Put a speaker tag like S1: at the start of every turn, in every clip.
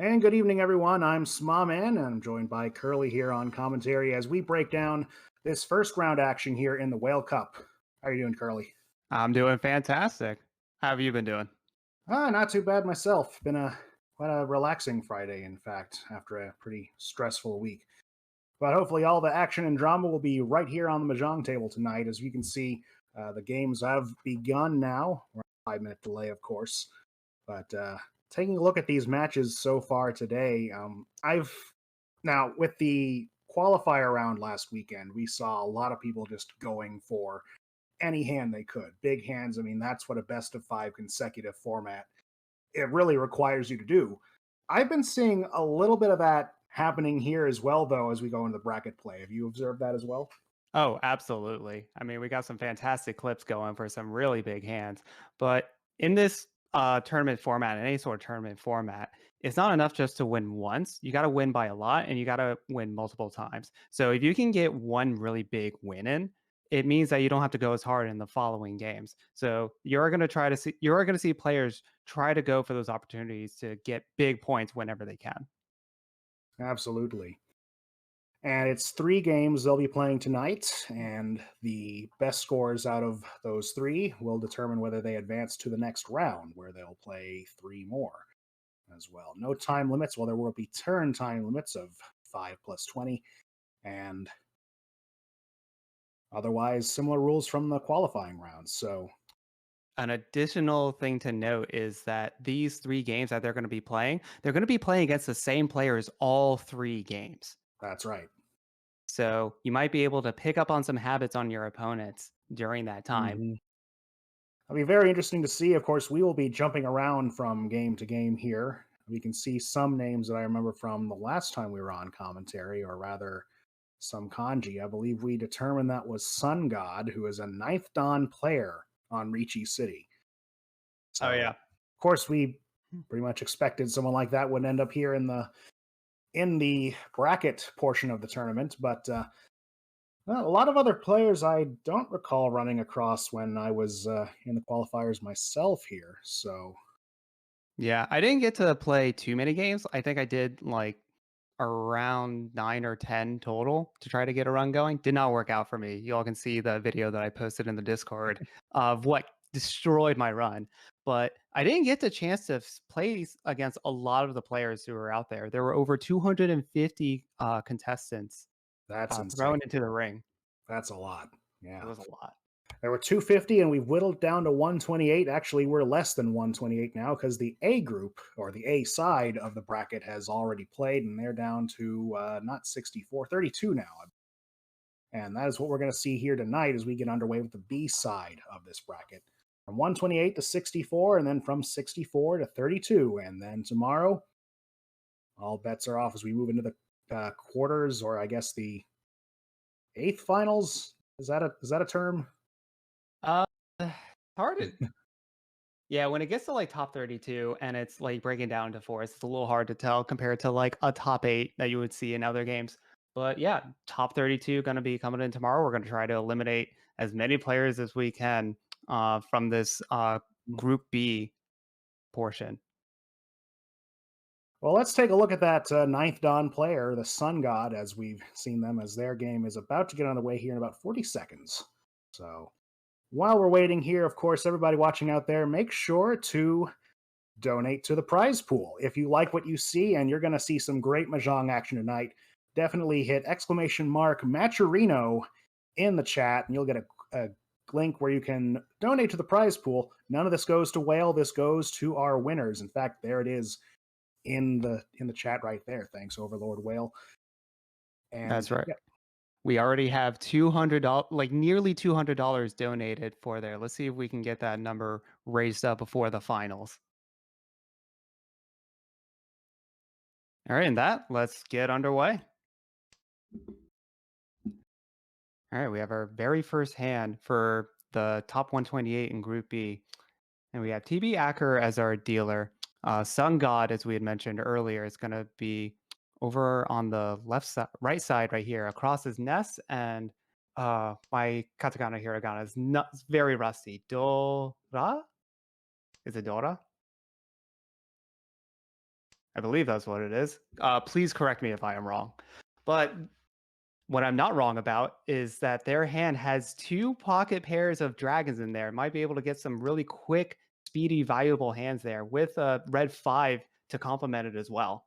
S1: And good evening, everyone. I'm Smawman, and I'm joined by Curly here on commentary as we break down this first round action here in the Whale Cup. How are you doing, Curly?
S2: I'm doing fantastic. How have you been doing?
S1: Not too bad myself. Been a quite a relaxing Friday, in fact, after a pretty stressful week. But hopefully, all the action and drama will be right here on the Mahjong table tonight. As you can see, the games have begun now. We're on a 5 minute delay, of course. But taking a look at these matches so far today, I've now with the qualifier round last weekend, we saw a lot of people just going for any hand they could. Big hands. I mean, that's what a best of five consecutive format it really requires you to do. I've been seeing a little bit of that happening here as well, though, as we go into the bracket play. Have you observed that as well?
S2: Oh, absolutely. I mean, we got some fantastic clips going for some really big hands. But in this tournament format, in any sort of tournament format, it's not enough just to win once. You got to win by a lot and you got to win multiple times. So if you can get one really big win in, it means that you don't have to go as hard in the following games. So you're going to see players try to go for those opportunities to get big points whenever they can.
S1: Absolutely. And it's three games they'll be playing tonight, and the best scores out of those three will determine whether they advance to the next round, where they'll play three more as well. No time limits. Well, there will be turn time limits of 5 plus 20, and otherwise similar rules from the qualifying rounds. So
S2: An additional thing to note is that these three games that they're going to be playing against the same players all three games.
S1: that's right.
S2: So you might be able to pick up on some habits on your opponents during that time.
S1: Mhm. It'll be very interesting to see. Of course, we will be jumping around from game to game here. We can see some names that I remember from the last time we were on commentary, or rather, some kanji. I believe we determined that was Sun God, who is a ninth Dan player on Ricci City.
S2: Oh
S1: So,
S2: yeah.
S1: of course, we pretty much expected someone like that would end up here in the bracket portion of the tournament, but well, a lot of other players I don't recall running across when I was in the qualifiers myself here. So,
S2: Yeah, I didn't get to play too many games. I think I did like around 9 or 10 total to try to get a run going. Did not work out for me. You all can see the video that I posted in the Discord of what destroyed my run. But I didn't get the chance to play against a lot of the players who were out there. There were over 250 contestants
S1: that's insane.
S2: thrown into the ring.
S1: That's a lot.
S2: It
S1: Yeah.
S2: was a lot.
S1: There were 250 and we've whittled down to 128. Actually, we're less than 128 now because the A group or the A side of the bracket has already played and they're down to not 64, 32 now. And that is what we're going to see here tonight as we get underway with the B side of this bracket. From 128 to 64, and then from 64 to 32. And then tomorrow, all bets are off as we move into the quarters, or I guess the eighth finals. Is that a term?
S2: Uh, hard to Yeah, when it gets to like top 32 and it's like breaking down into fours, it's a little hard to tell compared to like a top eight that you would see in other games. But yeah, top 32 going to be coming in tomorrow. We're going to try to eliminate as many players as we can from this Group B portion.
S1: Well, let's take a look at that ninth Dawn player, the Sun God, as we've seen them, as their game is about to get on the way here in about 40 seconds. So while we're waiting here, of course, everybody watching out there, make sure to donate to the prize pool. If you like what you see and you're going to see some great Mahjong action tonight, definitely hit exclamation mark Maturino in the chat and you'll get a link where you can donate to the prize pool. None of this goes to Whale. This goes to our winners. In fact, there it is in the chat right there. Thanks, Overlord Whale. And
S2: That's right.
S1: yeah,
S2: We already have $200, like nearly $200 donated for there. Let's see if we can get that number raised up before the finals. All right, and that, let's get underway. All right, we have our very first hand for the top 128 in Group B. And we have TB Acker as our dealer. Sun God, as we had mentioned earlier, is going to be over on the left side, right side right here across his nest. And my katakana hiragana is not it's very rusty. Dora? Is it Dora? I believe that's what it is. Please correct me if I am wrong. But what I'm not wrong about is that their hand has two pocket pairs of dragons in there. Might be able to get some really quick, speedy, valuable hands there with a red 5 to complement it as well.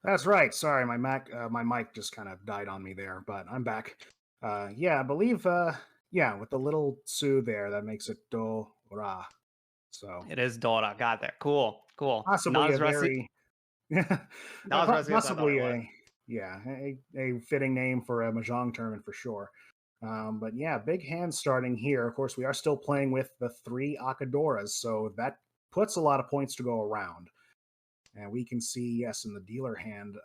S1: That's right. Sorry, my mic just kind of died on me there, but I'm back. Yeah, I believe. Yeah, with the little Su there, that makes it Do Ra. So
S2: It is Dora. Got there. Cool. Cool.
S1: possibly
S2: Not
S1: a
S2: as rusty.
S1: very,
S2: Not as rusty as I thought
S1: possibly
S2: it was.
S1: a fitting name for a mahjong tournament for sure. But yeah, big hand starting here. Of course, we are still playing with the 3 Akadoras, so that puts a lot of points to go around. And we can see, yes, in the dealer hand,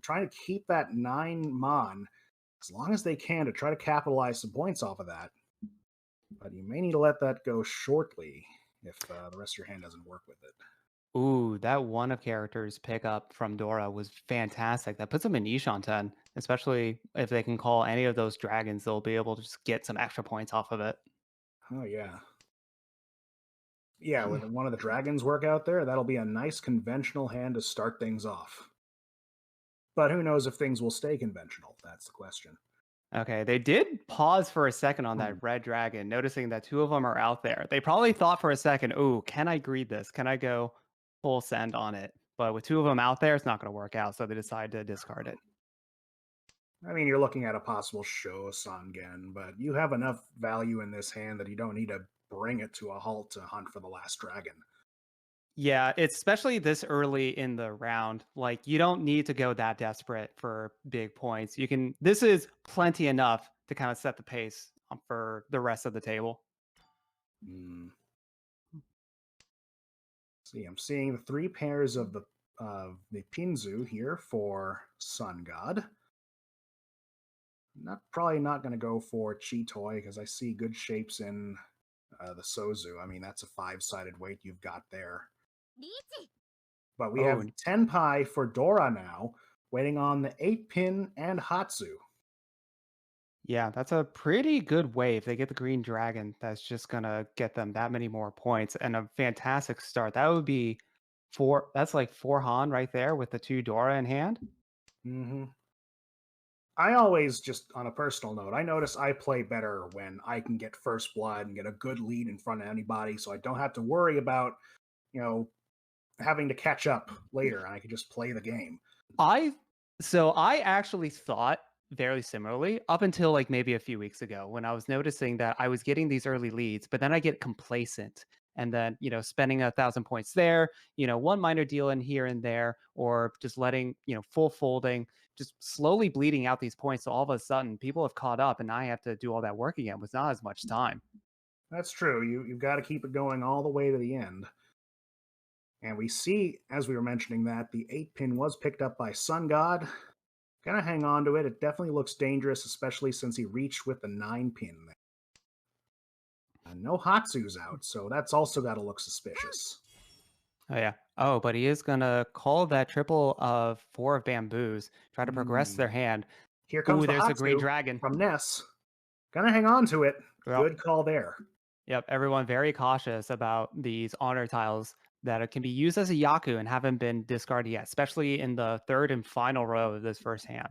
S1: trying to keep that 9 Mon as long as they can to try to capitalize some points off of that. But you may need to let that go shortly if the rest of your hand doesn't work with it.
S2: Ooh, that one of characters pick up from Dora was fantastic. That puts them in niche on 10, especially if they can call any of those dragons, they'll be able to just get some extra points off of it.
S1: Oh, yeah. Yeah, with one of the dragons work out there, that'll be a nice conventional hand to start things off. But who knows if things will stay conventional? That's the question.
S2: Okay, they did pause for a second on that red dragon, noticing that 2 of them are out there. They probably thought for a second, "Ooh, can I greed this? Can I go full send on it?" But with 2 of them out there, it's not going to work out, so they decide to discard it.
S1: I mean, you're looking at a possible Sho Sangen, but you have enough value in this hand that you don't need to bring it to a halt to hunt for the last dragon.
S2: Yeah, it's especially this early in the round. Like you don't need to go that desperate for big points. This is plenty enough to kind of set the pace for the rest of the table.
S1: See, I'm seeing the 3 pairs of the Pinzu here for Sun God. Probably not going to go for Chi Toy because I see good shapes in the Sozu. I mean, that's a 5-sided weight you've got there. But we have Tenpai for Dora now, waiting on the 8-pin and Hatsu.
S2: Yeah, that's a pretty good wave. They get the green dragon. That's just gonna get them that many more points and a fantastic start. That would be 4. That's like 4 Han right there with the 2 Dora in hand.
S1: Mm-hmm. I always, just on a personal note, I notice I play better when I can get first blood and get a good lead in front of anybody, so I don't have to worry about, having to catch up later. I can just play the game.
S2: I actually thought very similarly up until like maybe a few weeks ago when I was noticing that I was getting these early leads, but then I get complacent and then, spending 1,000 points there, one minor deal in here and there, or just letting, full folding, just slowly bleeding out these points. So all of a sudden people have caught up and I have to do all that work again with not as much time.
S1: That's true. You've got to keep it going all the way to the end. And we see, as we were mentioning, that the 8-pin was picked up by Sun God. Gonna hang on to it. It definitely looks dangerous, especially since he reached with the 9-pin there. And no Hatsu's out, so that's also got to look suspicious.
S2: Oh, yeah. Oh, but he is going to call that triple of 4 of bamboos, try to progress their hand.
S1: Here comes the
S2: there's
S1: Hatsu
S2: a green dragon.
S1: From Ness. Gonna hang on to it.
S2: Yep.
S1: Good call there.
S2: Yep, everyone very cautious about these honor tiles that can be used as a Yaku and haven't been discarded yet, especially in the 3rd and final row of this first hand.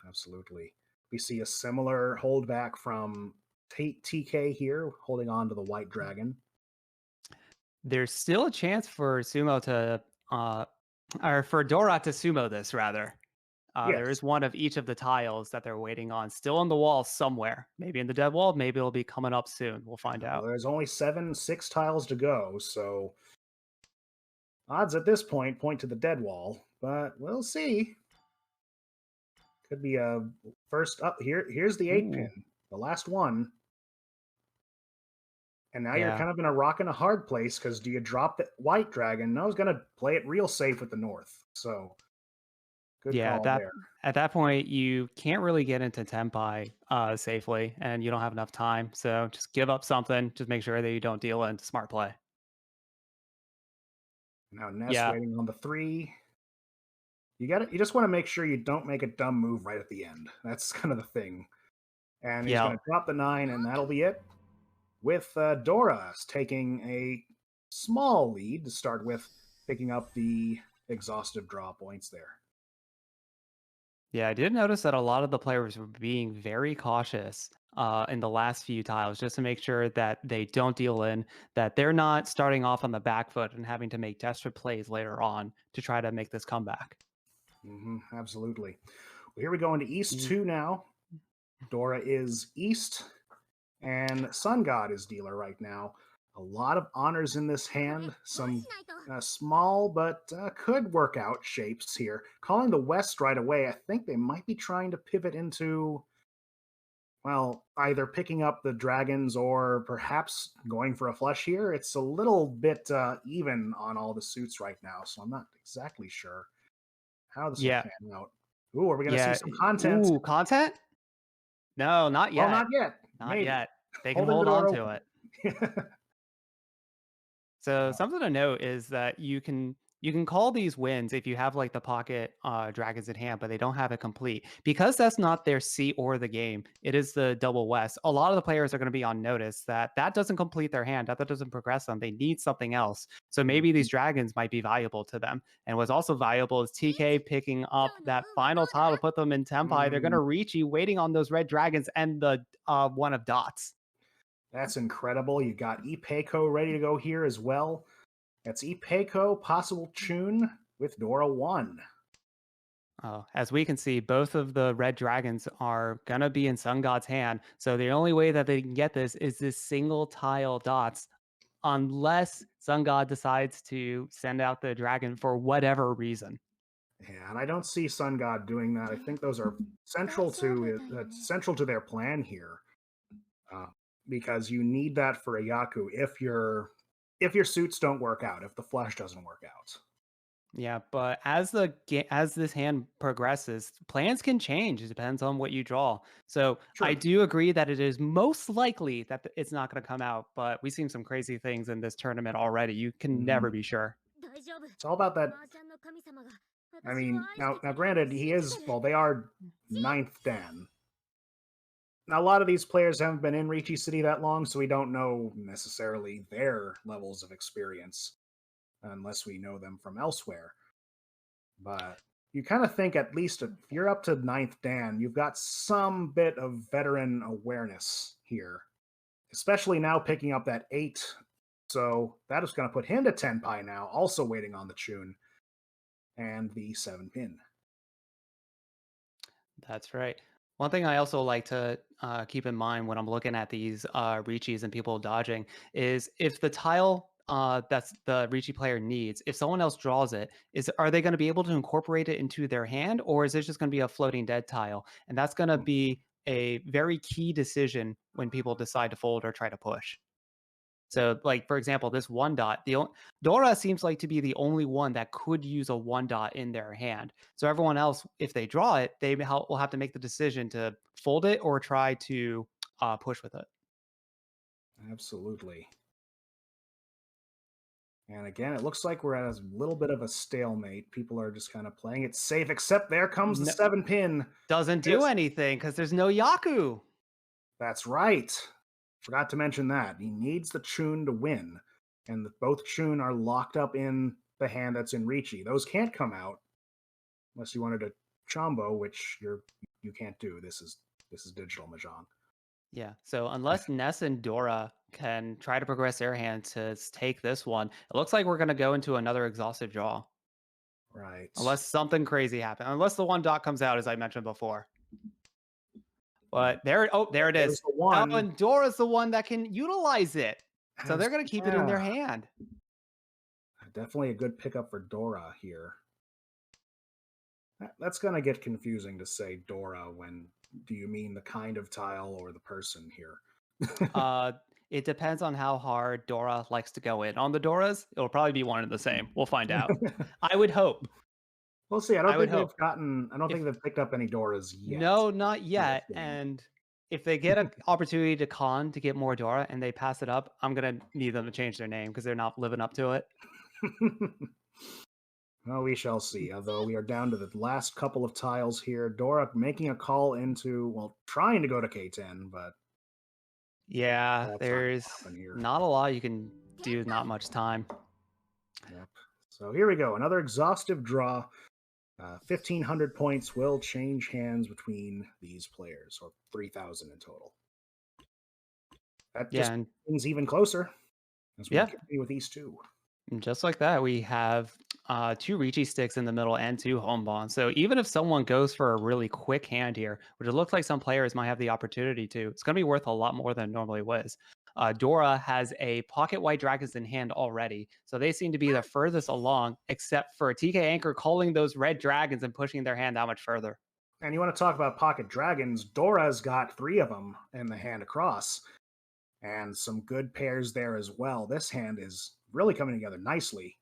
S1: Absolutely. We see a similar holdback from TK here, holding on to the white dragon.
S2: There's still a chance for Sumo to, or for Dora to sumo this, rather.
S1: Yes.
S2: There is one of each of the tiles that they're waiting on, still on the wall somewhere. Maybe in the dead wall, maybe it'll be coming up soon. We'll find out.
S1: Well, there's only 6 tiles to go, so odds at this point to the dead wall, but we'll see. Could be a first up here. Here's the 8-pin, the last one. And now you're kind of in a rock and a hard place because do you drop the white dragon? No, I was going to play it real safe with the north. So good call there.
S2: At that point, you can't really get into Tenpai safely, and you don't have enough time. So just give up something. Just make sure that you don't deal into smart play.
S1: Now Ness waiting on the 3. You just want to make sure you don't make a dumb move right at the end. That's kind of the thing. And he's going to drop the 9, and that'll be it. With Dora taking a small lead to start with, picking up the exhaustive draw points there.
S2: Yeah, I did notice that a lot of the players were being very cautious in the last few tiles just to make sure that they don't deal in, that they're not starting off on the back foot and having to make desperate plays later on to try to make this comeback.
S1: Absolutely. Well, here we go into East
S2: Mm.
S1: 2 now. Dora is East, and Sun God is dealer right now. A lot of honors in this hand, some small but could work out shapes here. Calling the West right away, I think they might be trying to pivot into, well, either picking up the dragons or perhaps going for a flush here. It's a little bit even on all the suits right now, so I'm not exactly sure how this will
S2: Yeah,
S1: pan out. Ooh, are we going to see
S2: yeah.
S1: some content?
S2: Ooh, content? No, not
S1: Well,
S2: yet.
S1: not yet.
S2: Not
S1: Maybe.
S2: yet. They can
S1: Holding the
S2: hold on
S1: door
S2: to it.
S1: open.
S2: So something to note is that you can call these wins if you have like the pocket dragons in hand, but they don't have it complete because that's not their seat or the game. It is the double west. A lot of the players are going to be on notice that that doesn't complete their hand, that doesn't progress them. They need something else. So maybe these dragons might be valuable to them. And what's also valuable is TK picking up that final tile to put them in Tempai. They're going to reach you, waiting on those red dragons and the one of dots.
S1: That's incredible. You got Ipeko ready to go here as well. That's Ipeko, possible tune with Dora 1.
S2: Oh, as we can see, both of the red dragons are gonna be in Sun God's hand. So the only way that they can get this is this single tile dots, unless Sun God decides to send out the dragon for whatever reason.
S1: Yeah, and I don't see Sun God doing that. I think those are central to their plan here, uh, because you need that for a Yaku if your suits don't work out, if the flush doesn't work out.
S2: Yeah, but as this hand progresses, plans can change. It depends on what you draw. So I
S1: Sure.
S2: do agree that it is most likely that it's not going to come out. But we've seen some crazy things in this tournament already. You can never
S1: Mhm.
S2: be sure.
S1: It's all about that. I mean, now, granted, they are ninth Dan. Now, a lot of these players haven't been in Ricci City that long, so we don't know necessarily their levels of experience unless we know them from elsewhere. But you kind of think at least if you're up to ninth Dan, you've got some bit of veteran awareness here, especially now picking up that 8. So that is going to put him to 10 pi now, also waiting on the tune and the 7 pin.
S2: That's right. One thing I also like to keep in mind when I'm looking at these Reachies and people dodging is if the tile that's the Reachie player needs, if someone else draws it, are they going to be able to incorporate it into their hand, or is it just going to be a floating dead tile? And that's going to be a very key decision when people decide to fold or try to push. So, like for example, this one dot, Dora seems like to be the only one that could use a one dot in their hand. So everyone else, if they draw it, they will have to make the decision to fold it or try to push with it.
S1: Absolutely. And again, it looks like we're at a little bit of a stalemate. People are just kind of playing it safe, except there comes the
S2: No,
S1: 7 pin.
S2: doesn't do anything because there's no Yaku.
S1: That's right. Forgot to mention that. He needs the Chun to win. And both Chun are locked up in the hand that's in Ricci. Those can't come out unless you wanted a Chombo, which you can't do. This is digital Mahjong.
S2: Yeah. So unless Ness and Dora can try to progress their hand to take this one, it looks like we're going to go into another exhaustive draw.
S1: Right.
S2: Unless something crazy happens. Unless the one dot comes out, as I mentioned before. But there it
S1: There's
S2: is.
S1: the one.
S2: Oh, and Dora's the one that can utilize it. So they're going to keep it in their hand.
S1: Definitely a good pickup for Dora here. That's going to get confusing to say Dora when do you mean the kind of tile or the person here?
S2: It depends on how hard Dora likes to go in. On the Doras, it'll probably be one and the same. We'll find out. I would hope.
S1: We'll see. I don't
S2: If
S1: think they've picked up any Doras yet.
S2: No, not yet. And if they get an opportunity to con to get more Dora and they pass it up, I'm gonna need them to change their name because they're not living up to it.
S1: Well, we shall see. Although we are down to the last couple of tiles here. Dora making a call into, well, trying to go to K10, but
S2: Yeah,
S1: that's not gonna
S2: there's
S1: happen here.
S2: not a lot you can do not much time.
S1: Yep. So here we go. Another exhaustive draw. 1,500 points will change hands between these players, or 3,000 in total. That
S2: Yeah,
S1: just
S2: and
S1: things even closer as we
S2: yeah,
S1: continue with these two.
S2: and just like that, we have two Ricci sticks in the middle and two home bonds. So even if someone goes for a really quick hand here, which it looks like some players might have the opportunity to, it's going to be worth a lot more than it normally was. Dora has a pocket white dragons in hand already, so they seem to be the furthest along, except for TK Anchor calling those red dragons and pushing their hand that much further.
S1: And you want to talk about pocket dragons? Dora's got 3 of them in the hand across, and some good pairs there as well. This hand is really coming together nicely.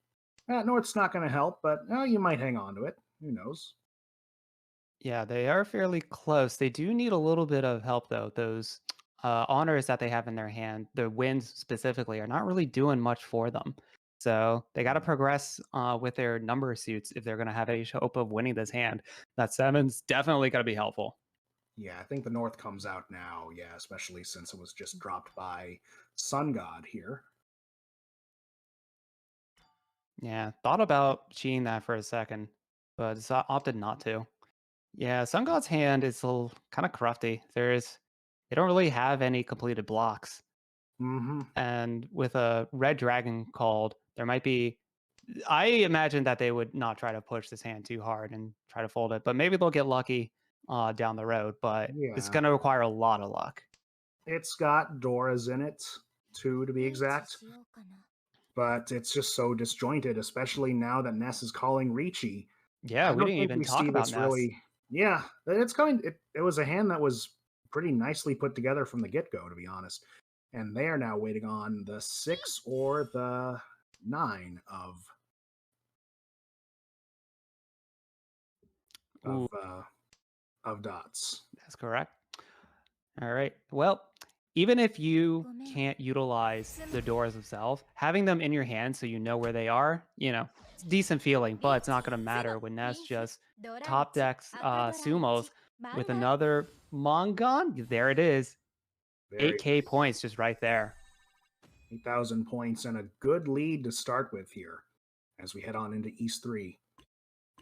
S1: North's not going to help, but you might hang on to it. Who knows?
S2: Yeah, they are fairly close. They do need a little bit of help, though. Those honors that they have in their hand, the wins specifically, are not really doing much for them. So they got to progress with their number suits if they're going to have any hope of winning this hand. That seven's definitely going to be helpful.
S1: Yeah, I think the North comes out now. Yeah, especially since it was just dropped by Sun God here.
S2: Yeah, thought about cheating that for a second, but opted not to. Yeah, Sun God's hand is a little kind of crafty. They don't really have any completed blocks.
S1: Mm-hmm.
S2: And with a red dragon called, there might be. I imagine that they would not try to push this hand too hard and try to fold it, but maybe they'll get lucky down the road. But it's
S1: Yeah,
S2: going to require a lot of luck.
S1: it's got Doras in it, 2 to be exact. But it's just so disjointed, especially now that Ness is calling Ricci.
S2: Yeah,
S1: I
S2: we
S1: don't
S2: didn't
S1: think
S2: even
S1: we
S2: talk
S1: see
S2: about
S1: this
S2: Ness.
S1: really. Yeah, it's coming. It was a hand that was pretty nicely put together from the get go, to be honest. And they are now waiting on the 6 or the 9
S2: Ooh,
S1: of uh, of dots.
S2: that's correct. All right. Well, even if you can't utilize the doors themselves, having them in your hand so you know where they are, it's a decent feeling, but it's not going to matter when Ness just top decks sumos with another Mongon. There it is.
S1: Very
S2: 8K points just right there.
S1: 8,000 points and a good lead to start with here as we head on into East 3.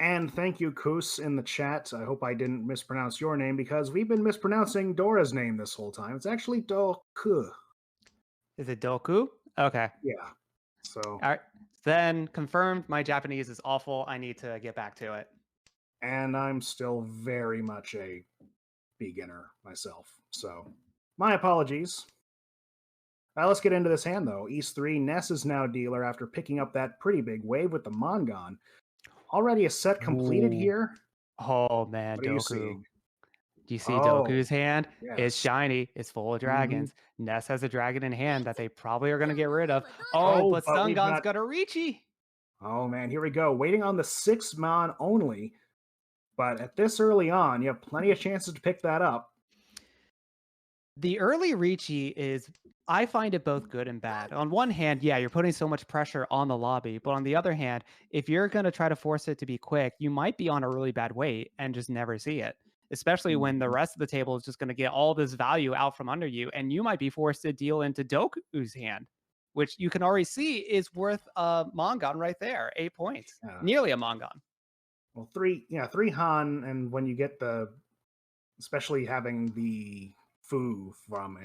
S1: And thank you, Kus, in the chat. I hope I didn't mispronounce your name because we've been mispronouncing Dora's name this whole time. It's actually Doku.
S2: Is it Doku? Okay.
S1: Yeah. So.
S2: All right. Then confirmed. My Japanese is awful. I need to get back to it.
S1: And I'm still very much a beginner myself. So my apologies. Let's get into this hand, though. East 3, Ness is now dealer after picking up that pretty big wave with the Mongon. Already a set completed
S2: Ooh.
S1: here.
S2: Oh, man,
S1: What are you
S2: Doku.
S1: seeing?
S2: Do you see Doku's hand?
S1: Yes.
S2: It's shiny. It's full of dragons. Ness has a dragon in hand that they probably are going to get rid of. But Sun God's got a Ricci.
S1: Oh, man, here we go. Waiting on the 6 Mon only. But at this early on, you have plenty of chances to pick that up.
S2: The early Ricci is, I find it both good and bad. On one hand, yeah, you're putting so much pressure on the lobby. But on the other hand, if you're going to try to force it to be quick, you might be on a really bad wait and just never see it. Especially when the rest of the table is just going to get all this value out from under you. And you might be forced to deal into Doku's hand, which you can already see is worth a Mongon right there. 8 points. Nearly a Mongon.
S1: Well, 3 Han, and when you get especially having the Fu from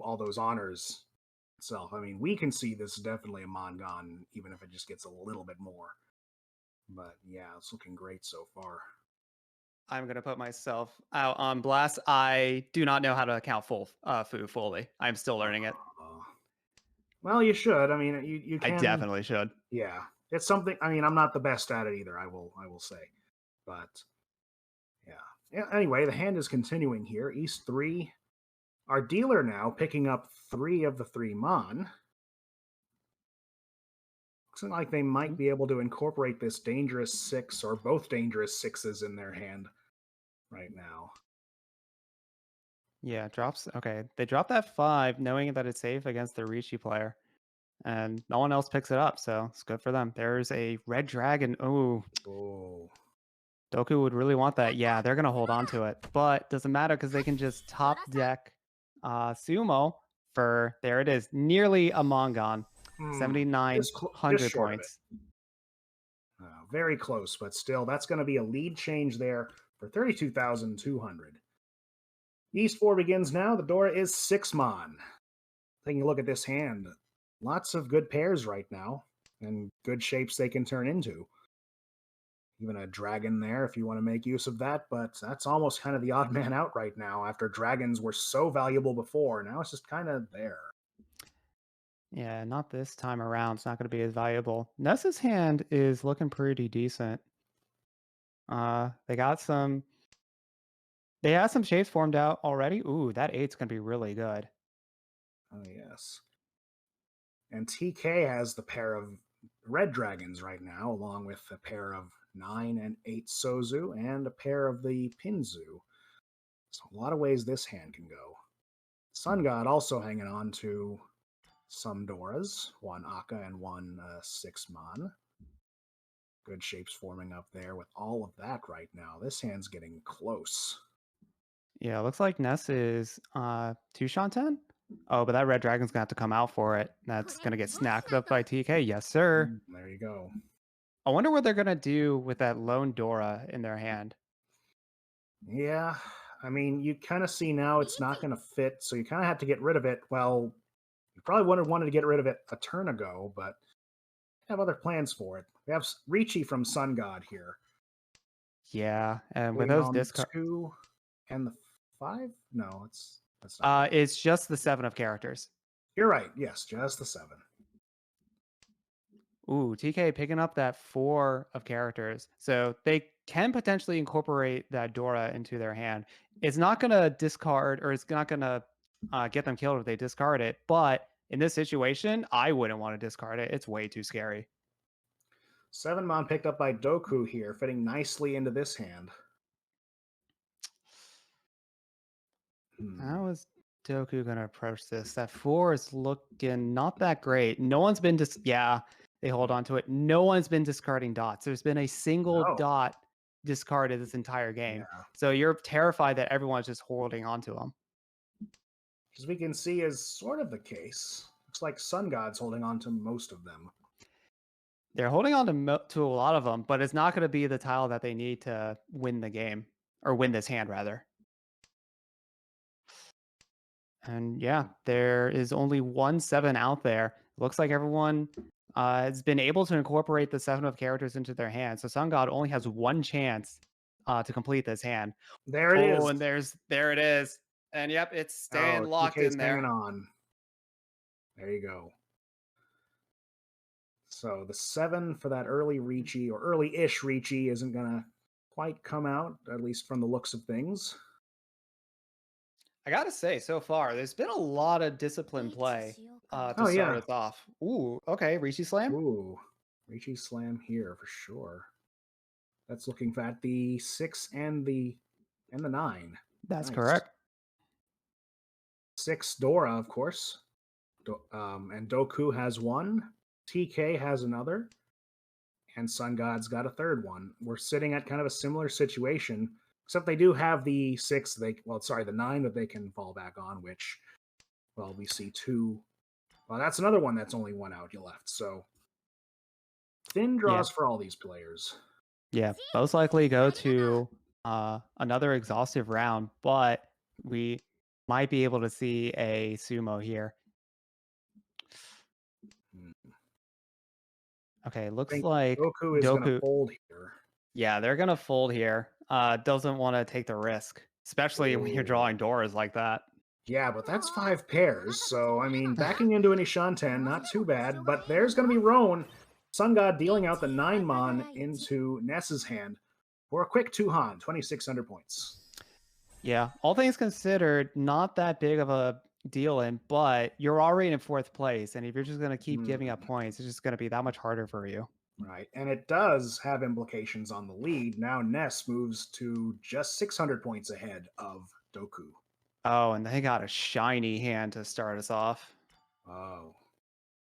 S1: all those honors itself. I mean, we can see this is definitely a Mongon, even if it just gets a little bit more. But yeah, it's looking great so far.
S2: I'm going to put myself out on blast. I do not know how to account Fu fully. I'm still learning it.
S1: Well, you should. I mean, you can.
S2: I definitely should.
S1: Yeah, it's something. I mean, I'm not the best at it either. I will say, but yeah. Anyway, the hand is continuing here. East 3, our dealer now picking up 3 of the 3 Mon. Looks like they might be able to incorporate this dangerous 6 or both dangerous 6s in their hand right now.
S2: Yeah, drops. Okay, they drop that 5, knowing that it's safe against the Ricci player, and no one else picks it up, so it's good for them. There's a red dragon. Oh, Doku would really want that. Yeah, they're gonna hold on to it, but doesn't matter because they can just top deck Sumo there it is, nearly a Mongon,
S1: Just
S2: 7,900
S1: short of it.
S2: points.
S1: Very close, but still, that's going to be a lead change there for 32,200. East 4 begins now. The Dora is 6 Mon. Taking a look at this hand, lots of good pairs right now, and good shapes they can turn into. Even a dragon there if you want to make use of that, but that's almost kind of the odd man out right now after dragons were so valuable before. Now it's just kind of there.
S2: Yeah, not this time around. It's not going to be as valuable. Ness's hand is looking pretty decent. They got some. They have some shapes formed out already. Ooh, that 8's going to be really good.
S1: Oh, yes. And TK has the pair of red dragons right now, along with a pair of 9 and 8 Sozu and a pair of the Pinzu. So a lot of ways this hand can go. Sun God also hanging on to some Doras, one Akka and one 6 Mon. Good shapes forming up there with all of that right now. This hand's getting close.
S2: Yeah, looks like Ness is 2 Shanten. Oh, but that red dragon's gonna have to come out for it. That's gonna get snacked up by TK. Yes, sir.
S1: There you go.
S2: I wonder what they're gonna do with that lone Dora in their hand.
S1: Yeah, I mean, you kind of see now it's not going to fit, so you kind of have to get rid of it. Well, you probably would have wanted to get rid of it a turn ago, but have other plans for it. We have Ricci from Sun God here.
S2: Yeah, and with those discards,
S1: 2 and the 5? No, that's not.
S2: It's just the 7 of characters.
S1: You're right. Yes, just the 7.
S2: Ooh, TK picking up that 4 of characters. So they can potentially incorporate that Dora into their hand. It's not going to discard, or it's not going to get them killed if they discard it. But in this situation, I wouldn't want to discard it. It's way too scary.
S1: 7 Mon picked up by Doku here, fitting nicely into this hand.
S2: How is Doku going to approach this? That 4 is looking not that great. No one's been yeah, they hold on to it. No one's been discarding dots. There's been a single dot discarded this entire game.
S1: Yeah.
S2: So you're terrified that everyone's just holding on to them.
S1: As we can see is sort of the case. Looks like Sun God's holding on to most of them.
S2: They're holding on to a lot of them, but it's not going to be the tile that they need to win the game, or win this hand, rather. And yeah, there is only 1 7 out there. Looks like everyone has been able to incorporate the 7 of characters into their hand. So Sun God only has 1 chance to complete this hand.
S1: There it is.
S2: Oh, and there it is. And yep, it's staying locked in there.
S1: Hanging on. There you go. So the 7 for that early Ricci, or early-ish Ricci, isn't going to quite come out, at least from the looks of things.
S2: I gotta say, so far, there's been a lot of disciplined play to start us off. Ooh, okay, Ricci Slam?
S1: Ooh, Ricci Slam here for sure. That's looking at the 6 and the 9.
S2: That's correct.
S1: 6 Dora, of course. And Doku has 1. TK has another. And Sun God's got a 3rd one. We're sitting at kind of a similar situation, except they do have the 6, the 9 that they can fall back on, which, well, we see 2. Well, that's another one that's only 1 out you left. So thin draws for all these players.
S2: Yeah, most likely go to another exhaustive round, but we might be able to see a sumo here. Okay, looks like
S1: Doku is going to fold here.
S2: Yeah, they're going to fold here. Doesn't want to take the risk, especially when you're drawing Doras like that.
S1: Yeah, but that's 5 pairs. So, I mean, backing into any Shanten, not too bad. But there's going to be Roan. Sun God dealing out the 9 Mon into Ness's hand for a quick 2 Han, 2,600 points.
S2: Yeah, all things considered, not that big of a deal in, but you're already in 4th place. And if you're just going to keep giving up points, it's just going to be that much harder for you.
S1: Right, and it does have implications on the lead. Now Ness moves to just 600 points ahead of Doku.
S2: Oh, and they got a shiny hand to start us off.
S1: Oh,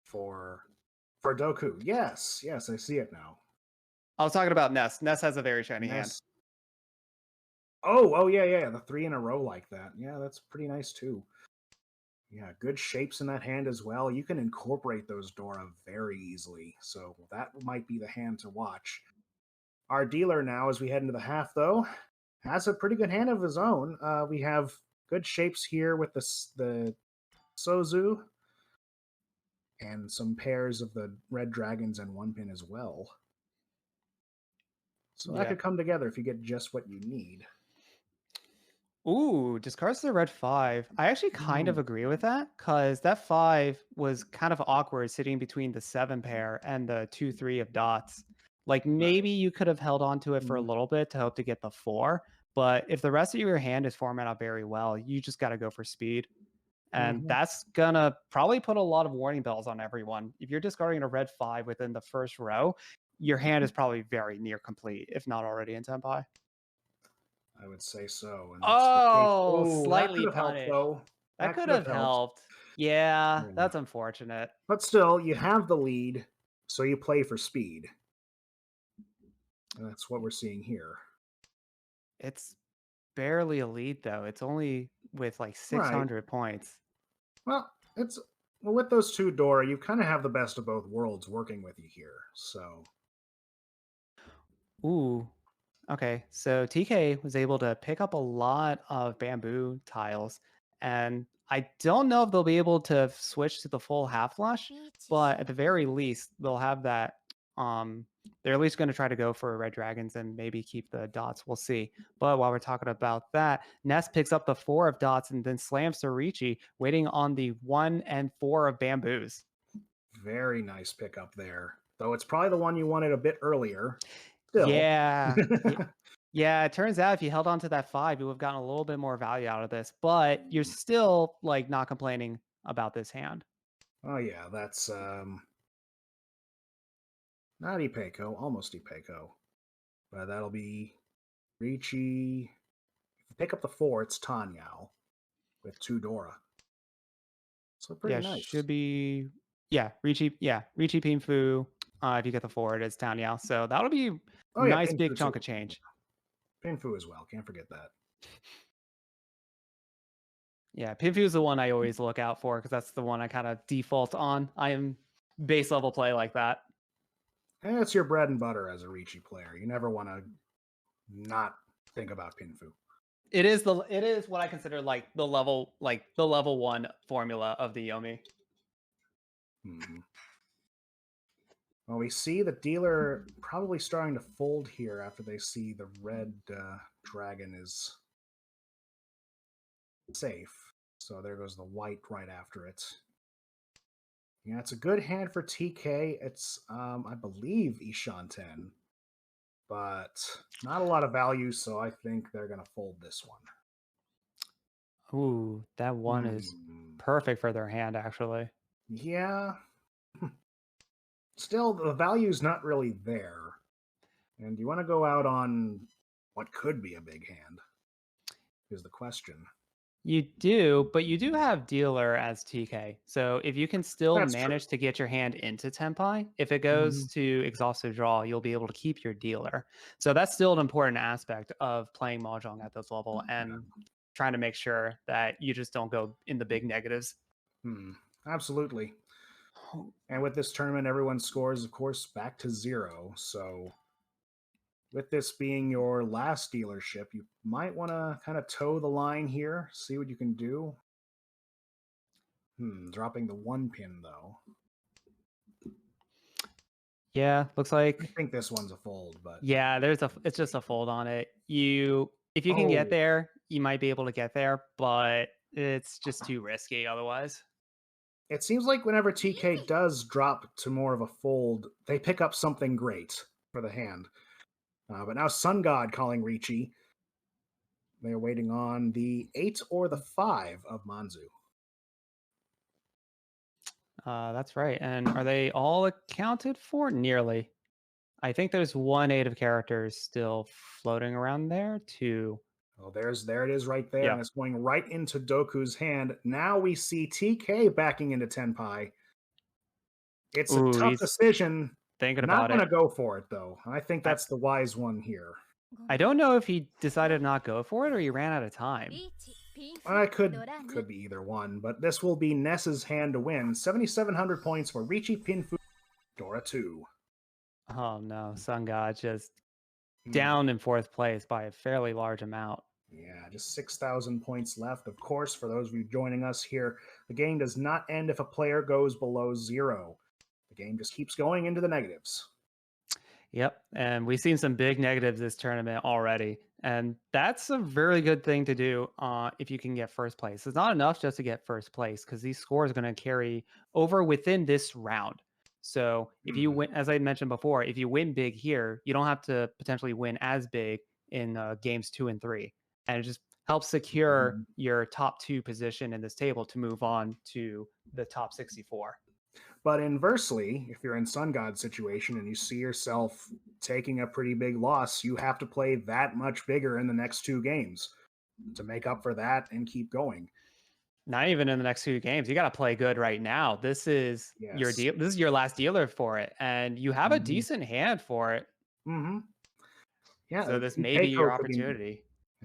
S1: for Doku. Yes, I see it now.
S2: I was talking about Ness. Ness has a very shiny hand.
S1: Oh, yeah. The 3 in a row like that. Yeah, that's pretty nice too. Yeah, good shapes in that hand as well. You can incorporate those Dora very easily. So that might be the hand to watch. Our dealer now, as we head into the half, though, has a pretty good hand of his own. We have good shapes here with the Sozu and some pairs of the red dragons and one pin as well. So that
S2: Yeah.
S1: could come together if you get just what you need.
S2: Ooh, discards the red 5. I actually kind of
S1: Mm,
S2: agree with that because that 5 was kind of awkward sitting between the 7 pair and the 2 3 of dots. Like
S1: right.
S2: maybe you could have held on to it for a
S1: Mm,
S2: little bit to hope to get the 4, but if the rest of your hand is formatted out very well, you just got to go for speed. And
S1: mhm.
S2: that's gonna probably put a lot of warning bells on everyone. If you're discarding a red 5 within the first row, your hand is probably very near complete, if not already in Tenpai.
S1: I would say so, and that's the case.
S2: Oh,
S1: Oh, that could
S2: slightly
S1: have helped,
S2: punished.
S1: though.
S2: That
S1: That
S2: could
S1: could have
S2: have
S1: helped.
S2: helped. Yeah,
S1: Yeah.
S2: that's unfortunate.
S1: But still, you have the lead, so you play for speed. And that's what we're seeing here.
S2: It's barely a lead though. It's only with like
S1: Right.
S2: 600 points.
S1: Well, it's well, with those two Dora, you kind of have the best of both worlds working with you here. So,
S2: Ooh. Okay, so TK was able to pick up a lot of bamboo tiles, and I don't know if they'll be able to switch to the full half flush, but at the very least, they'll have that. Um, they're at least going to try to go for red dragons and maybe keep the dots. We'll see. But while we're talking about that, Ness picks up the 4 of dots and then slams to Ricci, waiting on the 1 and 4 of bamboos.
S1: very nice pickup there. Though it's probably the one you wanted a bit earlier. Still.
S2: Yeah. Yeah, it turns out if you held on to that 5, you would have gotten a little bit more value out of this, but you're still like not complaining about this hand.
S1: Oh yeah, that's not Ipeco, almost Ipeco. But that'll be Ricci. If you pick up the 4, it's Tanyao with 2 Dora. So pretty
S2: Yeah,
S1: nice.
S2: should be Ricci Pinfu. If you get the 4, it is Tanyao. So that'll be
S1: Oh yeah,
S2: nice big
S1: Pinfu
S2: chunk
S1: too.
S2: of change.
S1: Pinfu as well. Can't forget that.
S2: Yeah, Pinfu is the one I always look out for because that's the one I kind of default on. I am base level play like that.
S1: And it's your bread and butter as a Ricci player. You never want to not think about Pinfu.
S2: It is what I consider like the level 1 formula of the Yomi.
S1: Hmm. Well, we see the dealer probably starting to fold here after they see the red dragon is safe. So there goes the white right after it. Yeah, it's a good hand for TK. It's, I believe, Ishanten, but not a lot of value, so I think they're going to fold this one.
S2: Ooh, that 1 is
S1: Hmm.
S2: perfect for their hand, actually.
S1: Yeah. Still, the value's not really there. And you want to go out on what could be a big hand, is the question.
S2: You do, but you do have dealer as TK. So if you can still
S1: That's true.
S2: manage to get your hand into Tenpai, if it goes
S1: Mhm.
S2: to exhaustive draw, you'll be able to keep your dealer. So that's still an important aspect of playing Mahjong at this level and trying to make sure that you just don't go in the big negatives.
S1: Absolutely. And with this tournament, everyone's scores, of course, back to 0. So, with this being your last dealership, you might want to kind of toe the line here, see what you can do. Dropping the 1 pin, though.
S2: Yeah, looks
S1: I
S2: like
S1: think this one's a fold, but.
S2: yeah, it's just a fold on it. If you can get
S1: Oh,
S2: there, you might be able to get there, but it's just too risky otherwise.
S1: it seems like whenever TK does drop to more of a fold, they pick up something great for the hand. But now Sun God calling Ricci. They're waiting on the 8 or the 5 of Manzu.
S2: That's right. And are they all accounted for? Nearly. I think there's 1 8 of characters still floating around there. 2.
S1: Oh, there it is right there,
S2: Yeah.
S1: and it's going right into Doku's hand. Now we see TK backing into Tenpai. It's a
S2: Ooh,
S1: tough
S2: he's
S1: decision.
S2: thinking
S1: Not
S2: about
S1: going
S2: it.
S1: to go for it, though. I think
S2: I,
S1: that's the wise one here.
S2: I don't know if he decided to not go for it or he ran out of time.
S1: I could be either one, but this will be Ness's hand to win. 7,700 points for Ricci Pinfu Dora 2.
S2: Oh no, Sun God just
S1: Hmm.
S2: down in fourth place by a fairly large amount.
S1: Yeah, just 6,000 points left. Of course, for those of you joining us here, the game does not end if a player goes below 0. The game just keeps going into the negatives.
S2: Yep, and we've seen some big negatives this tournament already, and that's a very good thing to do if you can get first place. It's not enough just to get first place because these scores are going to carry over within this round. So if you win, as I mentioned before, if you win big here, you don't have to potentially win as big in games 2 and 3, and it just helps secure your top 2 position in this table to move on to the top 64.
S1: But inversely, if you're in Sun God's situation and you see yourself taking a pretty big loss, you have to play that much bigger in the next 2 games to make up for that and keep going.
S2: Not even in the next 2 games. You got to play good right now. This is your deal. This is your last dealer for it, and you have a decent hand for it.
S1: Yeah.
S2: So this may be your opportunity.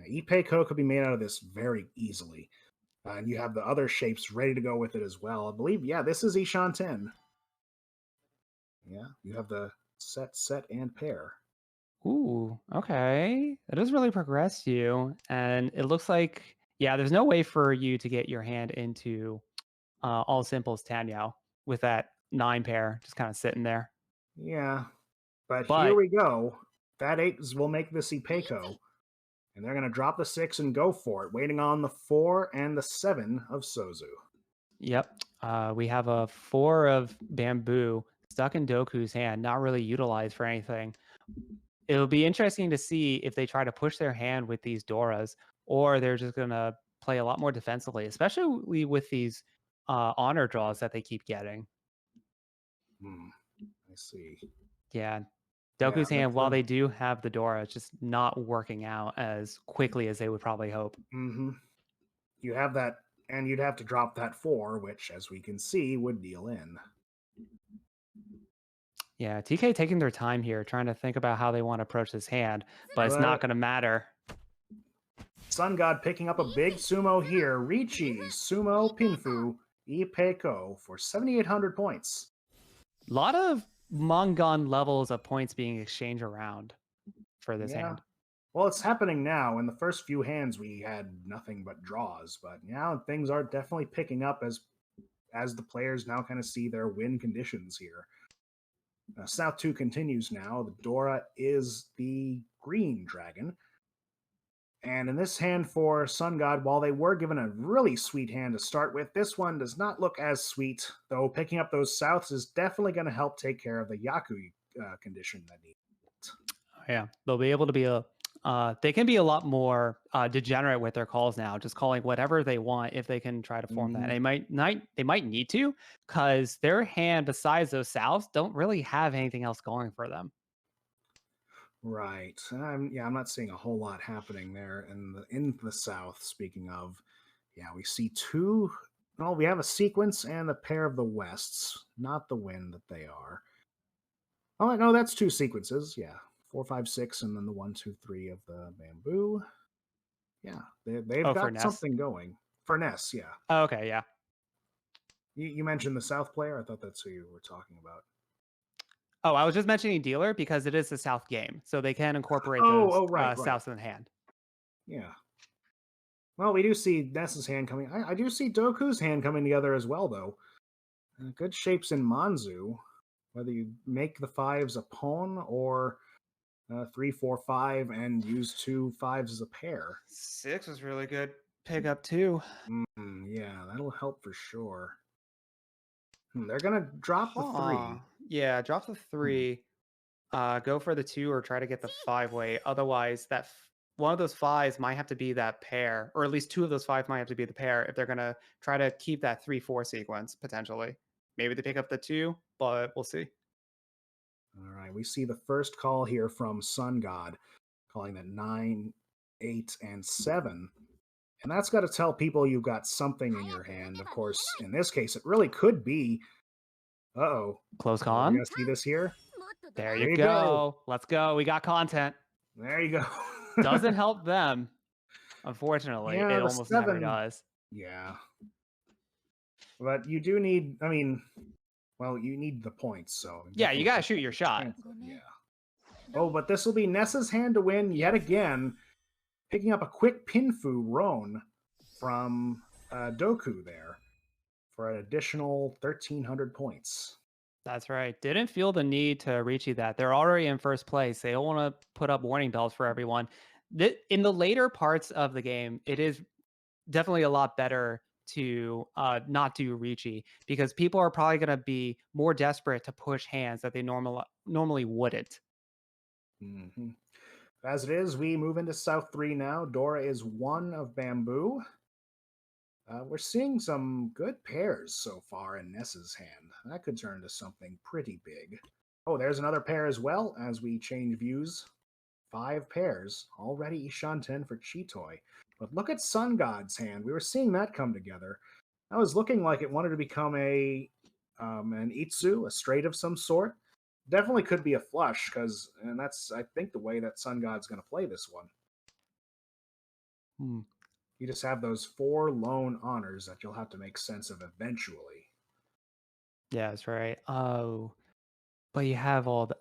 S1: Ipeco could be made out of this very easily. And you have the other shapes ready to go with it as well. I believe, this is Ishan 10. Yeah, you have the set, and pair.
S2: Ooh, okay. That does really progress you. And it looks like, there's no way for you to get your hand into All Simple's Tanyao with that 9 pair just kind of sitting there.
S1: Yeah, but here we go. That 8 will make this Ipeco. And they're going to drop the 6 and go for it, waiting on the 4 and the 7 of Sozu.
S2: Yep. We have a 4 of Bamboo stuck in Doku's hand, not really utilized for anything. It'll be interesting to see if they try to push their hand with these Doras, or they're just going to play a lot more defensively, especially with these honor draws that they keep getting.
S1: I see.
S2: Yeah. Doku's hand, while they do have the Dora, it's just not working out as quickly as they would probably hope.
S1: You have that, and you'd have to drop that 4, which, as we can see, would deal in.
S2: Yeah, TK taking their time here, trying to think about how they want to approach this hand, but it's not going to matter.
S1: Sun God picking up a big sumo here. Ricci, Sumo, Pinfu, Ipeco for 7,800 points.
S2: A lot of Mongon levels of points being exchanged around for this hand.
S1: Well, it's happening now. In the first few hands, we had nothing but draws, but now things are definitely picking up as the players now kind of see their win conditions here. South 2 continues now. The Dora is the green dragon. And in this hand for Sun God, while they were given a really sweet hand to start with, this one does not look as sweet, though picking up those Souths is definitely going to help take care of the Yaku condition that needs.
S2: Yeah, they'll be able to be they can be a lot more degenerate with their calls now, just calling whatever they want if they can try to form that. They might need to, because their hand, besides those Souths, don't really have anything else going for them.
S1: Right. I'm not seeing a whole lot happening there in the South. Speaking of, we see 2. Well, we have a sequence and a pair of the Wests, not the wind that they are. Oh no, that's 2 sequences. Yeah, 4, 5, 6, and then the 1, 2, 3 of the Bamboo. Yeah, they've got something going for Ness. Yeah.
S2: Oh, okay. Yeah.
S1: You mentioned the South player. I thought that's who you were talking about.
S2: Oh, I was just mentioning dealer because it is the South game, so they can incorporate those Souths in the hand.
S1: Yeah. Well, we do see Ness's hand coming. I do see Doku's hand coming together as well, though. Good shapes in Manzu. Whether you make the 5s a pawn or 3, 4, 5 and use 2 5s as a pair.
S2: 6 is really good. Pick up 2.
S1: Yeah, that'll help for sure. They're going to drop the 3.
S2: Yeah, drop the 3. Go for the 2 or try to get the 5 way. Otherwise, that one of those 5s might have to be that pair, or at least 2 of those 5 might have to be the pair if they're going to try to keep that 3-4 sequence, potentially. Maybe they pick up the 2, but we'll see.
S1: All right, we see the first call here from Sun God, calling that 9, 8, and 7. And that's got to tell people you've got something in your hand. Of course, in this case, it really could be...
S2: Close con?
S1: You guys see this here?
S2: There you go. Let's go. We got content.
S1: There you go.
S2: Doesn't help them. Unfortunately,
S1: Yeah,
S2: it
S1: the
S2: almost never
S1: 7.
S2: does.
S1: Yeah. But you do need, I mean, well, you need the points, so
S2: Yeah, you
S1: definitely
S2: gotta
S1: take
S2: shoot your shot.
S1: chance. Yeah. Oh, but this will be Nessa's hand to win yet again, picking up a quick Pinfu Roan from Doku there for an additional 1,300 points.
S2: That's right. Didn't feel the need to reach you that. They're already in first place. They don't want to put up warning bells for everyone. In the later parts of the game, it is definitely a lot better to not do Ricci because people are probably going to be more desperate to push hands that they normally wouldn't.
S1: Hmm. As it is, we move into South 3 now. Dora is 1 of Bamboo. We're seeing some good pairs so far in Nessa's hand. That could turn into something pretty big. Oh, there's another pair as well as we change views. 5 pairs. Already Ishanten for Chitoy. But look at Sun God's hand. We were seeing that come together. That was looking like it wanted to become an Itsu, a straight of some sort. Definitely could be a flush, and that's, I think, the way that Sun God's going to play this one.
S2: Hmm.
S1: You just have those 4 lone honors that you'll have to make sense of eventually.
S2: Yeah, that's right. Oh, but you have all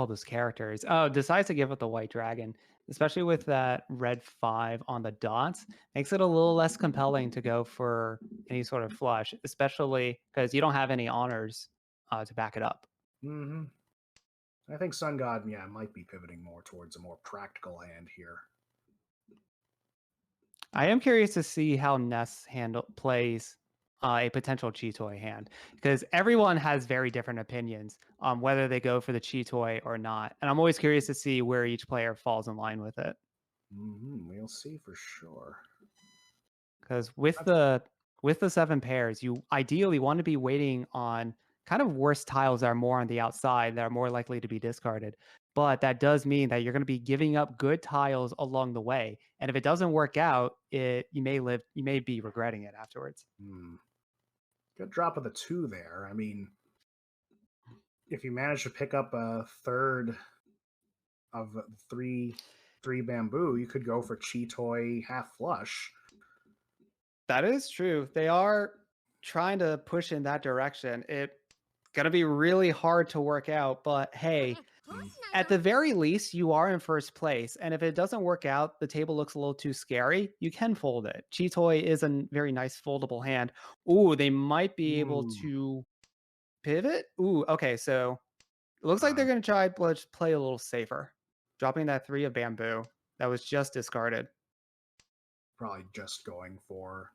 S2: those characters. Oh, decides to give it the white dragon, especially with that red 5 on the dots, makes it a little less compelling to go for any sort of flush, especially because you don't have any honors to back it up.
S1: Hmm. I think Sun God, yeah, might be pivoting more towards a more practical hand here.
S2: I am curious to see how Ness plays a potential Cheetoy hand because everyone has very different opinions on whether they go for the Cheetoy or not, and I'm always curious to see where each player falls in line with it.
S1: We'll see for sure.
S2: Because with the 7 pairs, you ideally want to be waiting on kind of worse tiles that are more on the outside that are more likely to be discarded. But that does mean that you're going to be giving up good tiles along the way. And if it doesn't work out, you may be regretting it afterwards.
S1: Good drop of the 2 there. I mean, if you manage to pick up a third of three bamboo, you could go for Cheetoy half flush.
S2: That is true. They are trying to push in that direction. It's going to be really hard to work out, but hey, at the very least, you are in first place. And if it doesn't work out, the table looks a little too scary, you can fold it. Cheetoy is a very nice foldable hand. Ooh, they might be able to pivot. Ooh, okay. So it looks like they're going to try to play a little safer, dropping that 3 of bamboo that was just discarded.
S1: Probably just going for.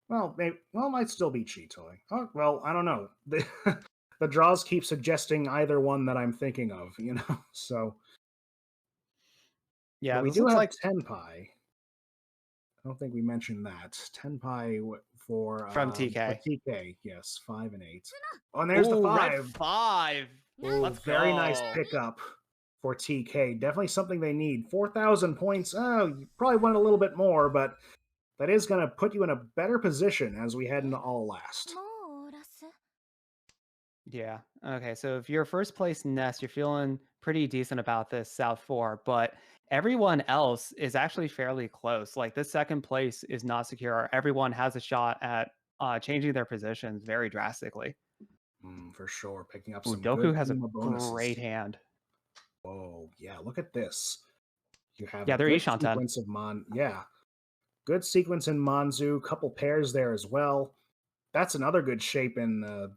S1: Well, might still be Cheetoy. Oh, well, I don't know. The draws keep suggesting either one that I'm thinking of, So,
S2: Yeah,
S1: but we
S2: this
S1: do
S2: looks
S1: have
S2: like
S1: Tenpai. I don't think we mentioned that. Tenpai for
S2: from TK.
S1: TK, yes, 5 and 8. Oh, and there's the
S2: Ooh,
S1: 5.
S2: red 5.
S1: Ooh,
S2: Let's
S1: very nice
S2: go.
S1: pickup for TK. Definitely something they need. 4,000 points. Oh, you probably want a little bit more, but that is going to put you in a better position as we head into all last.
S2: Yeah. Okay. So if you're first place Nest, you're feeling pretty decent about this South 4, but everyone else is actually fairly close. Like this second place is not secure. Everyone has a shot at changing their positions very drastically.
S1: For sure. Picking up
S2: Ooh,
S1: some good
S2: Doku has a
S1: Puma bonuses.
S2: great hand.
S1: Oh, yeah. Look at this. You have
S2: Yeah,
S1: a
S2: they're
S1: good
S2: Ishanten.
S1: sequence of Yeah. Good sequence in Manzu. Couple pairs there as well. That's another good shape in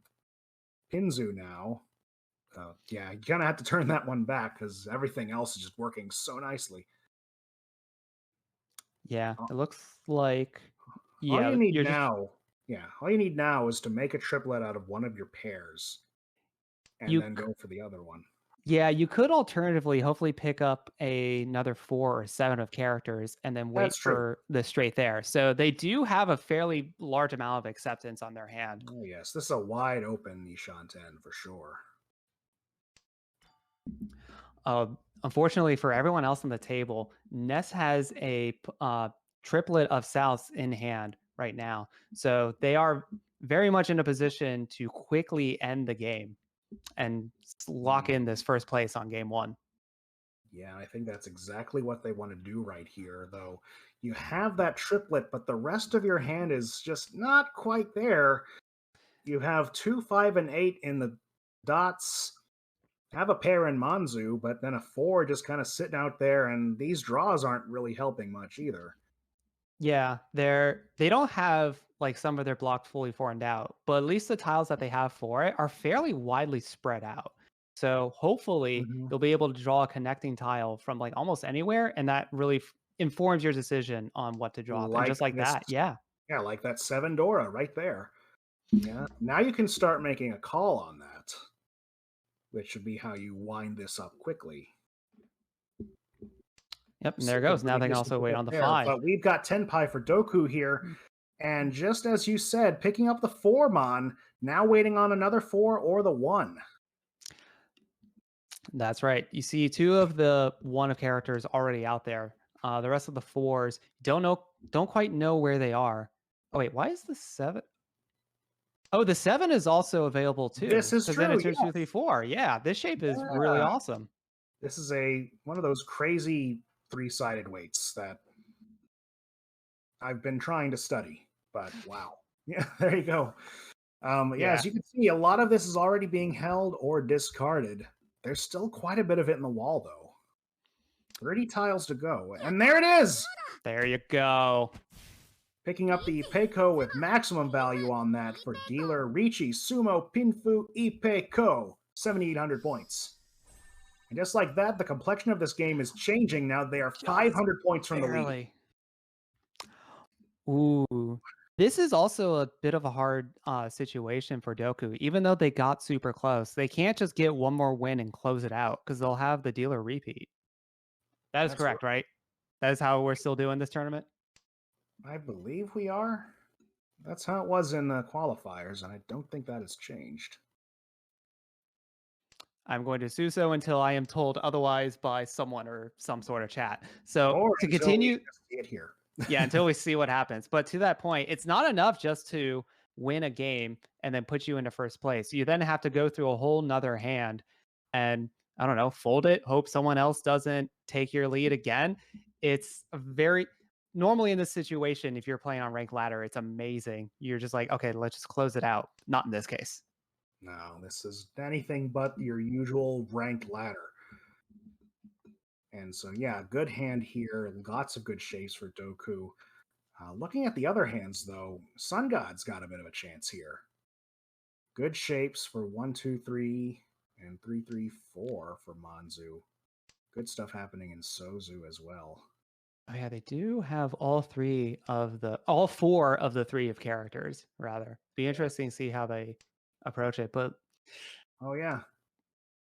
S1: Pinzu now. Yeah, you kind of have to turn that one back because everything else is just working so nicely.
S2: Yeah,
S1: Uh,
S2: it looks like
S1: all you
S2: yeah,
S1: need
S2: you're just
S1: now, yeah, all you need now is to make a triplet out of one of your pairs and
S2: you
S1: then go for the other one.
S2: Yeah, you could alternatively hopefully pick up another 4 or 7 of characters and then wait
S1: That's true.
S2: for the straight there. So they do have a fairly large amount of acceptance on their hand.
S1: Oh, yes, this is a wide open Nishanten for sure.
S2: Uh, Unfortunately for everyone else on the table, Ness has a triplet of Souths in hand right now. So they are very much in a position to quickly end the game and lock in this first place on game 1.
S1: Yeah, I think that's exactly what they want to do right here, though. You have that triplet, but the rest of your hand is just not quite there. You have 2, 5, and 8 in the dots. Have a pair in Manzu, but then a 4 just kind of sitting out there, and these draws aren't really helping much either.
S2: Yeah, they don't have like some of their blocks fully formed out, but at least the tiles that they have for it are fairly widely spread out. So hopefully
S1: Mhm.
S2: you'll be able to draw a connecting tile from like almost anywhere, and that really informs your decision on what to drop. And
S1: Like
S2: just like
S1: this,
S2: that, yeah,
S1: yeah, like that 7 Dora right there. Yeah, now you can start making a call on that, which should be how you wind this up quickly.
S2: yep, and there it
S1: Super
S2: goes. Now they can
S1: previous
S2: also wait on the
S1: there,
S2: 5.
S1: but we've got Tenpai for Doku here,
S2: Mm.
S1: and just as you said, picking up the 4 Mon, now waiting on another 4 or the 1.
S2: That's right. You see two of the one of characters already out there. The rest of the fours don't quite know where they are. Oh wait, why is the 7? Oh, the 7 is also available
S1: This
S2: too,
S1: is
S2: because then
S1: true,
S2: it turns
S1: yeah.
S2: 2, 3, 4. Yeah, this shape is really
S1: Yeah.
S2: awesome.
S1: This is one of those crazy three-sided weights that I've been trying to study, but wow. Yeah, there you go. Yeah,
S2: Yeah,
S1: as you can see, a lot of this is already being held or discarded. There's still quite a bit of it in the wall, though. 30 tiles to go. And there it is!
S2: there you go.
S1: Picking up the Ipeco with maximum value on that for dealer Ricci Sumo Pinfu Ipeco. 7,800 points. And just like that, the complexion of this game is changing now. They are 500 points from the lead.
S2: Barely. Ooh. This is also a bit of a hard situation for Doku. Even though they got super close, they can't just get one more win and close it out because they'll have the dealer repeat. That is
S1: That's right.
S2: correct, right? That is how we're still doing this tournament.
S1: I believe we are. That's how it was in the qualifiers, and I don't think that has changed.
S2: I'm going to Suso until I am told otherwise by someone or some sort of chat. So
S1: Or
S2: to
S1: until we
S2: continue,
S1: just see it here.
S2: yeah, until we see what happens. But to that point, it's not enough just to win a game and then put you into first place. You then have to go through a whole nother hand and I don't know, fold it, hope someone else doesn't take your lead again. It's a very normally in this situation, if you're playing on ranked ladder, it's amazing. You're just like, okay, let's just close it out. Not in this case.
S1: No, this is anything but your usual ranked ladder. And so, yeah, good hand here. Lots of good shapes for Doku. Looking at the other hands, though, Sun God's got a bit of a chance here. Good shapes for 1, 2, 3, and 3, 3, 4 for Manzu. Good stuff happening in Sozu as well.
S2: Oh yeah, they do have all four of the three of characters, rather. Be interesting to see how they approach it, but
S1: Oh, yeah.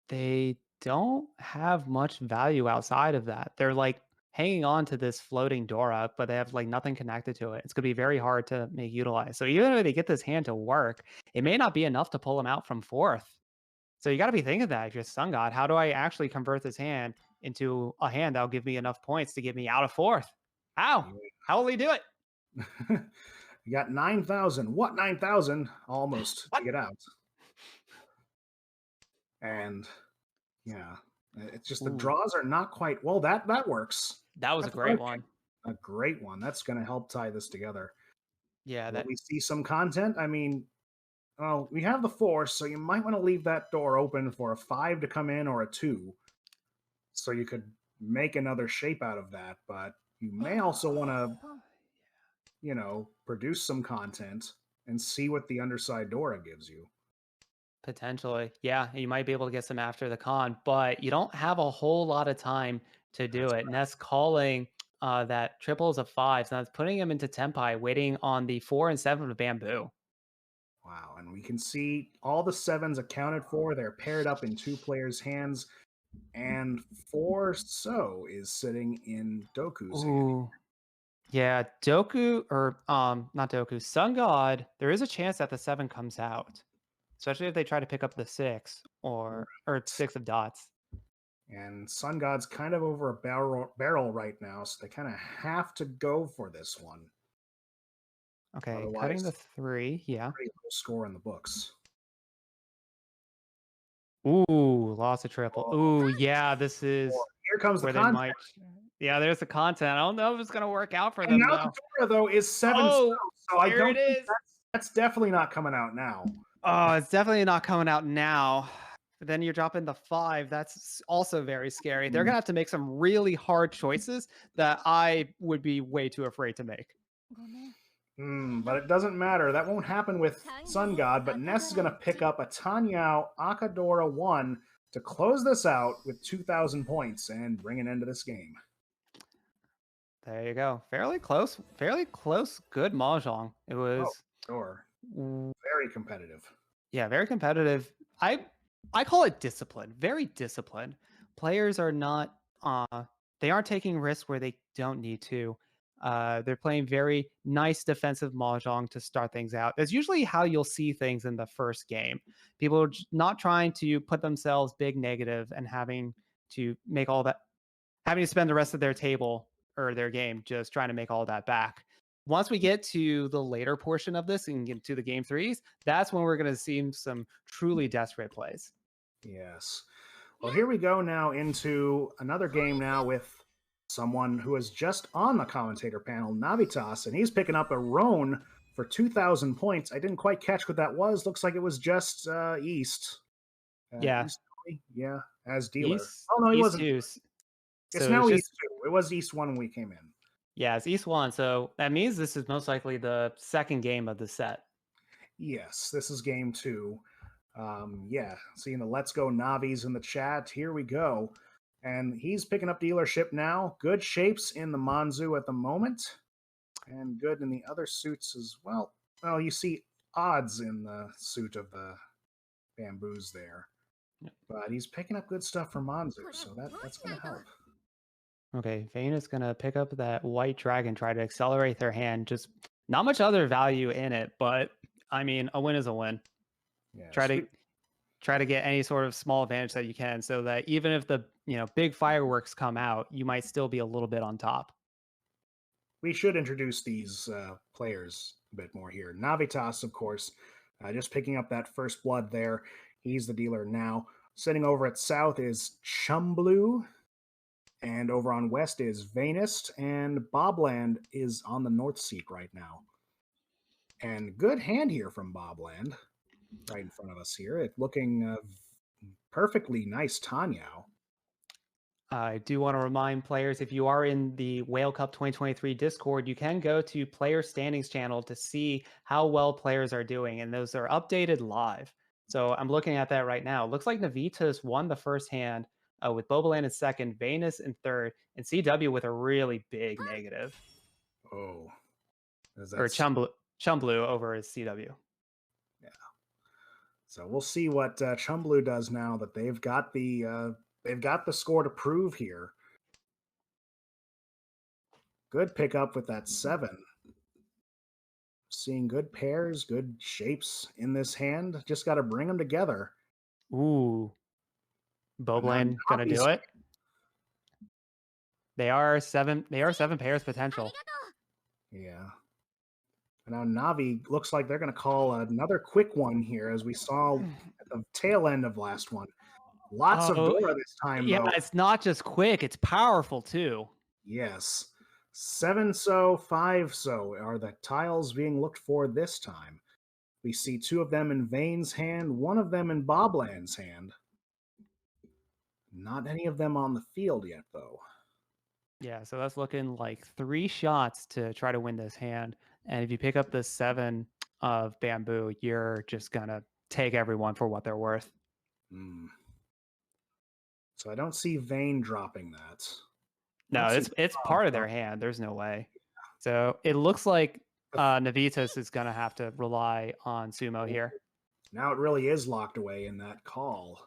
S2: they don't have much value outside of that. They're like hanging on to this floating Dora, but they have like nothing connected to it. It's gonna be very hard to make utilize. So even if they get this hand to work, it may not be enough to pull them out from fourth. So you got to be thinking that if you're Sun God, how do I actually convert this hand into a hand that'll give me enough points to get me out of fourth? How? How will he do it?
S1: You got 9,000. What 9,000? Almost
S2: What?
S1: to get out. And yeah, it's just the
S2: Ooh,
S1: draws are not quite well. That works.
S2: that was a
S1: That's
S2: great one.
S1: a great one. That's going to help tie this together.
S2: Yeah,
S1: Will
S2: that
S1: we see some content? I mean, well, we have the force, so you might want to leave that door open for a 5 to come in or a 2, so you could make another shape out of that. But you may also want to, produce some content and see what the underside Dora gives you.
S2: potentially. Yeah, you might be able to get some after the con, but you don't have a whole lot of time to do
S1: That's
S2: it. And that's calling that triples of fives. And that's putting him into Tempai, waiting on the 4 and 7 of bamboo.
S1: Wow, and we can see all the 7s accounted for. They're paired up in 2 players' hands, and 4 so is sitting in Doku's hand.
S2: Ooh. Yeah, Doku or not Doku, Sun God, there is a chance that the 7 comes out. Especially if they try to pick up the 6 or 6 of dots.
S1: And Sun God's kind of over a barrel right now, so they kind of have to go for this one.
S2: Okay, cutting
S1: Otherwise,
S2: the 3, yeah.
S1: pretty low score in the books.
S2: Ooh, lost a triple.
S1: Oh,
S2: Ooh, yeah, this is
S1: here comes the
S2: where they
S1: content.
S2: might. Yeah, there's the content. I don't know if it's gonna work out for
S1: And
S2: them
S1: now
S2: though.
S1: Ghidorah, though, is 7
S2: Oh,
S1: so I
S2: there
S1: don't
S2: it
S1: think
S2: is.
S1: that's definitely not coming out now.
S2: Oh, it's definitely not coming out now. But then you're dropping the 5. That's also very scary. They're
S1: Mm.
S2: gonna have to make some really hard choices that I would be way too afraid to make.
S1: But it doesn't matter. That won't happen with Sun God, but Ness is going to pick up a Tanyao Akadora 1 to close this out with 2,000 points and bring an end to this game.
S2: There you go. Fairly close. Fairly close. Good mahjong. It was.
S1: Sure. Very competitive.
S2: Yeah, very competitive. I call it discipline. Very disciplined. Players are not they aren't taking risks where they don't need to. They're playing very nice defensive mahjong to start things out. That's usually how you'll see things in the first game. People are not trying to put themselves big negative and having to make all that, having to spend the rest of their table or their game just trying to make all that back. Once we get to the later portion of this and get to the game threes, that's when we're going to see some truly desperate plays.
S1: Yes. Well, here we go now into another game now with someone who is just on the commentator panel, Navitas, and he's picking up a Roan for 2,000 points. I didn't quite catch what that was. Looks like it was just East.
S2: Yeah.
S1: East, yeah, as dealer.
S2: East,
S1: oh, no, he
S2: East
S1: wasn't.
S2: 2.
S1: It's
S2: So
S1: now
S2: it's
S1: East 2. It was East 1 when we came in.
S2: Yeah, it's East 1. So that means this is most likely the second game of the set.
S1: Yes, this is game 2. Yeah, seeing the Let's Go Navis in the chat. Here we go. And he's picking up dealership now. Good shapes in the Manzu at the moment. And good in the other suits as well. Well, you see odds in the suit of the bamboos there.
S2: Yep.
S1: But he's picking up good stuff for Manzu, so that's going to help.
S2: Okay, Vayne is going to pick up that white dragon, try to accelerate their hand. Just not much other value in it, but I mean, a win is a win.
S1: Yeah,
S2: try to get any sort of small advantage that you can, so that even if the big fireworks come out, you might still be a little bit on top.
S1: We should introduce these players a bit more here. Navitas, of course, just picking up that first blood there. He's the dealer now. Sitting over at South is Chumblu. And over on West is Vainist, and Bobland is on the North seat right now. And good hand here from Bobland, right in front of us here. It's looking perfectly nice Tanyao.
S2: I do want to remind players, if you are in the Whale Cup 2023 Discord, you can go to Player Standings channel to see how well players are doing, and those are updated live. So I'm looking at that right now. It looks like Navitas won the first hand, with Boboland in second, Vainus in third, and CW with a really big negative.
S1: Oh.
S2: Or Chumblu over his CW.
S1: Yeah. So we'll see what Chumblu does now that they've got the score to prove here. Good pickup with that 7. Seeing good pairs, good shapes in this hand. Just got to bring them together.
S2: Ooh. Boboland gonna do it. They are 7 pairs potential.
S1: Yeah. Now Navi looks like they're going to call another quick one here, as we saw at the tail end of last one. Lots of Dora this time,
S2: yeah,
S1: though.
S2: It's not just quick, it's powerful too.
S1: Yes. 7 so, 5 so are the tiles being looked for this time. We see 2 of them in Vayne's hand, 1 of them in Bobland's hand. Not any of them on the field yet, though.
S2: Yeah, so that's looking like 3 shots to try to win this hand. And if you pick up the 7 of bamboo, you're just going to take everyone for what they're worth.
S1: So I don't see Vayne dropping that.
S2: No, it's part of their hand. There's no way. So it looks like Navitas is going to have to rely on Sumo here.
S1: Now it really is locked away in that call.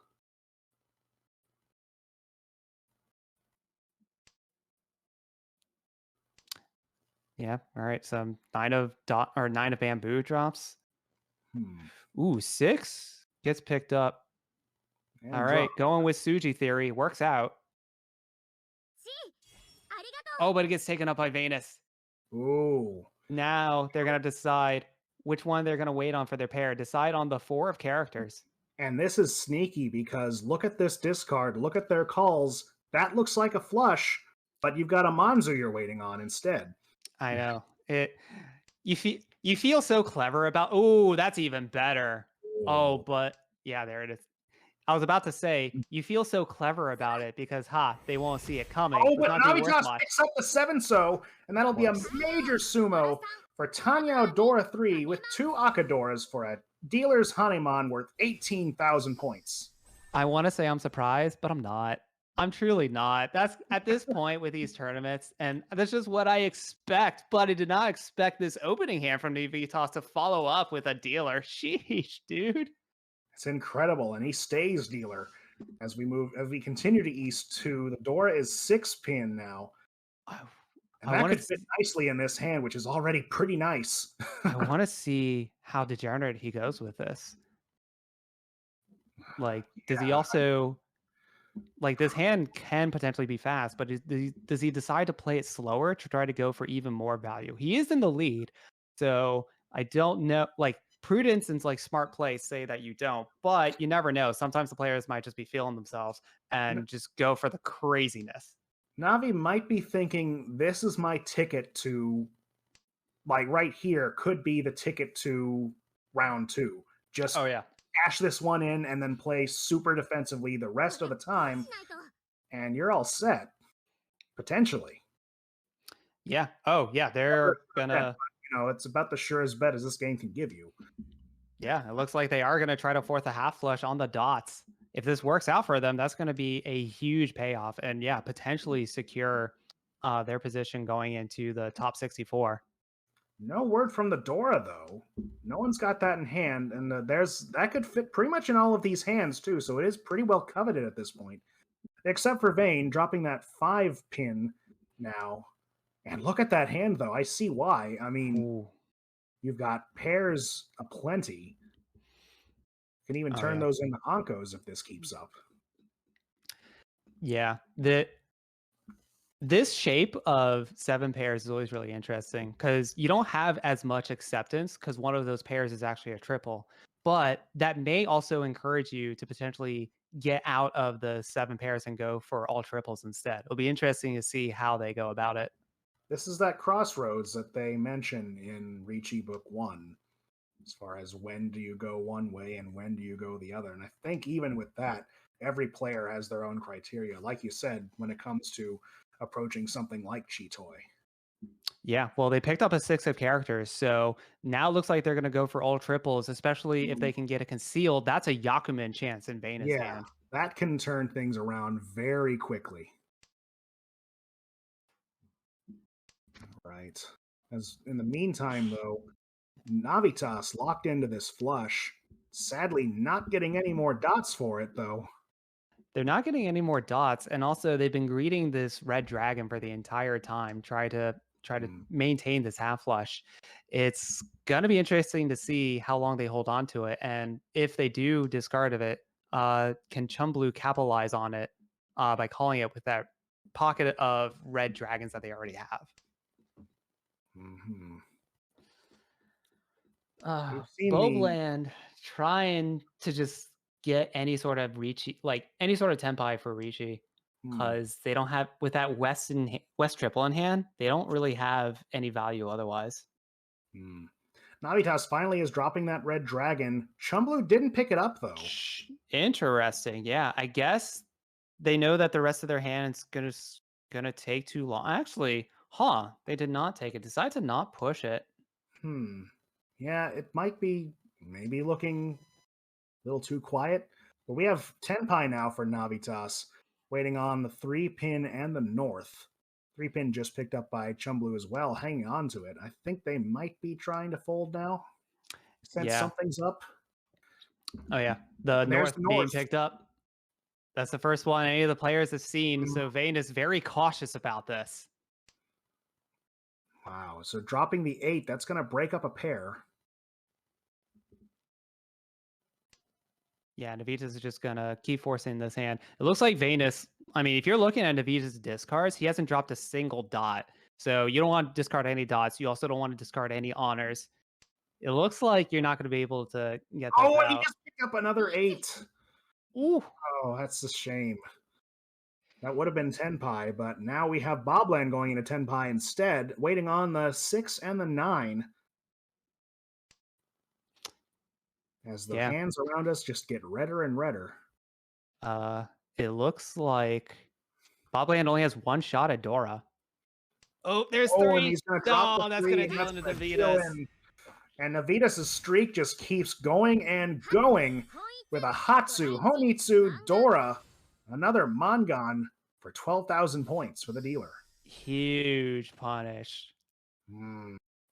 S2: Yeah. All right. Some 9 of bamboo drops. Ooh, 6 gets picked up. And all right, going with Suji theory works out. Oh, but it gets taken up by Venus.
S1: Ooh.
S2: Now they're gonna decide which one they're gonna wait on for their pair. Decide on the 4 of characters.
S1: And this is sneaky because look at this discard. Look at their calls. that looks like a flush, but you've got a Manzu you're waiting on instead.
S2: I know it. You feel so clever about. Oh, that's even better. Oh, but yeah, there it is. I was about to say you feel so clever about it because they won't see it coming.
S1: Oh,
S2: Does
S1: but
S2: not do worth
S1: Navitas
S2: much.
S1: picks up the 7-so, and that'll be a major sumo for Tanya Dora 3 with 2 Akadoras for a dealer's Hanuman worth 18,000 points.
S2: I want to say I'm surprised, but I'm not. I'm truly not. That's at this point with these tournaments, and that's just what I expect. But I did not expect this opening hand from Navitas to follow up with a dealer. Sheesh, dude.
S1: It's incredible, and he stays dealer as we continue to East 2. The Dora is 6-pin now. And that could fit nicely in this hand, which is already pretty nice.
S2: I want to see how degenerate he goes with this. Like, does he also... Like, this hand can potentially be fast, but does he decide to play it slower to try to go for even more value? He is in the lead, so I don't know. Like, prudence and like smart plays say that you don't, but you never know. Sometimes the players might just be feeling themselves and just go for the craziness.
S1: Navi might be thinking, this is my ticket to, like, right here could be the ticket to round 2. Just cash this one in and then play super defensively the rest of the time, and you're all set. Potentially.
S2: Yeah. Oh, yeah. They're gonna...
S1: it's about the surest bet as this game can give you.
S2: Yeah, it looks like they are going to try to force a half flush on the dots. If this works out for them, that's going to be a huge payoff, and yeah, potentially secure their position going into the top 64.
S1: No word from the Dora, though. No one's got that in hand, and that could fit pretty much in all of these hands, too, so it is pretty well coveted at this point. Except for Vayne, dropping that 5-pin now. And look at that hand, though. I see why. I mean, you've got pairs aplenty. Can even turn those into Ankos if this keeps up.
S2: Yeah, this shape of 7 pairs is always really interesting because you don't have as much acceptance because one of those pairs is actually a triple. But that may also encourage you to potentially get out of the 7 pairs and go for all triples instead. It'll be interesting to see how they go about it.
S1: This is that crossroads that they mention in Ricci Book 1, as far as when do you go one way and when do you go the other. And I think even with that, every player has their own criteria, like you said, when it comes to approaching something like Chitoy.
S2: Yeah, well, they picked up a 6 of characters, so now it looks like they're going to go for all triples, especially if they can get a concealed. That's a Yakuman chance in Vayne's hand.
S1: That can turn things around very quickly. Right. As in the meantime, though, Navitas locked into this flush. Sadly, not getting any more dots for it, though.
S2: They're not getting any more dots, and also they've been greeting this red dragon for the entire time, try to maintain this half flush. It's gonna be interesting to see how long they hold on to it, and if they do discard of it, can Chumblue capitalize on it by calling it with that pocket of red dragons that they already have. Bobland trying to just get any sort of Ricci, like any sort of Tenpai for Ricci, because they don't have, with that West triple in hand, they don't really have any value otherwise.
S1: Navitas finally is dropping that red dragon. Chumblue didn't pick it up, though.
S2: Interesting. Yeah, I guess they know that the rest of their hand's gonna take too long. Actually, they did not take it. Decide to not push it.
S1: Yeah, it might be maybe looking a little too quiet. But we have Tenpai now for Navitas, waiting on the 3-pin and the North. 3-pin just picked up by Chumblue as well, hanging on to it. I think they might be trying to fold now. Since something's up.
S2: Oh yeah, the North being picked up. That's the first one any of the players have seen, so Vayne is very cautious about this.
S1: Wow, so dropping the 8, that's going to break up a pair.
S2: Yeah, Navitas is just going to keep forcing this hand. It looks like Vayne is, I mean, if you're looking at Navitas' discards, he hasn't dropped a single dot. So you don't want to discard any dots. You also don't want to discard any honors. It looks like you're not going to be able to get that
S1: and he just picked up another 8.
S2: Ooh.
S1: Oh, that's a shame. That would have been Tenpai, but now we have Bobland going into Tenpai instead, waiting on the 6 and the 9. As the
S2: Yeah.
S1: hands around us just get redder and redder.
S2: It looks like Bobland only has one shot at Dora. Oh, there's
S1: Oh, and
S2: three.
S1: he's going to drop the
S2: Oh, that's
S1: 3.
S2: gonna
S1: And
S2: deal
S1: that's
S2: into
S1: gonna deal
S2: Navitas.
S1: in. And Navitas' streak just keeps going and going with a Hatsu, Honitsu, Dora, another Mangan for 12,000 points for the dealer.
S2: Huge punish.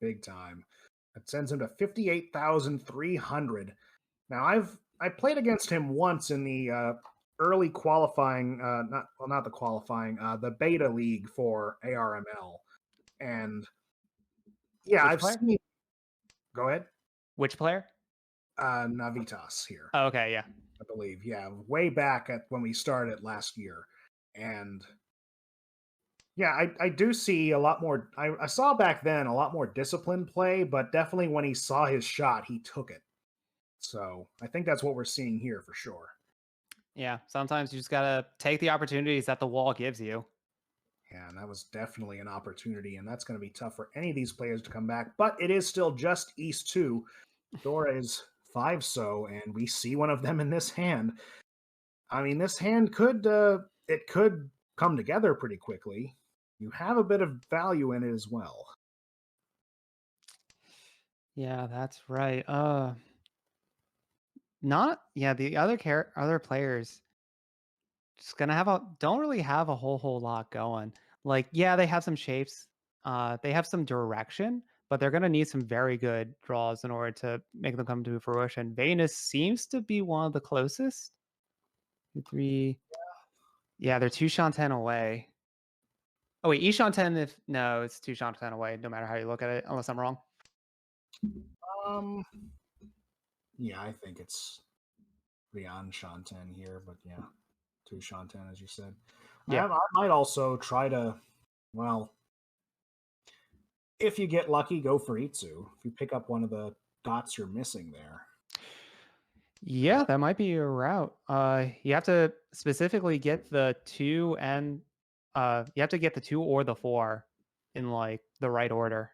S1: Big time. That sends him to 58,300. Now I played against him once in the early qualifying, not the qualifying, the beta league for ARML, and yeah,
S2: Which
S1: I've
S2: player?
S1: seen. Go ahead.
S2: Which player?
S1: Navitas here.
S2: Oh, okay, yeah.
S1: I believe, yeah, way back at when we started last year, and yeah, I do see a lot more. I saw back then a lot more disciplined play, but definitely when he saw his shot, he took it. So I think that's what we're seeing here for sure.
S2: Yeah, sometimes you just gotta take the opportunities that the wall gives you.
S1: Yeah, and that was definitely an opportunity, and that's going to be tough for any of these players to come back. But it is still just East 2. Dora is 5 so, and we see one of them in this hand. I mean, this hand could come together pretty quickly. You have a bit of value in it as well.
S2: Yeah, that's right. The other players just gonna don't really have a whole lot going. Like, yeah, they have some shapes, they have some direction, but they're gonna need some very good draws in order to make them come to fruition. Venus seems to be one of the closest. 2, 3. Yeah, they're 2 Shanten away. Oh wait, Shanten it's 2 Shanten away, no matter how you look at it, unless I'm wrong.
S1: Yeah, I think it's beyond Shanten here, but yeah, 2 Shanten, as you said.
S2: Yeah.
S1: I might also try to, well, if you get lucky, go for Itsu. If you pick up one of the dots you're missing there.
S2: Yeah, that might be a route. You have to specifically get the 2 and you have to get the 2 or the 4 in like the right order.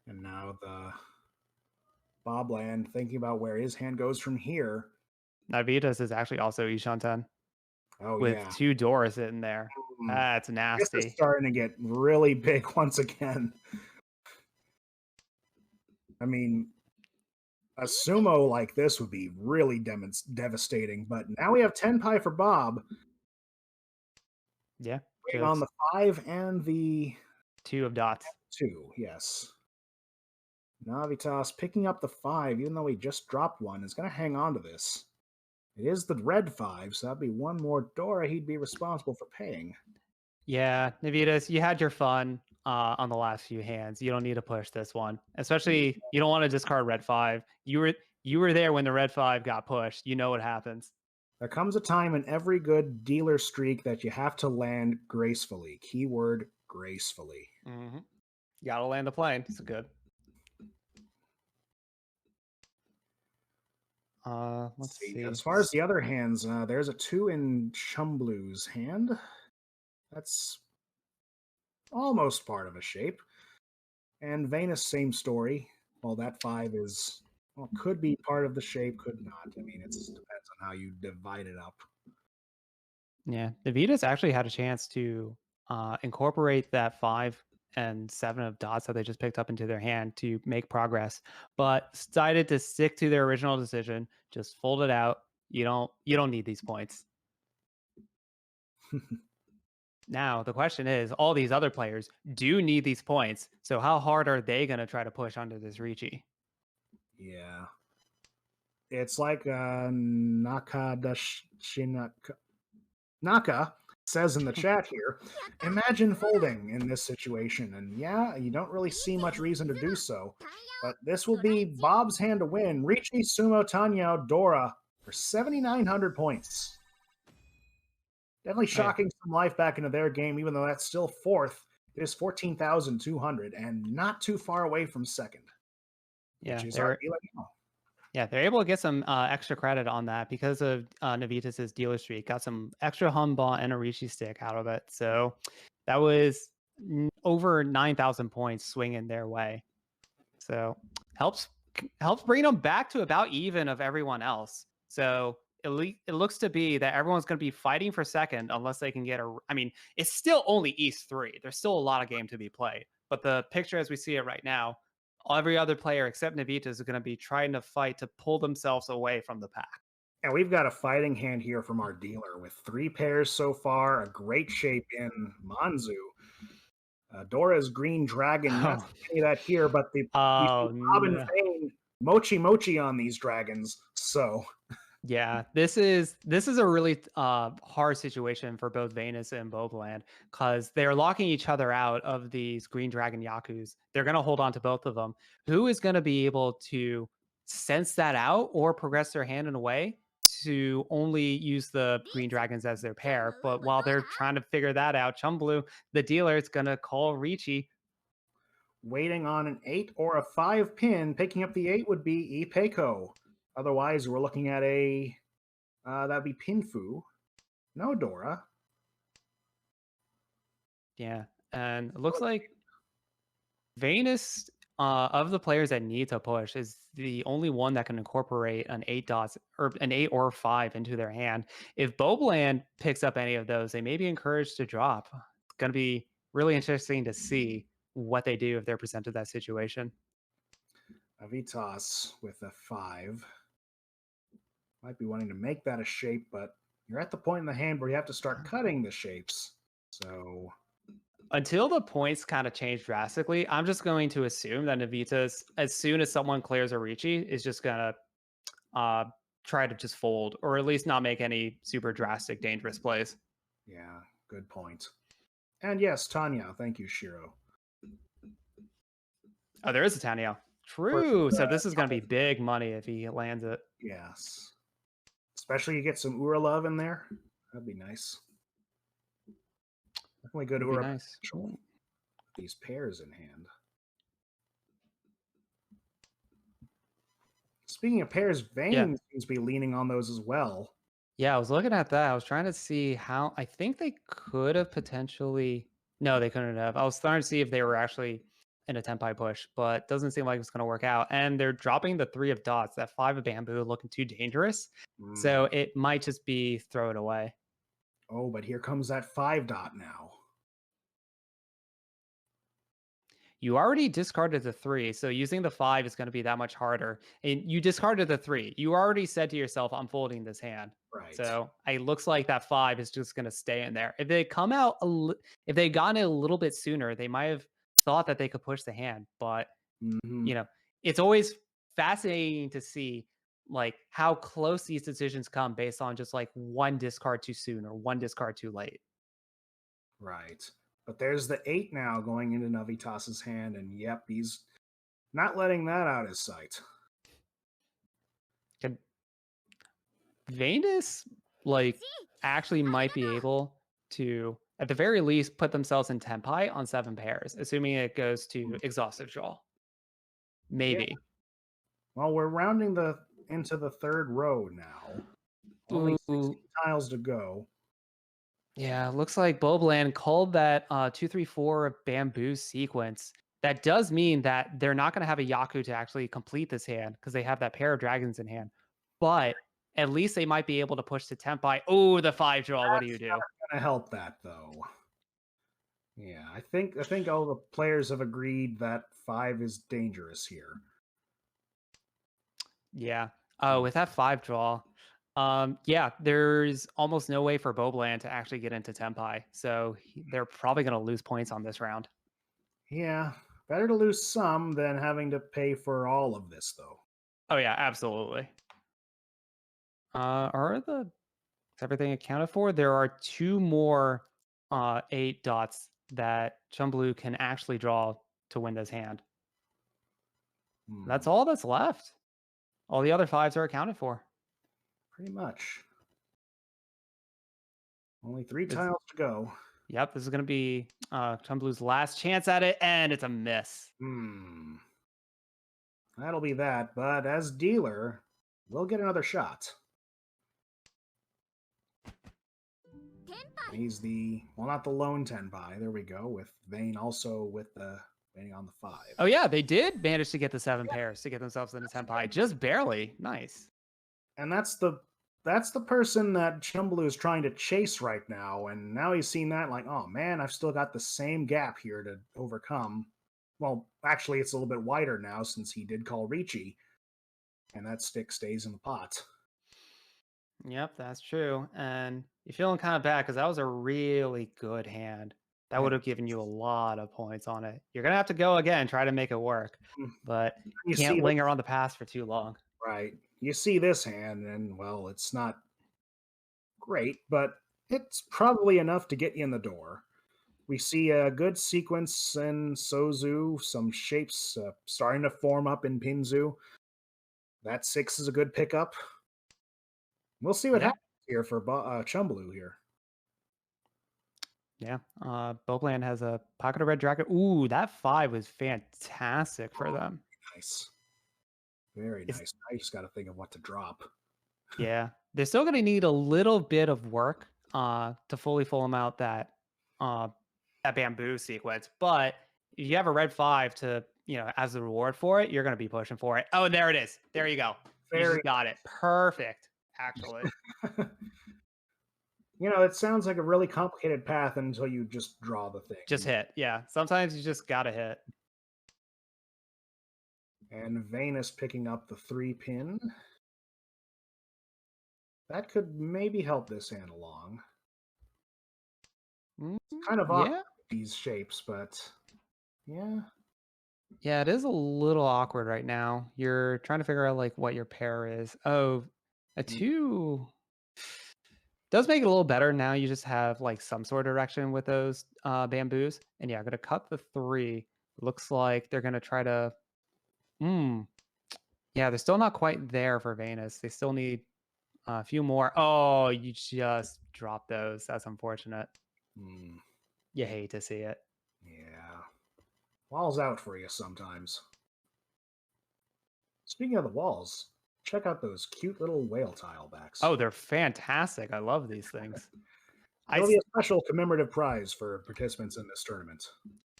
S1: And now the Bobland thinking about where his hand goes from here.
S2: Navitas is actually also Ishanten.
S1: Oh,
S2: with
S1: yeah.
S2: 2 doors in there. That's nasty.
S1: This is starting to get really big once again. I mean, a sumo like this would be really devastating, but now we have Tenpai for Bob.
S2: Yeah.
S1: On the 5 and the
S2: 2 of dots.
S1: 2, yes. Navitas picking up the 5, even though he just dropped one, is going to hang on to this. It is the red 5, so that'd be one more Dora he'd be responsible for paying.
S2: Yeah, Navitas, you had your fun on the last few hands. You don't need to push this one. Especially, you don't want to discard red 5. You were there when the red 5 got pushed. You know what happens.
S1: There comes a time in every good dealer streak that you have to land gracefully. Keyword gracefully.
S2: Mm-hmm. You gotta land the plane. It's good. Let's see.
S1: As far as the other hands, there's a 2 in Chumblu's hand. That's almost part of a shape. And Venus, same story. Well, that 5 is, well, could be part of the shape, could not. I mean, it depends on how you divide it up.
S2: Yeah, the Vitas actually had a chance to incorporate that 5 and 7 of dots that they just picked up into their hand to make progress, but decided to stick to their original decision. Just fold it out. You don't need these points. Now the question is, all these other players do need these points. So how hard are they going to try to push under this Ricci?
S1: Yeah, it's like Naka says in the chat here, imagine folding in this situation. And yeah, you don't really see much reason to do so. But this will be Bob's hand to win. Ricci, Sumo, Tanyao, Dora for 7,900 points. Definitely shocking some life back into their game, even though that's still 4th. It is 14,200 and not too far away from 2nd.
S2: Yeah,
S1: which is our deal now.
S2: Yeah, they're able to get some extra credit on that because of Navitas' dealer streak. Got some extra Humball and a Rishi stick out of it. So that was over 9,000 points swinging their way. So helps bring them back to about even of everyone else. So it looks to be that everyone's going to be fighting for second unless they can get a. I mean, it's still only East 3. There's still a lot of game to be played. But the picture as we see it right now, every other player except Navitas is going to be trying to fight to pull themselves away from the pack.
S1: And we've got a fighting hand here from our dealer with 3 pairs so far, a great shape in Manzu. Dora's Green Dragon, not
S2: Oh,
S1: any of that here, but we
S2: oh
S1: see Bob and
S2: no.
S1: Fane mochi mochi on these dragons. So
S2: Yeah, this is a really hard situation for both Venus and Bobland because they're locking each other out of these Green Dragon Yakus. They're going to hold on to both of them. Who is going to be able to sense that out or progress their hand in a way to only use the Green Dragons as their pair? But while they're trying to figure that out, Chumblue, the dealer, is going to call Ricci.
S1: waiting on an 8 or a 5 pin. Picking up the 8 would be Ipeko. Otherwise, we're looking at a that'd be Pinfu. No Dora.
S2: Yeah, and it looks like Venus, of the players that need to push, is the only one that can incorporate an 8 dots or an 8 or 5 into their hand. If Bobland picks up any of those, they may be encouraged to drop. It's going to be really interesting to see what they do if they're presented that situation.
S1: Avitas with a 5. Might be wanting to make that a shape, but you're at the point in the hand where you have to start cutting the shapes. So
S2: Until the points kind of change drastically, I'm just going to assume that Navitas, as soon as someone clears a Ricci, is just going to try to just fold or at least not make any super drastic, dangerous plays.
S1: yeah, good point. And yes, Tanya, thank you, Shiro.
S2: Oh, there is a Taniel. True. So this is going to be big money if he lands it.
S1: Yes. Especially you get some Ura love in there. That'd be nice. Definitely good
S2: Would be
S1: Ura
S2: nice.
S1: potential. These pairs in hand. Speaking of pairs, Vane seems to be leaning on those as well.
S2: Yeah, I was looking at that. I was trying to see how I think they could have potentially. No, they couldn't have. I was starting to see if they were actually in a Tenpai push, but doesn't seem like it's going to work out. And they're dropping the 3 of dots. That 5 of bamboo looking too dangerous. So it might just be throw it away.
S1: Oh, but here comes that 5 dot now.
S2: You already discarded the 3, so using the 5 is going to be that much harder. And you discarded the 3. You already said to yourself, I'm folding this hand.
S1: Right.
S2: So it looks like that 5 is just going to stay in there. If they come out, if they got it a little bit sooner, they might have thought that they could push the hand. But, you know, it's always fascinating to see like how close these decisions come based on just like one discard too soon or one discard too late.
S1: Right. But there's the 8 now going into Navitas's hand, and yep, he's not letting that out of his sight.
S2: Could Venus like actually might be able to at the very least put themselves in Tenpai on 7 pairs, assuming it goes to exhaustive draw. Maybe.
S1: Yeah. Well, we're rounding into the 3rd row now. Only 16 tiles to go.
S2: Yeah, looks like Bobland called that 2-3-4 bamboo sequence. That does mean that they're not going to have a Yaku to actually complete this hand because they have that pair of dragons in hand. But at least they might be able to push to Tenpai. Oh, the 5 draw. What do you do?
S1: Not going to help that though. Yeah, I think all the players have agreed that 5 is dangerous here.
S2: Yeah. Oh, with that 5 draw, yeah, there's almost no way for Bobland to actually get into Tenpai. So they're probably going to lose points on this round.
S1: Yeah, better to lose some than having to pay for all of this, though.
S2: Oh yeah, absolutely. Is everything accounted for? There are 2 more 8 dots that Chumblue can actually draw to win this hand. That's all that's left. All the other 5s are accounted for.
S1: Pretty much. Only 3 tiles to go.
S2: Yep, this is going to be Chumblue's last chance at it, and it's a miss.
S1: That'll be that. But as dealer, we'll get another shot. And he's not the lone Tenpai. There we go. With Vayne also with the Vayne on the 5.
S2: Oh yeah, they did manage to get the 7 pairs to get themselves into Tenpai, just barely. Nice.
S1: And that's the person that Chumbloo is trying to chase right now. And now he's seen that, like, oh man, I've still got the same gap here to overcome. Well, actually, it's a little bit wider now since he did call Ricci, and that stick stays in the pot.
S2: Yep, that's true. And you're feeling kind of bad because that was a really good hand. That would have given you a lot of points on it. You're gonna have to go again, try to make it work, but you can't linger on the past for too long.
S1: Right. You see this hand, and well, it's not great, but it's probably enough to get you in the door. We see a good sequence in Sozu, some shapes starting to form up in Pinzu. That 6 is a good pickup. We'll see what happens here for Chumbloo here.
S2: Yeah, Bobland has a Pocket of Red Dragon. Ooh, that 5 was fantastic for them.
S1: Nice. Very nice. I just got to think of what to drop.
S2: Yeah, they're still going to need a little bit of work to fully full them out that bamboo sequence. But if you have a red 5 to, as the reward for it, you're going to be pushing for it. Oh, there it is. There you go. You just got it. Perfect, actually.
S1: It sounds like a really complicated path until you just draw the thing.
S2: Just hit. Yeah, sometimes you just got to hit.
S1: And Venus picking up the 3-pin. That could maybe help this hand along. It's kind of awkward, these shapes, but yeah.
S2: Yeah, it is a little awkward right now. You're trying to figure out like what your pair is. Oh, a 2 does make it a little better. Now you just have like some sort of direction with those bamboos. And yeah, I'm going to cut the 3. Looks like they're going to try to... Yeah, they're still not quite there for Venus. They still need a few more. Oh, you just dropped those. That's unfortunate. You hate to see it.
S1: Yeah. Walls out for you sometimes. Speaking of the walls, check out those cute little whale tile backs.
S2: Oh, they're fantastic. I love these things.
S1: There'll be a special commemorative prize for participants in this tournament.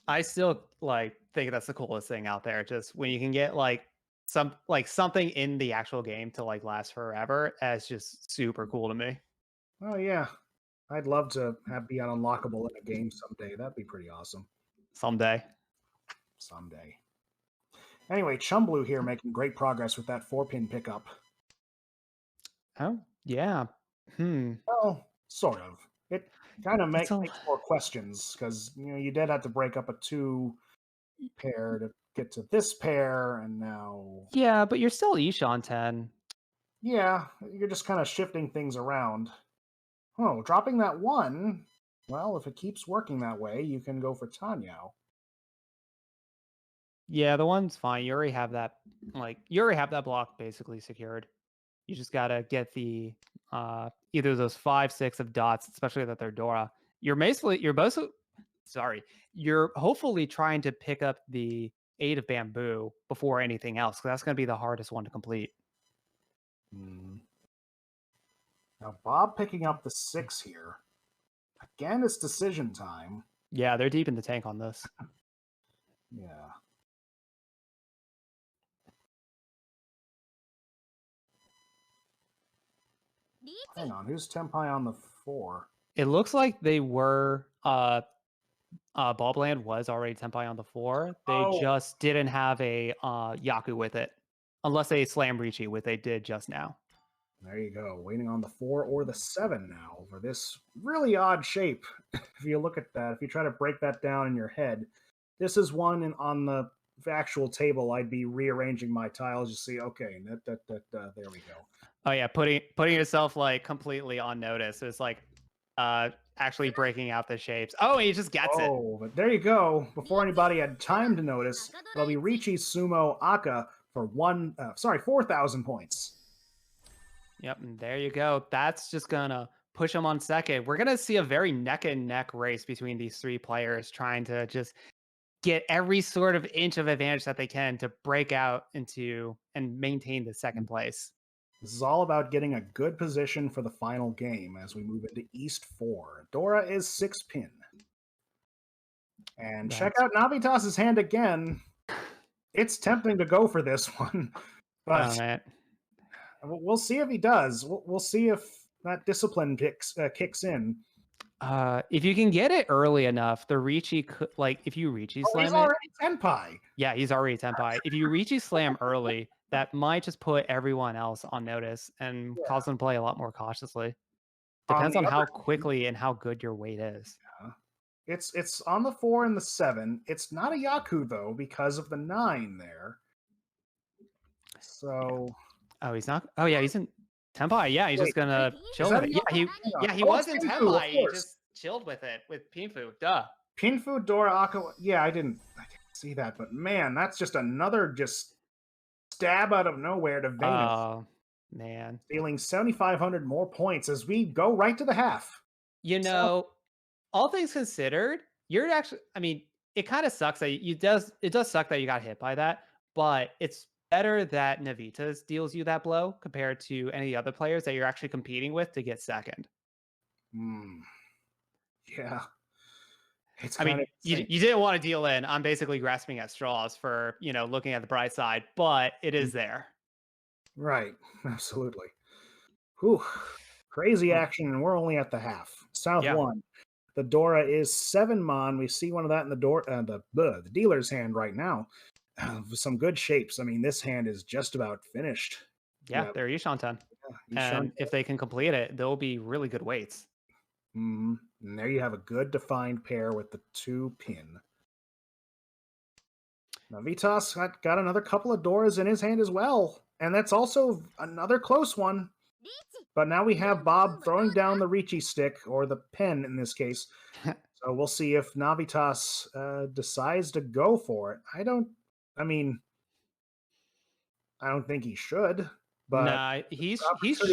S2: I still think that's the coolest thing out there. Just when you can get something in the actual game to last forever, that's just super cool to me.
S1: Oh yeah, I'd love to be an unlockable in a game someday. That'd be pretty awesome.
S2: Someday.
S1: Anyway, Chumbloo here making great progress with that 4-pin pickup.
S2: Oh yeah.
S1: Well, sort of. It kind of makes more questions because you did have to break up a 2 pair to get to this pair, and now...
S2: Yeah, but you're still Ishan 10.
S1: Yeah, you're just kind of shifting things around. Oh, dropping that 1. Well, if it keeps working that way, you can go for Tanyao.
S2: Yeah, the 1's fine. You already have that. You already have that block basically secured. You just gotta get the either those 5, 6 of dots, especially that they're Dora. You're hopefully trying to pick up the 8 of bamboo before anything else, because that's going to be the hardest one to complete.
S1: Now Bob picking up the 6 here. Again, it's decision time.
S2: Yeah, they're deep in the tank on this.
S1: Yeah. Hang on, who's Tenpai on the 4?
S2: It looks like they were Bobland was already Tenpai on the 4. They just didn't have a Yaku with it. Unless they slam Ricci, which they did just now.
S1: There you go. Waiting on the 4 or the 7 now for this really odd shape. If you look at that, if you try to break that down in your head, this is one on the actual table. I'd be rearranging my tiles. You see, okay, there we go.
S2: Oh yeah, putting yourself completely on notice. It's actually breaking out the shapes. Oh, he just gets it.
S1: Oh, but there you go. Before anybody had time to notice, it'll be Ricci Sumo Aka for 4,000 points.
S2: Yep, and there you go. That's just gonna push them on second. We're gonna see a very neck and neck race between these 3 players trying to just get every sort of inch of advantage that they can to break out into and maintain the second place.
S1: This is all about getting a good position for the final game as we move into East 4. Dora is 6 pin. And check out Navitas's hand again. It's tempting to go for this one, but we'll see if he does. We'll see if that discipline kicks in.
S2: If you can get it early enough, the Ricci, like if you Ricci slam
S1: he's already Tenpai.
S2: Yeah, he's already Tenpai. If you Ricci slam early, that might just put everyone else on notice and cause them to play a lot more cautiously. Depends on how quickly and how good your weight is.
S1: Yeah. It's on the 4 and the 7. It's not a Yaku though because of the 9 there. So
S2: oh, he's not. Oh yeah, he's in Tenpai. Yeah, he's just gonna chill with it. He was in Tenpai. He just chilled with it with Pinfu. Duh.
S1: Pinfu, Dora, Aka. Yeah, I didn't see that, but man, that's just another stab out of nowhere to Venus.
S2: Oh man,
S1: stealing 7,500 more points as we go right to the half.
S2: You know, all things considered, you're actually. I mean, it kind of sucks that it does suck that you got hit by that, but it's better that Navitas deals you that blow compared to any of the other players that you're actually competing with to get second.
S1: Yeah.
S2: I mean, you didn't want to deal in. I'm basically grasping at straws for, looking at the bright side, but it is there.
S1: Right. Absolutely. Whew. Crazy action, and we're only at the half. South 1. The Dora is 7 mon. We see one of that in the dealer's hand right now. Some good shapes. I mean, this hand is just about finished.
S2: Yeah, they're Yishanten. And if they can complete it, they'll be really good weights.
S1: And there you have a good defined pair with the 2 pin. Now, Vitas got another couple of Doras in his hand as well. And that's also another close one. But now we have Bob throwing down the Ricci stick, or the pen in this case. So we'll see if Navitas decides to go for it. I don't think he should. But
S2: nah, he's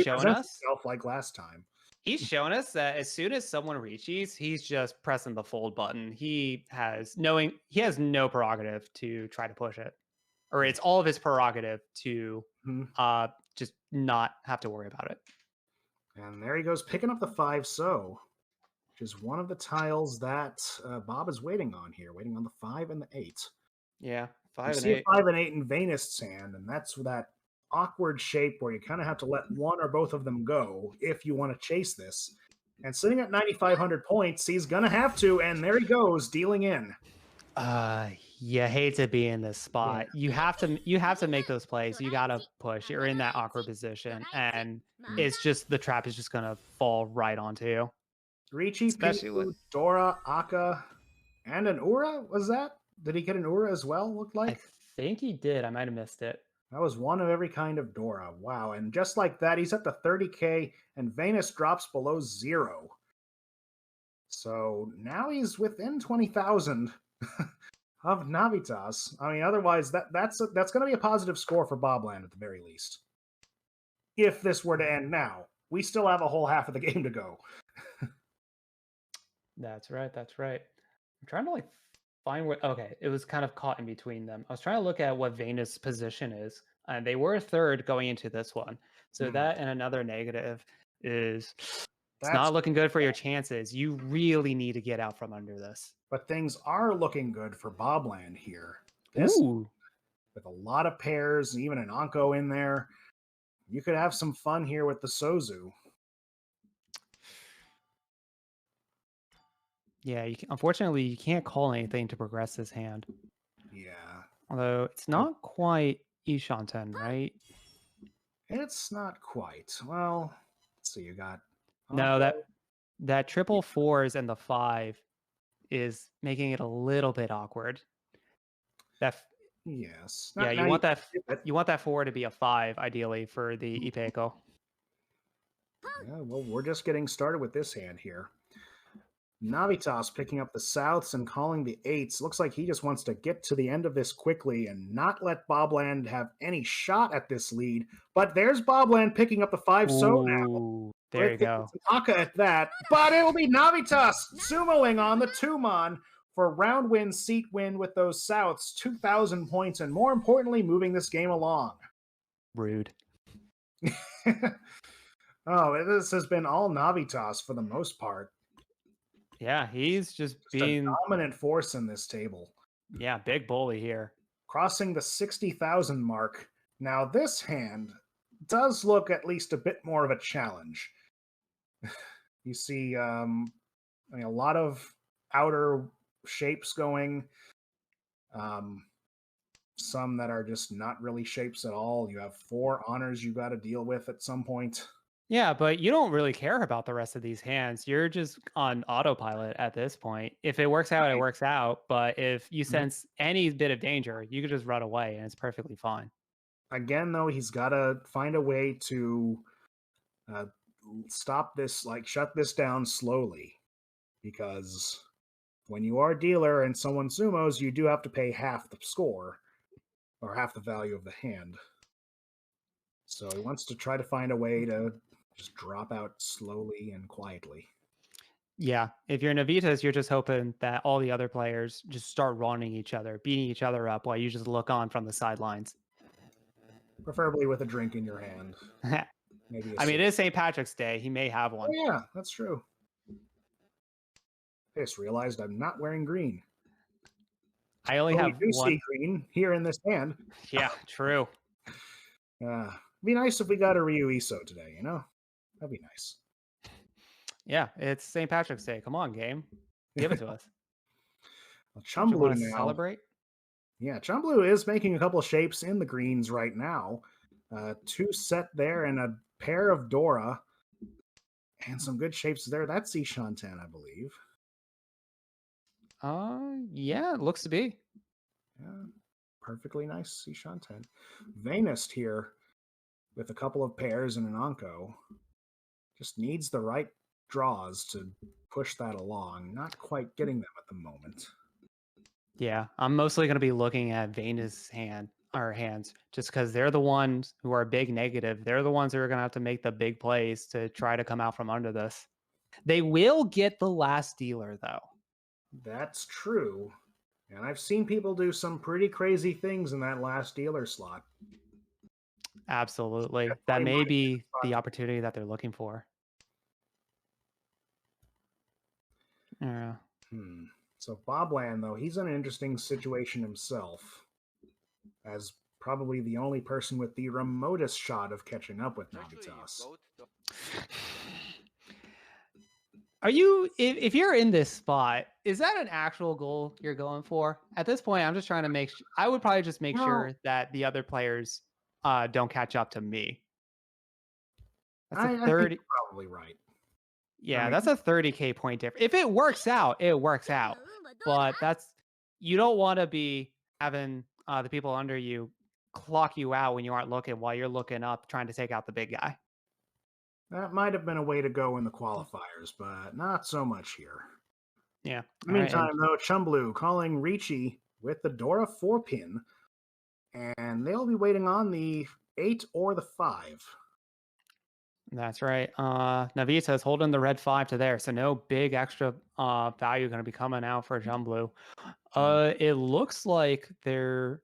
S2: shown us
S1: like last time.
S2: He's shown us that as soon as someone reaches, he's just pressing the fold button. He has no prerogative to try to push it, or it's all of his prerogative to just not have to worry about it.
S1: And there he goes, picking up the 5-so, which is one of the tiles that Bob is waiting on here, waiting on the 5 and the 8.
S2: Yeah, 5
S1: and 8. 5 and 8 in Venus' hand, and that's that awkward shape where you kind of have to let one or both of them go if you want to chase this. And sitting at 9,500 points, he's going to have to, and there he goes, dealing in.
S2: You hate to be in this spot. Yeah. You have to make those plays. You got to push. You're in that awkward position, and it's just the trap is just going to fall right onto you.
S1: Ricci, Pinfu, Dora, Aka, and an Ura, was that? Did he get an Ura as well, looked like?
S2: I think he did. I might have missed it.
S1: That was one of every kind of Dora. Wow. And just like that, he's up to 30K, and Venus drops below 0. So now he's within 20,000 of Navitas. I mean, otherwise, that's going to be a positive score for Bobland at the very least. If this were to end now, we still have a whole half of the game to go.
S2: That's right. I'm trying to find what. Okay, it was kind of caught in between them. I was trying to look at what Venus' position is, and they were third going into this one. So that and another negative is it's not looking good for your chances. You really need to get out from under this.
S1: But things are looking good for Bobland here. With a lot of pairs, and even an Anko in there, you could have some fun here with the Sozu.
S2: Yeah, unfortunately, you can't call anything to progress this hand.
S1: Yeah.
S2: Although it's not quite Yishanten, right?
S1: It's not quite. Well, let's see. You got...
S2: No, that triple 4s and the 5 is making it a little bit awkward.
S1: Yes.
S2: Yeah, you want that 4 to be a 5, ideally, for the Ipeco.
S1: Yeah, well, we're just getting started with this hand here. Navitas picking up the Souths and calling the 8s. Looks like he just wants to get to the end of this quickly and not let Bobland have any shot at this lead. But there's Bobland picking up the 5-so now.
S2: There you go.
S1: Aka at that. But it'll be Navitas sumoing on the 2-mon for round win, seat win with those Souths, 2,000 points, and more importantly, moving this game along.
S2: Rude.
S1: Oh, this has been all Navitas for the most part.
S2: Yeah, he's just
S1: Just
S2: being
S1: a dominant force in this table.
S2: yeah, big bully here.
S1: Crossing the 60,000 mark. Now, this hand does look at least a bit more of a challenge. You see I mean, a lot of outer shapes going. Some that are just not really shapes at all. You have 4 honors you got to deal with at some point.
S2: Yeah, but you don't really care about the rest of these hands. You're just on autopilot at this point. If it works out, it
S1: Right.
S2: works out. But if you
S1: Mhm.
S2: sense any bit of danger, you could just run away and it's perfectly fine.
S1: Again, though, he's got to find a way to uh, stop this, like shut this down slowly, because when you are a dealer and someone sumos, you do have to pay half the score or half the value of the hand. So he wants to try to find a way to just drop out slowly and quietly.
S2: Yeah, if you're Navitas, you're just hoping that all the other players just start running each other, beating each other up while you just look on from the sidelines.
S1: Preferably with a drink in your hand. Maybe a
S2: I mean,
S1: sip.
S2: it is St. Patrick's Day. He may have
S1: Oh,
S2: one.
S1: yeah, that's true. I just realized I'm not wearing green.
S2: I only
S1: But we
S2: have
S1: do
S2: one.
S1: see green here in this hand.
S2: Yeah, true.
S1: Be nice if we got a Ryu Iso today, you know? That'd be nice.
S2: Yeah, it's St. Patrick's Day. Come on, game. Give it to us.
S1: Well,
S2: Don't you want
S1: Chumblu
S2: to
S1: now.
S2: celebrate?
S1: Yeah, Chumblu is making a couple of shapes in the greens right now. 2 set there and a pair of Dora. And some good shapes there. That's Ishantan, I believe.
S2: Yeah, it looks to be.
S1: Yeah, perfectly nice Ishantan. Venus here with a couple of pairs and an Anko. Just needs the right draws to push that along. Not quite getting them at the moment.
S2: Yeah, I'm mostly going to be looking at Venus' hands just because they're the ones who are big negative. They're the ones who are going to have to make the big plays to try to come out from under this. They will get the last dealer, though.
S1: That's true. And I've seen people do some pretty crazy things in that last dealer slot.
S2: Absolutely. That may be the opportunity that they're looking for. Yeah.
S1: So Bobland, though, he's in an interesting situation himself, as probably the only person with the remotest shot of catching up with Navitas.
S2: Are you, if you're in this spot, is that an actual goal you're going for? At this point, I'm just trying to I would probably just make sure that the other players don't catch up to me. That's a 30.
S1: I think you're probably right.
S2: Yeah, that's a 30K point difference. If it works out, it works out. But you don't want to be having the people under you clock you out when you aren't looking while you're looking up trying to take out the big guy.
S1: That might have been a way to go in the qualifiers, but not so much here.
S2: Yeah.
S1: In the meantime, though, Chumblu calling Ricci with the Dora 4-pin, and they'll be waiting on the 8 or the 5.
S2: That's right. Navita is holding the red 5 to there, so no big extra value going to be coming out for Chumblu. It looks like there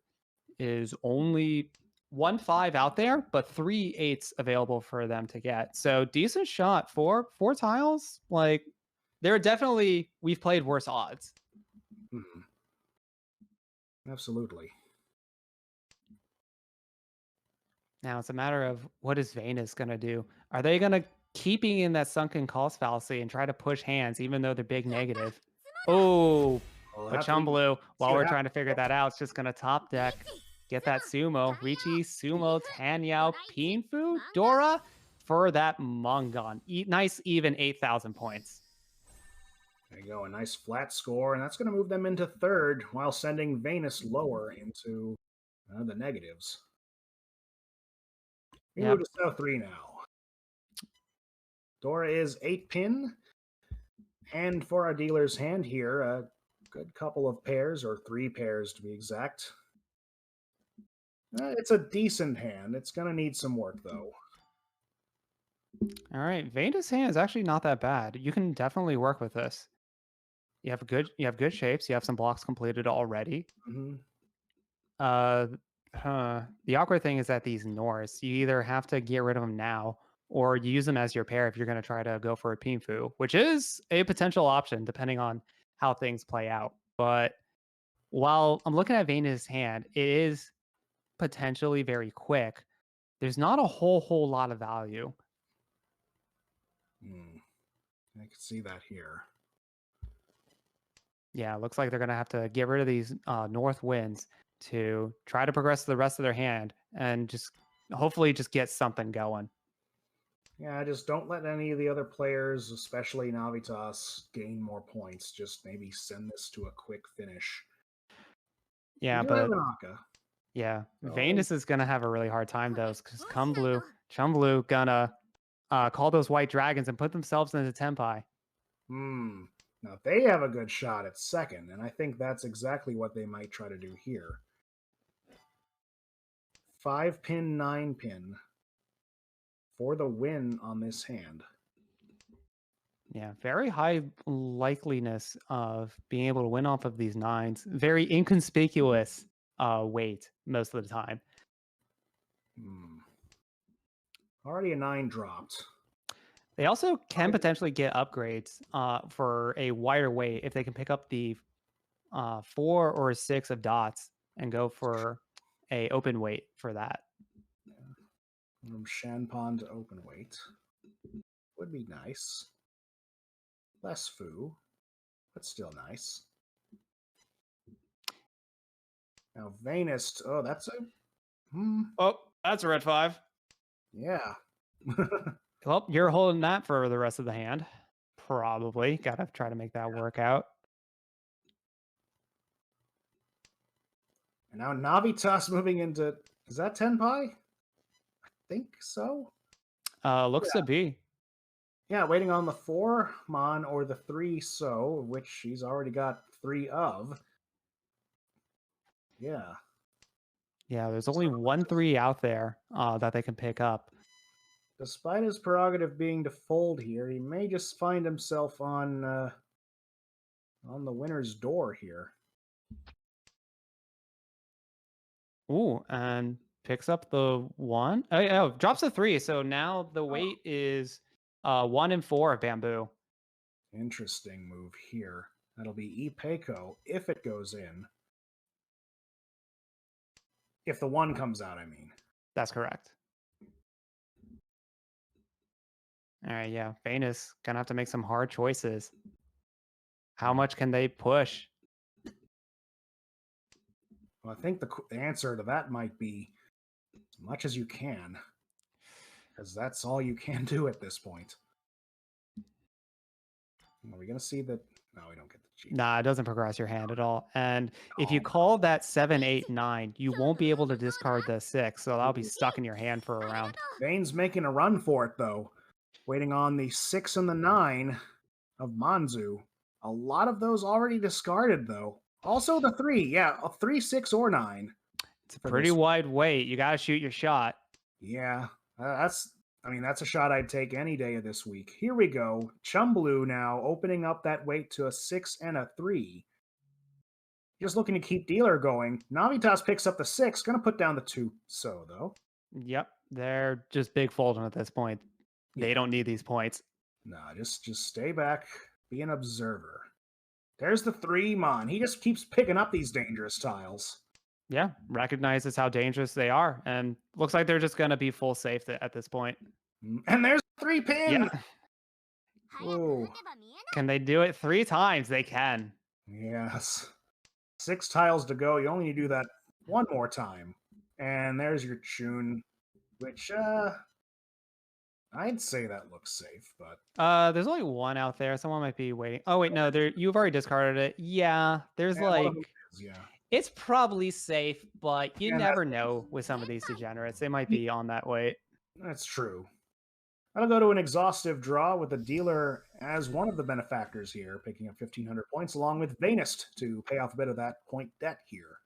S2: is only 1 5 out there, but 3 8s available for them to get. So decent shot. 4 tiles. Like there are definitely, we've played worse odds.
S1: Absolutely.
S2: Now it's a matter of what is Venus going to do? Are they going to keeping in that sunken cost fallacy and try to push hands even though they're big negative? Oh, but Chumblu, while we're trying to figure that out, it's just going to top deck. Get that sumo. Ricci, sumo, Tanyao, Pinfu, Dora for that Mongon. Nice even 8,000 points.
S1: There you go. A nice flat score. And that's going to move them into 3rd while sending Venus lower into the negatives. We move to South 3 now. Dora is 8-pin. And for our dealer's hand here, a good couple of pairs, or 3 pairs to be exact. It's a decent hand. It's going to need some work, though.
S2: All right. Venus' hand is actually not that bad. You can definitely work with this. you have good shapes. You have some blocks completed already.
S1: Hmm.
S2: Uh, the awkward thing is that these Norse, you either have to get rid of them now, or you use them as your pair if you're going to try to go for a Pinfu, which is a potential option depending on how things play out. But while I'm looking at Vayne's hand, it is potentially very quick. There's not a whole lot of value.
S1: I can see that here.
S2: Yeah, it looks like they're going to have to get rid of these north winds to try to progress the rest of their hand and just hopefully just get something going.
S1: Yeah, just don't let any of the other players, especially Navitas, gain more points. Just maybe send this to a quick finish.
S2: Yeah,
S1: We do have
S2: but
S1: an Akka.
S2: yeah,
S1: Oh.
S2: Venus is going to have a really hard time though, because Chumblue gonna call those white dragons and put themselves into Tenpai.
S1: Now they have a good shot at second, and I think that's exactly what they might try to do here. 5-pin, 9-pin for the win on this hand.
S2: Yeah, very high likeliness of being able to win off of these nines. Very inconspicuous weight most of the time.
S1: Already a 9 dropped.
S2: They also can potentially get upgrades for a wider weight if they can pick up the 4 or 6 of dots and go for a open weight for that.
S1: From Shanpon to open weight would be nice. Less foo, but still nice. Now Venus, oh, that's a
S2: Oh, that's a red 5.
S1: Yeah.
S2: Well, you're holding that for the rest of the hand. Probably. Gotta try to make that work out.
S1: And now Navitas moving into, is that Tenpai? I think so.
S2: Looks to be.
S1: Yeah, waiting on the 4 Mon or the 3 So, which he's already got 3 of. Yeah.
S2: Yeah, there's only 1 3 out there that they can pick up.
S1: Despite his prerogative being to fold here, he may just find himself on the winner's door here.
S2: Ooh, and picks up the 1. Oh, drops a 3. So now the weight is 1 and 4 of bamboo.
S1: Interesting move here. That'll be Ipeko if it goes in. If the 1 comes out, I mean.
S2: That's correct. All right, yeah. Venus gonna have to make some hard choices. How much can they push?
S1: Well, I think the answer to that might be as much as you can, because that's all you can do at this point. Are we going to see that? No, we don't get the G.
S2: Nah, it doesn't progress your hand at all. And if you call that 7, 8, 9, you won't be able to discard the 6, so that'll be stuck in your hand for a round.
S1: Vayne's making a run for it, though. Waiting on the 6 and the 9 of Manzu. A lot of those already discarded, though. Also the 3. Yeah, a 3, 6, or 9.
S2: It's a pretty wide weight. You got to shoot your shot.
S1: Yeah, that's a shot I'd take any day of this week. Here we go. Chumblue now opening up that weight to a 6 and a 3. Just looking to keep dealer going. Navitas picks up the 6. Going to put down the 2 So, though.
S2: Yep, they're just big folding at this point. They don't need these points.
S1: Nah, just stay back. Be an observer. There's the 3 Mon. He just keeps picking up these dangerous tiles.
S2: Yeah, recognizes how dangerous they are, and looks like they're just going to be full safe at this point.
S1: And there's 3 pin!
S2: Yeah.
S1: Whoa.
S2: Can they do it 3 times? They can.
S1: Yes. 6 tiles to go. You only need to do that 1 more time. And there's your Chun, which, I'd say that looks safe, but...
S2: there's only 1 out there. Someone might be waiting. Oh, wait, no, you've already discarded it. Yeah, there's it's probably safe, but you never know with some of these degenerates. They might be on that weight.
S1: That's true. I'll go to an exhaustive draw with the dealer as one of the benefactors here, picking up 1,500 points along with Vanist to pay off a bit of that point debt here.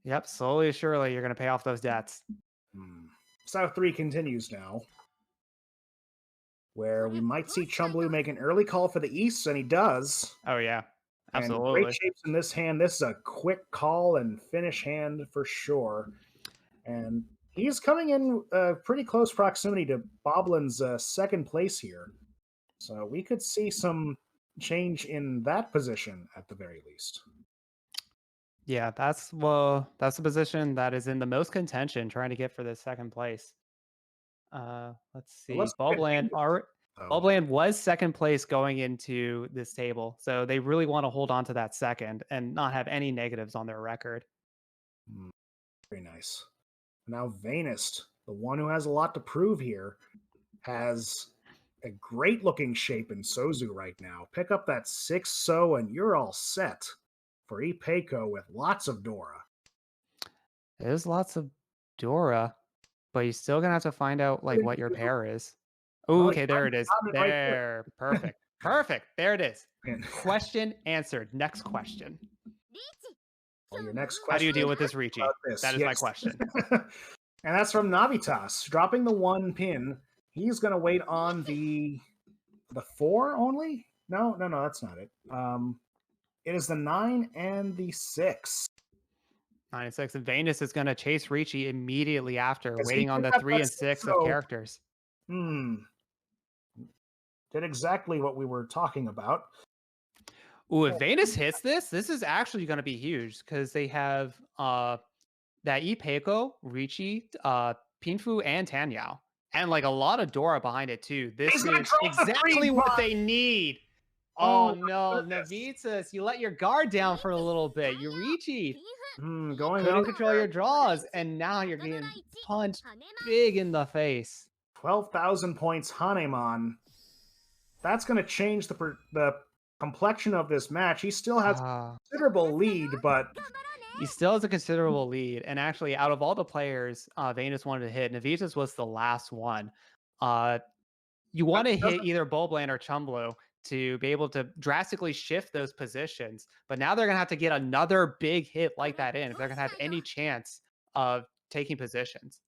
S2: Yep, slowly but surely you're going to pay off those debts.
S1: South 3 continues now. where we might see Chumbloo make an early call for the East, and he does.
S2: Oh yeah,
S1: And great
S2: absolutely.
S1: shapes in this hand. This is a quick call and finish hand for sure. And he's coming in pretty close proximity to Boblin's second place here. So we could see some change in that position at the very least.
S2: Yeah, that's the position that is in the most contention trying to get for this second place. Let's
S1: But
S2: see.
S1: let's look at Venus, though.
S2: Bulbaland was second place going into this table, so they really want to hold on to that second and not have any negatives on their record.
S1: Very nice. Now Venus, the one who has a lot to prove here, has a great looking shape in Sozu right now. Pick up that 6 So and you're all set for Ipeco with lots of Dora.
S2: There's lots of Dora, but you're still gonna have to find out like what your pair is. Oh,
S1: Well,
S2: okay, there it is.
S1: found it right there.
S2: There, perfect, perfect. There it is.
S1: And
S2: Question answered. Next question.
S1: well, your next question.
S2: How do you deal with this Ricci?
S1: about this,
S2: That is my
S1: yes.
S2: question.
S1: And that's from Navitas, dropping the 1 pin. He's going to wait on the 4 only. No, that's not it. It is the 9 and the 6.
S2: 9 and 6, and Venus is going to chase Ricci immediately after,
S1: Because he
S2: waiting on
S1: picked
S2: the
S1: up
S2: 3
S1: that
S2: and 6
S1: So-
S2: of characters.
S1: Did exactly what we were talking about.
S2: Ooh, if Venus hits this is actually going to be huge because they have that Ipeco, Ricci, Pinfu, and Tanyao. And like a lot of Dora behind it too. This
S1: He's gonna
S2: is
S1: drop the
S2: exactly
S1: 3
S2: what
S1: block.
S2: they need.
S1: Oh,
S2: Oh
S1: my
S2: no,
S1: goodness.
S2: Navitas, you let your guard down for a little bit. You Ricci
S1: Going
S2: couldn't
S1: out
S2: control your draws, and now you're getting punched big in the face.
S1: 12,000 points Hanemon. That's going to change the complexion of this match. He still has
S2: Ah.
S1: considerable lead, but
S2: He still has a considerable lead, and actually, out of all the players Venus wanted to hit, Navitas was the last one. You want to hit either Bulbland or Chumbloo to be able to drastically shift those positions, but now they're going to have to get another big hit like that in if they're going to have any chance of taking positions.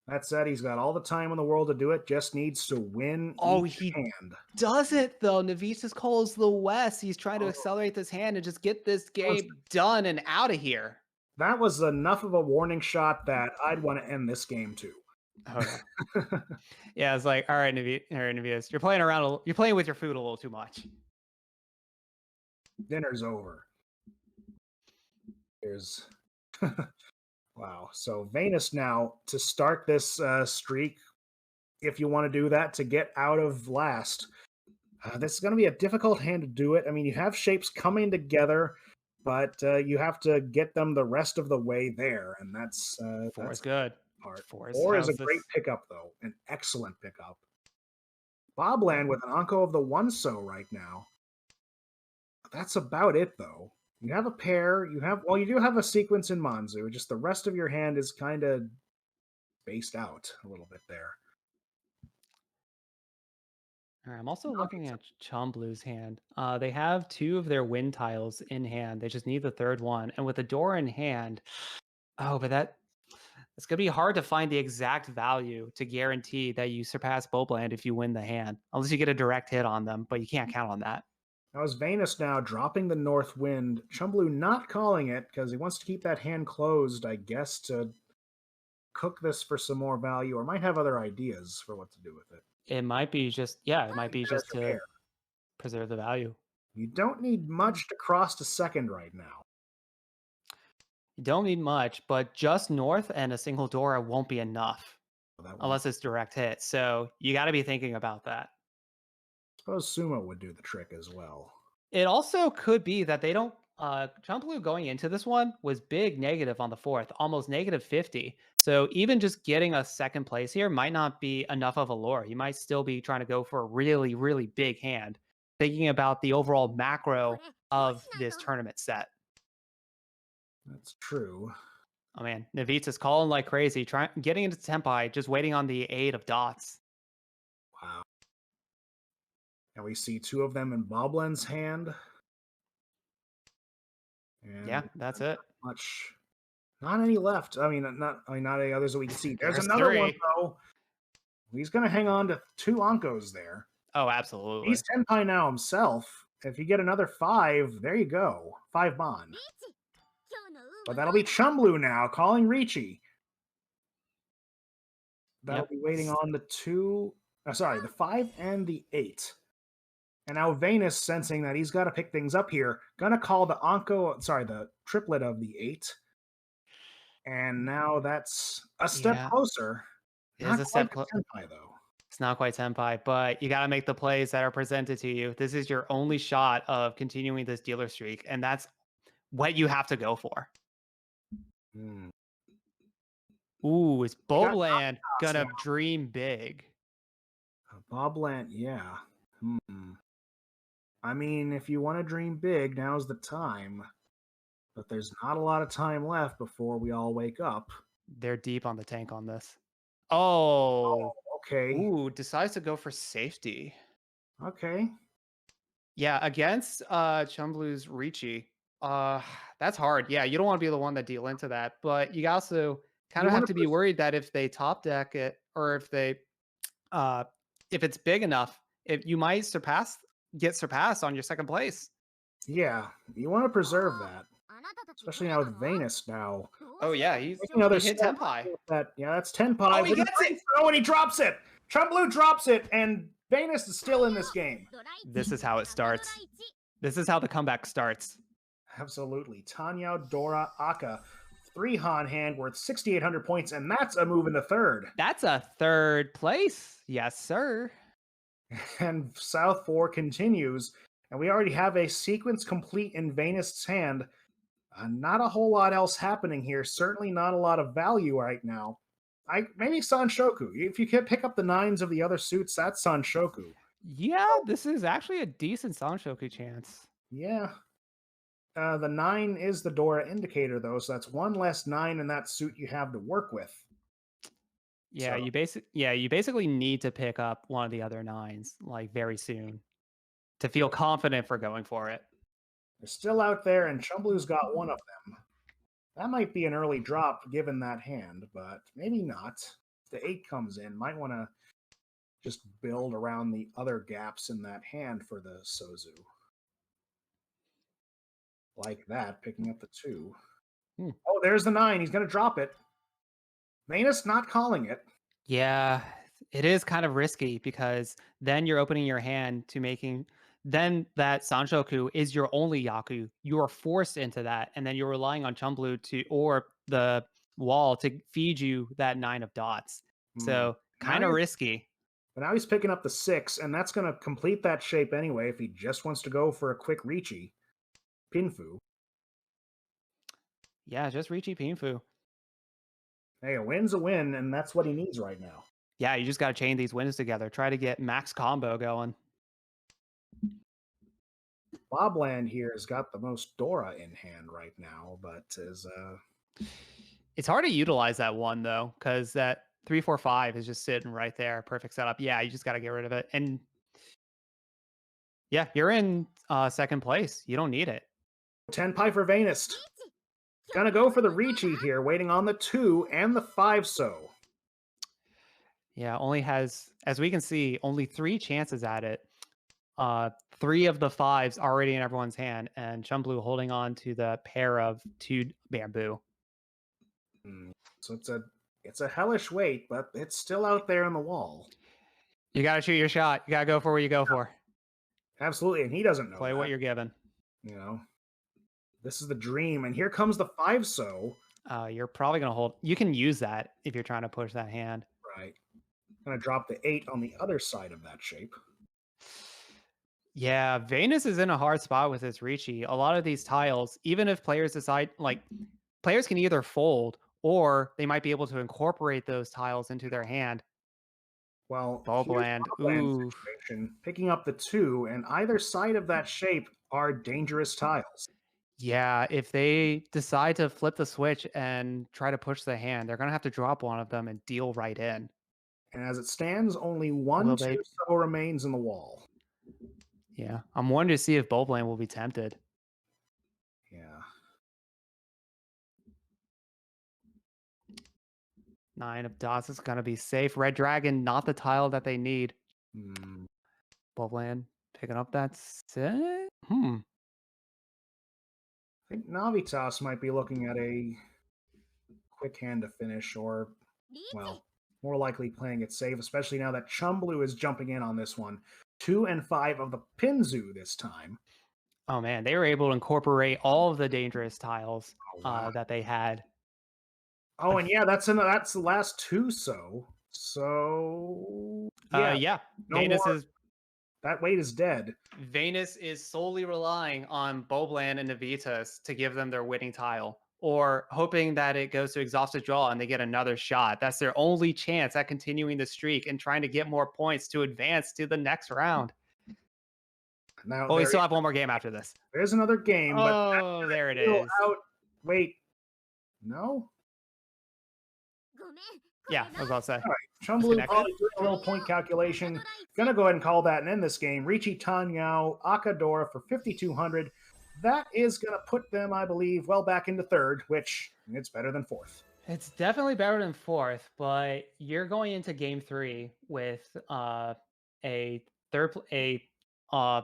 S1: that said, he's got all the time in the world to do it. Just needs to win each
S2: He
S1: hand.
S2: does it though. Navitas calls the West. He's trying to accelerate this hand and just get this game done and out of here.
S1: That was enough of a warning shot that I'd want to end this game too.
S2: Oh, yeah. Yeah, it's like, all right, Navitas, you're playing around. You're playing with your food a little too much.
S1: Dinner's over. There's wow. So Venus now to start this streak, if you want to do that to get out of last. This is going to be a difficult hand to do it. I mean, you have shapes coming together, but you have to get them the rest of the way there, and that's
S2: 4 is good.
S1: part.
S2: 4
S1: is a great pickup, though, an excellent pickup. Bobland with an Anko of the 1 So right now. That's about it, though. You have a pair. You do have a sequence in Manzu. Just the rest of your hand is kind of spaced out a little bit there.
S2: I'm also looking at Chumbloo's hand. They have 2 of their wind tiles in hand. They just need the 3rd one. And with the door in hand, but it's going to be hard to find the exact value to guarantee that you surpass Bulbland if you win the hand, unless you get a direct hit on them, but you can't count on that.
S1: Now is Venus now dropping the North Wind. Chumbloo not calling it because he wants to keep that hand closed, I guess, to cook this for some more value, or might have other ideas for what to do with it.
S2: It might be just, to preserve the value.
S1: You don't need much to cross to second right now.
S2: You don't need much, but just north and a single Dora won't be enough unless it's direct hit. So you got to be thinking about that.
S1: I suppose Sumo would do the trick as well.
S2: It also could be that they don't. Chumbloo going into this one was big negative on the 4th, almost negative 50. So even just getting a second place here might not be enough of a lure. You might still be trying to go for a really, really big hand, thinking about the overall macro of this tournament set.
S1: That's true.
S2: Oh man, Navitas calling like crazy, getting into Tempai, just waiting on the 8 of dots.
S1: Wow. And we see 2 of them in Bobland's hand. And
S2: yeah, that's it.
S1: Not any left. I mean, not any others that we can see. There's another
S2: 3.
S1: one though. He's going to hang on to 2 Ankos there.
S2: Oh, absolutely.
S1: He's Tenpai now himself. If you get another 5, there you go. 5 Bon. But that'll be Chumblu now, calling Ricci. That'll
S2: Yep.
S1: be waiting on the 2... sorry, the 5 and the 8. And now Venus, sensing that he's got to pick things up here, gonna call the the triplet of the 8. And now that's a step closer.
S2: It is a step closer.
S1: Tenpai, though.
S2: It's not quite Senpai, but you got to make the plays that are presented to you. This is your only shot of continuing this dealer streak, and that's what you have to go for.
S1: Hmm.
S2: Ooh, is Bobland gonna dream big?
S1: Bobland, yeah. I mean, if you want to dream big, now's the time. But there's not a lot of time left before we all wake up.
S2: They're deep on the tank on this. Oh,
S1: okay.
S2: Ooh, decides to go for safety.
S1: Okay.
S2: Yeah, against Chumblu's Ricci. That's hard. Yeah, you don't want to be the one that deal into that, but you also kind of have to be worried that if they top deck it, or if they if it's big enough, if you might get surpassed on your second place.
S1: Yeah, you want to preserve that. Especially now with Venus now.
S2: Oh yeah, he's another hit Tenpai.
S1: That's Tenpai.
S2: Oh, he gets it!
S1: Oh, and he drops it! Chumblu drops it, and Venus is still in this game.
S2: This is how it starts. This is how the comeback starts.
S1: Absolutely. Tanya Dora Aka. 3 Han hand worth 6,800 points, and that's a move in the third.
S2: That's a third place. Yes, sir.
S1: And South 4 continues, and we already have a sequence complete in Venus' hand. Not a whole lot else happening here. Certainly not a lot of value right now. Maybe Sanshoku. If you can pick up the 9s of the other suits, that's Sanshoku.
S2: Yeah, this is actually a decent Sanshoku chance.
S1: Yeah. The 9 is the Dora indicator, though, so that's 1 less 9 in that suit you have to work with.
S2: Yeah, you basically need to pick up one of the other 9s like very soon to feel confident for going for it.
S1: They're still out there, and Chumblu's got one of them. That might be an early drop given that hand, but maybe not. If the 8 comes in, might want to just build around the other gaps in that hand for the Sozu. Like that, picking up the 2. Oh, there's the 9. He's going to drop it. Venus not calling it.
S2: Yeah, it is kind of risky because then you're opening your hand to making... Then that Sanshoku is your only Yaku. You are forced into that, and then you're relying on Chumblu or the wall to feed you that 9 of dots. So kind of risky.
S1: But now he's picking up the 6, and that's going to complete that shape anyway if he just wants to go for a quick Ricci. Pinfu.
S2: Yeah, just Ricci Pinfu.
S1: Hey, a win's a win, and that's what he needs right now.
S2: Yeah, you just got to chain these wins together. Try to get max combo going.
S1: Bobland here has got the most Dora in hand right now, but
S2: it's hard to utilize that 1 though, because that 3-4-5 is just sitting right there. Perfect setup. Yeah, you just got to get rid of it. And yeah, you're in second place. You don't need it.
S1: Tenpai for Venus. Gonna go for the Ricci here, waiting on the 2 and the 5 so.
S2: Yeah, only has, as we can see, only 3 chances at it. 3 of the 5s already in everyone's hand, and Chumblu holding on to the pair of 2 bamboo.
S1: So it's a hellish wait, but it's still out there on the wall.
S2: You got to shoot your shot. You got to go for what you go for.
S1: Absolutely, and he doesn't know.
S2: Play what you're given.
S1: You know, this is the dream, and here comes the 5 so.
S2: You're probably going to hold. You can use that if you're trying to push that hand.
S1: Right. Going to drop the 8 on the other side of that shape.
S2: Yeah, Venus is in a hard spot with this Ricci. A lot of these tiles, even if players decide, like, players can either fold or they might be able to incorporate those tiles into their hand.
S1: Well,
S2: Bobland, ooh.
S1: Picking up the 2, and either side of that shape are dangerous tiles.
S2: Yeah, if they decide to flip the switch and try to push the hand, they're going to have to drop one of them and deal right in.
S1: And as it stands, only 1 2 so remains in the wall.
S2: Yeah, I'm wondering to see if Bobland will be tempted.
S1: Yeah.
S2: 9 of dots is going to be safe. Red Dragon, not the tile that they need.
S1: Hmm.
S2: Bobland picking up that 6.
S1: I think Navitas might be looking at a quick hand to finish, or, well, more likely playing it safe, especially now that Chumblu is jumping in on this one. 2 and 5 of the Pinzu this time.
S2: Oh man, they were able to incorporate all of the dangerous tiles
S1: Oh, wow.
S2: that they had.
S1: Oh, and yeah, that's the last two. So yeah,
S2: Yeah.
S1: no
S2: Venus
S1: more.
S2: is
S1: That weight is dead.
S2: Venus is solely relying on Bobland and Navitas to give them their winning tile, or hoping that it goes to exhausted draw and they get another shot. That's their only chance at continuing the streak and trying to get more points to advance to the next round.
S1: Now,
S2: Well, we still have one more game after this.
S1: There's another game,
S2: Oh,
S1: but
S2: there it is.
S1: Out. Wait, no.
S2: Yeah, I was about to say.
S1: All right, Chumblu probably doing a little point calculation. Gonna go ahead and call that and end this game. Richie Tanyao Akadora for 5,200. That is gonna put them, I believe, well back into third, which it's better than fourth.
S2: It's definitely better than fourth, but you're going into game 3 with a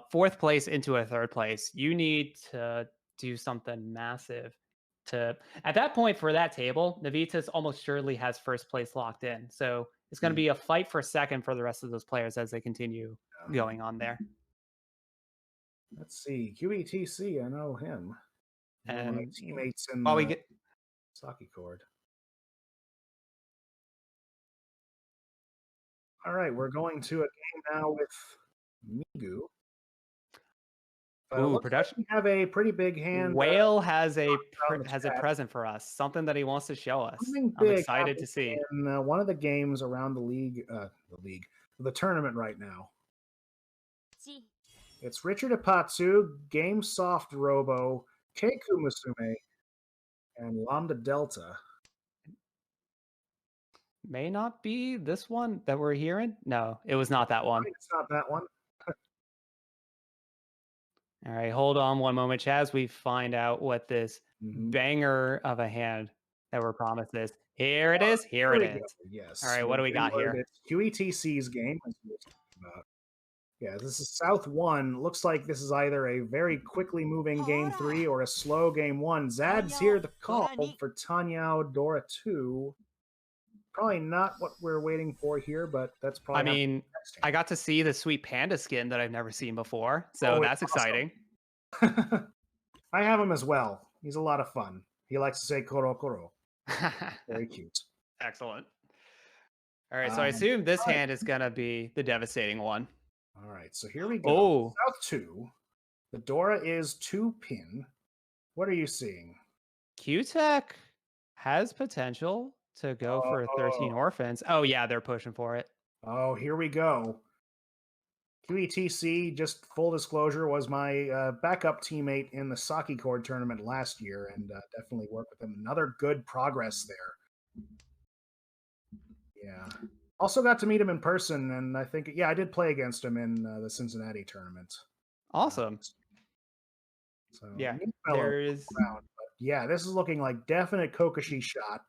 S2: fourth place into a third place. You need to do something massive to at that point for that table. Navitas almost surely has first place locked in, so it's going to be a fight for second for the rest of those players as they continue going on there.
S1: Let's see, QETC, I know him.
S2: And
S1: my teammates in
S2: while we get
S1: Saki Cord. All right, we're going to a game now with Migu.
S2: Ooh, production.
S1: Like we have a pretty big hand.
S2: Whale has a present for us, something that he wants to show us. I'm excited to see.
S1: In one of the games around the tournament right now. It's Richard Ipatsu, GameSoft Robo, Keiku Musume, and Lambda Delta.
S2: May not be this one that we're hearing. No, it was not that one.
S1: It's not that one.
S2: All right, hold on one moment, Chaz. We find out what this banger of a hand that we're promised is. Here it is. Here it is.
S1: Yes.
S2: All right, what do we got here?
S1: It's QETC's game. Yeah, this is South 1. Looks like this is either a very quickly moving game 3 or a slow game 1. Zad's here the call for Tanyao Dora 2. Probably not what we're waiting for here, but that's probably.
S2: I mean, I got to see the sweet panda skin that I've never seen before, so that's exciting.
S1: I have him as well. He's a lot of fun. He likes to say "koro koro." Very cute.
S2: Excellent. All right, so I assume this hand is gonna be the devastating one.
S1: All right, so here we go.
S2: Oh,
S1: South 2. The Dora is 2 pin. What are you seeing?
S2: Q-Tech has potential to go for 13 orphans. Oh, yeah, they're pushing for it.
S1: Oh, here we go. QETC, just full disclosure, was my backup teammate in the Saki Cord tournament last year, and definitely worked with him. Another good progress there. Yeah. Also got to meet him in person, and I think, I did play against him in the Cincinnati tournament.
S2: Awesome.
S1: So
S2: yeah, there is.
S1: Around, yeah, this is looking like definite Kokoshi shot.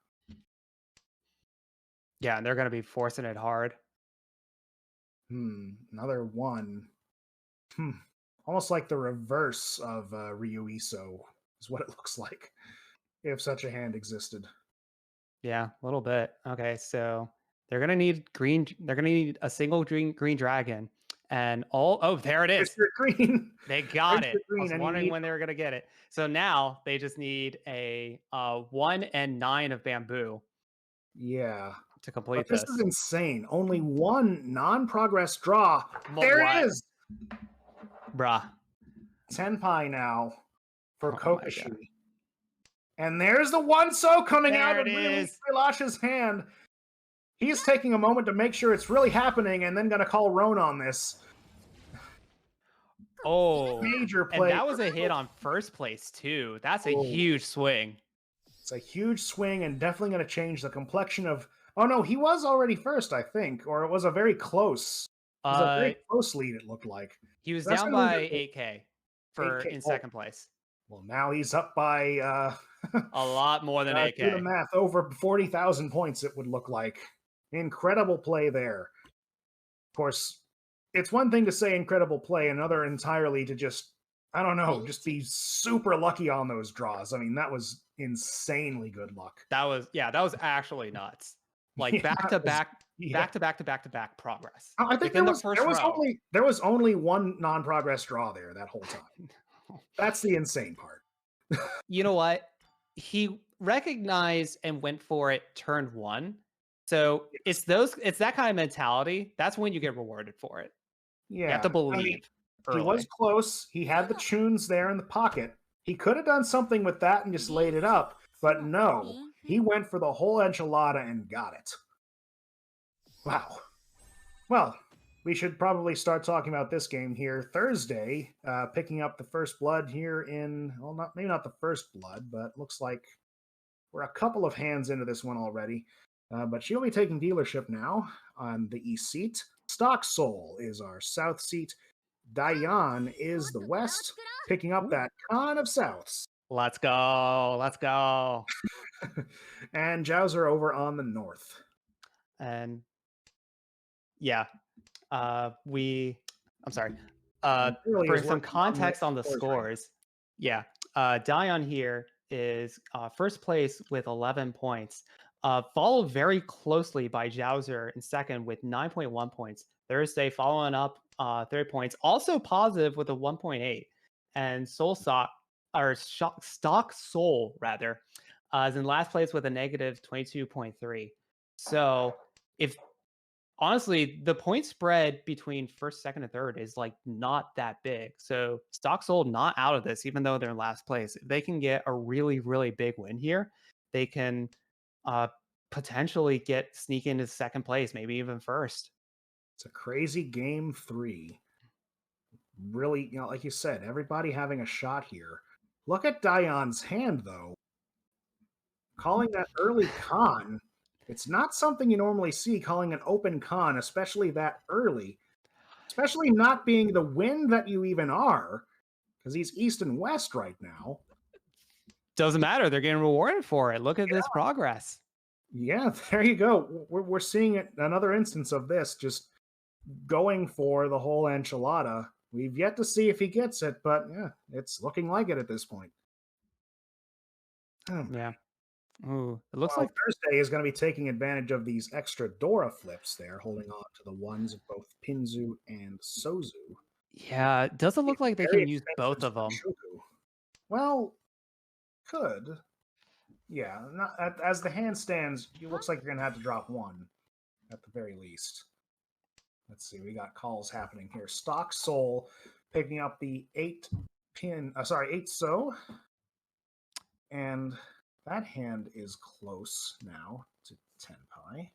S2: Yeah, and they're going to be forcing it hard.
S1: Another one. Almost like the reverse of Ryuiso is what it looks like, if such a hand existed.
S2: Yeah, a little bit. Okay, so they're going to need green. They're going to need a single green dragon. And there it is.
S1: Mr. Green.
S2: They got it. I was wondering when they were going to get it. So now they just need a 1 and 9 of bamboo.
S1: Yeah.
S2: To complete
S1: this is insane. Only one non-progress draw. There it is.
S2: Bruh.
S1: Tenpai now for Kokoshi. And there's the one-so coming out of Rilash's hand. He's taking a moment to make sure it's really happening and then going to call Roan on this.
S2: Oh,
S1: major play.
S2: And that was a hit on first place, too. That's a huge swing.
S1: It's a huge swing and definitely going to change the complexion of... Oh, no, he was already first, I think. Or it was a very close... It was a very close lead, it looked like.
S2: He was down by 8K in second place.
S1: Well, now he's up by
S2: A lot more than
S1: do the
S2: 8K.
S1: math, over 40,000 points. It would look like incredible play there. Of course, it's one thing to say incredible play, another entirely to just, I don't know, just be super lucky on those draws. I mean, that was insanely good luck.
S2: That was actually nuts. Like
S1: Yeah,
S2: back to
S1: that was-
S2: back,
S1: yeah.
S2: back to back to back to back progress.
S1: I think
S2: Within the first row.
S1: there was only one non-progress draw there that whole time. That's the insane part.
S2: You know what? He recognized and went for it turn one. So it's that kind of mentality. That's when you get rewarded for it. You have
S1: Yeah,
S2: to
S1: I mean,
S2: believe
S1: he was
S2: early.
S1: close. He had the tunes there in the pocket. He could have done something with that and just laid it up, but no. He went for the whole enchilada and got it. Wow. Well, we should probably start talking about this game here. Thursday, picking up the first blood here in, well, maybe not the first blood, but looks like we're a couple of hands into this one already. But she'll be taking dealership now on the east seat. Stock Soul is our south seat. Diane is the west, picking up that con of souths.
S2: Let's go. Let's go.
S1: And Jowser over on the north.
S2: And yeah, I'm sorry.
S1: Really
S2: For
S1: is
S2: some
S1: working
S2: context on the
S1: scores right
S2: scores, yeah, Dion here is first place with 11 points, followed very closely by Jowser in second with 9.1 points. Thursday following up 30 points, also positive with a 1.8, and Stock Soul rather is in last place with a negative 22.3. So if honestly, the point spread between first, second, and third is like not that big. So Stock Sold not out of this, even though they're in last place. If they can get a really, really big win here, they can potentially sneak into second place, maybe even first.
S1: It's a crazy game 3. Really, like you said, everybody having a shot here. Look at Diane's hand, though. Calling that early con, it's not something you normally see, calling an open con, especially that early. Especially not being the win that you even are, because he's east and west right now.
S2: Doesn't matter. They're getting rewarded for it. Look at this progress.
S1: Yeah, there you go. We're seeing it, another instance of this, just going for the whole enchilada. We've yet to see if he gets it, but yeah, it's looking like it at this point.
S2: Yeah. Ooh, it looks
S1: Well,
S2: like
S1: Thursday is going to be taking advantage of these extra Dora flips there, holding on to the ones of both Pinzu and Sozu.
S2: yeah, it doesn't look like they
S1: Very
S2: can use both
S1: expensive
S2: of them.
S1: Shuku. Well, could. Yeah, as the hand stands, it looks like you're going to have to drop one at the very least. Let's see, we got calls happening here. Stock Soul picking up the 8 so. And that hand is close now to Tenpai.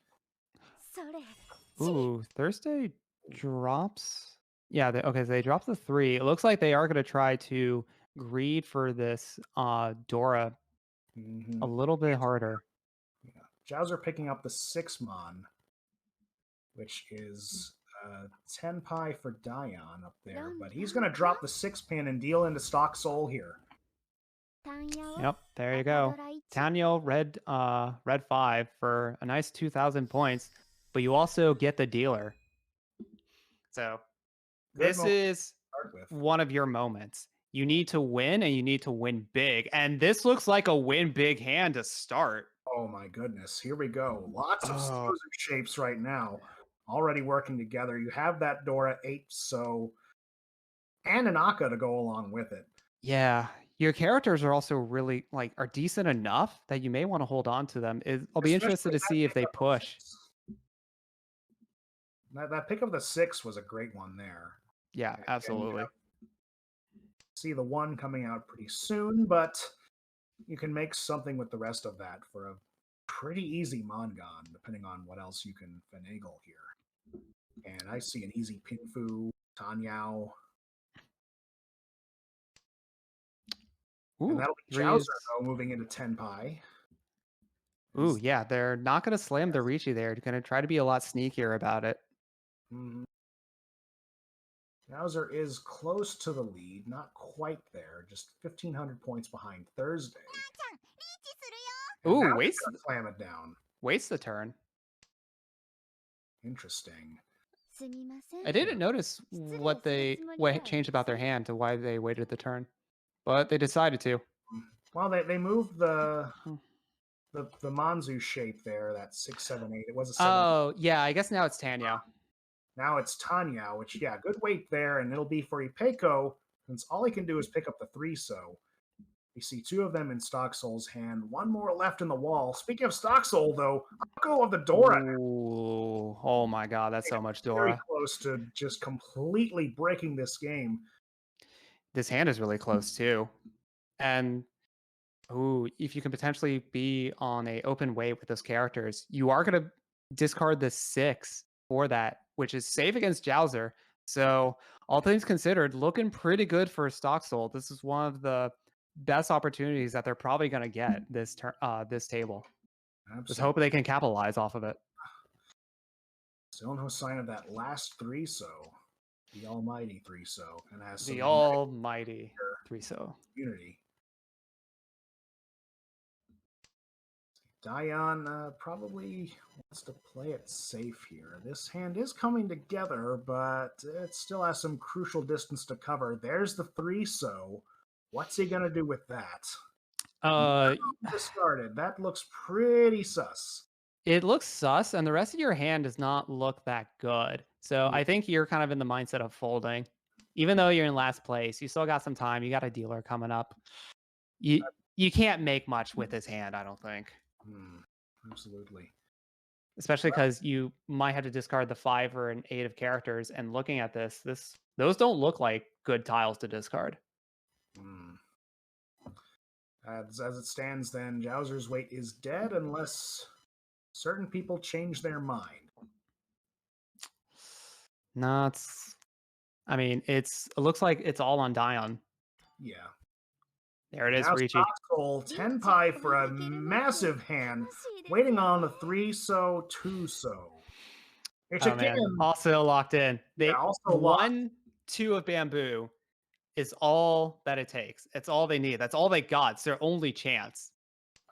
S2: Ooh, Thursday drops. Yeah, okay, so they dropped the 3. It looks like they are going to try to greed for this Dora a little bit harder.
S1: Yeah. Jowser picking up the 6 mon, which is 10 pi for Dion up there, but he's going to drop the 6 pin and deal into Stock Soul here.
S2: Yep, there you go. Tanyo red 5 for a nice 2,000 points, but you also get the dealer. So this is one of your moments. You need to win, and you need to win big. And this looks like a win big hand to start.
S1: Oh my goodness. Here we go. Lots of Sozu shapes right now already working together. You have that Dora 8 so and an Akka to go along with it.
S2: Yeah. Your characters are also really are decent enough that you may want to hold on to them. I'll be interested to see if they push.
S1: That pick of the 6 was a great one there.
S2: Yeah, absolutely.
S1: See the 1 coming out pretty soon, but you can make something with the rest of that for a pretty easy Mongon, depending on what else you can finagle here. And I see an easy Pinfu, Tanyao.
S2: Ooh,
S1: and that'll be Jowser, though, moving into Tenpai.
S2: Ooh, yeah, they're not going to slam the Riichi there. They're going to try to be a lot sneakier about it.
S1: Mm-hmm. Bowser is close to the lead, not quite there, just 1,500 points behind Thursday. And
S2: Ooh,
S1: now he's gonna slam it down.
S2: waits the turn.
S1: Interesting.
S2: I didn't notice what changed about their hand to why they waited the turn, but they decided to.
S1: Well, they moved the
S2: Hmm.
S1: the Manzu shape there, that 6, 7, 8. It was a 7.
S2: Oh, yeah, I guess now it's Tanya.
S1: Now it's Tanya, which, yeah, good weight there, and it'll be for Ipeco, since all he can do is pick up the 3, so we see 2 of them in Stock Soul's hand, 1 more left in the wall. Speaking of Stock Soul, though, I'll go of the Dora.
S2: Ooh, oh my god, that's so much
S1: Very
S2: Dora.
S1: close to just completely breaking this game.
S2: This hand is really close too. And ooh, if you can potentially be on a open weight with those characters, you are gonna discard the 6 for that, which is safe against Jowser. So all things considered, looking pretty good for Stock Soul. This is one of the best opportunities that they're probably gonna get this this table.
S1: Absolutely.
S2: Just hope they can capitalize off of it.
S1: Still no sign of that last 3-so. The almighty 3-so. And has
S2: The
S1: some
S2: almighty 3-so.
S1: unity. Dion probably wants to play it safe here. This hand is coming together, but it still has some crucial distance to cover. There's the 3-so. What's he going to do with that? Discarded. That looks pretty sus.
S2: It looks sus, and the rest of your hand does not look that good. So I think you're kind of in the mindset of folding. Even though you're in last place, you still got some time. You got a dealer coming up. You can't make much with this hand, I don't think.
S1: Absolutely.
S2: Especially because you might have to discard the 5 or an 8 of characters. And looking at those don't look like good tiles to discard.
S1: As it stands, then, Jowser's weight is dead unless certain people change their mind.
S2: No, I mean, it looks like it's all on Dion.
S1: Yeah.
S2: There it is,
S1: now
S2: Ricci.
S1: Soul, Tenpai for a massive hand, waiting on the 3-so, 2-so.
S2: Oh, man. Also locked in.
S1: Also
S2: 1, 2 of bamboo is all that it takes. It's all they need. That's all they got. It's their only chance.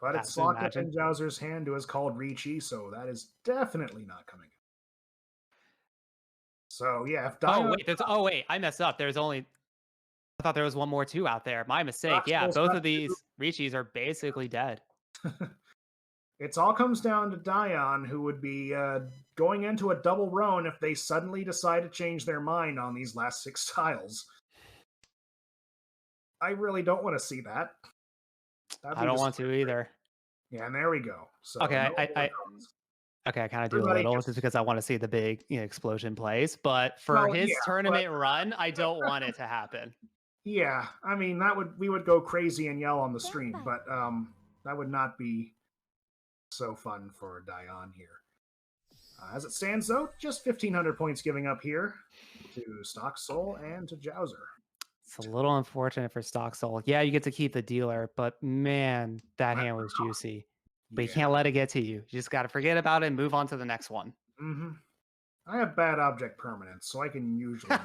S1: But it's locked up in Jowser's hand, who is called Ricci, so that is definitely not coming. So yeah, if Dion...
S2: wait, I messed up. I thought there was one more too out there. My mistake. Yeah, both of these Riccis are basically dead.
S1: It all comes down to Dion, who would be going into a double roan if they suddenly decide to change their mind on these last 6 tiles. I really don't want to see that.
S2: I don't want to either.
S1: Yeah, and there we go. So
S2: okay, I kind of do a little just because I want to see the big explosion plays. But for his tournament run, I don't want it to happen.
S1: Yeah, I mean we would go crazy and yell on the stream, but that would not be so fun for Dion here. As it stands, though, just 1,500 points giving up here to Stock Soul and to Jowser.
S2: It's a little unfortunate for Stock Soul. Yeah, you get to keep the dealer, but man, that hand was juicy. But you can't let it get to you. You just got to forget about it and move on to the next one.
S1: I have bad object permanence, so I can usually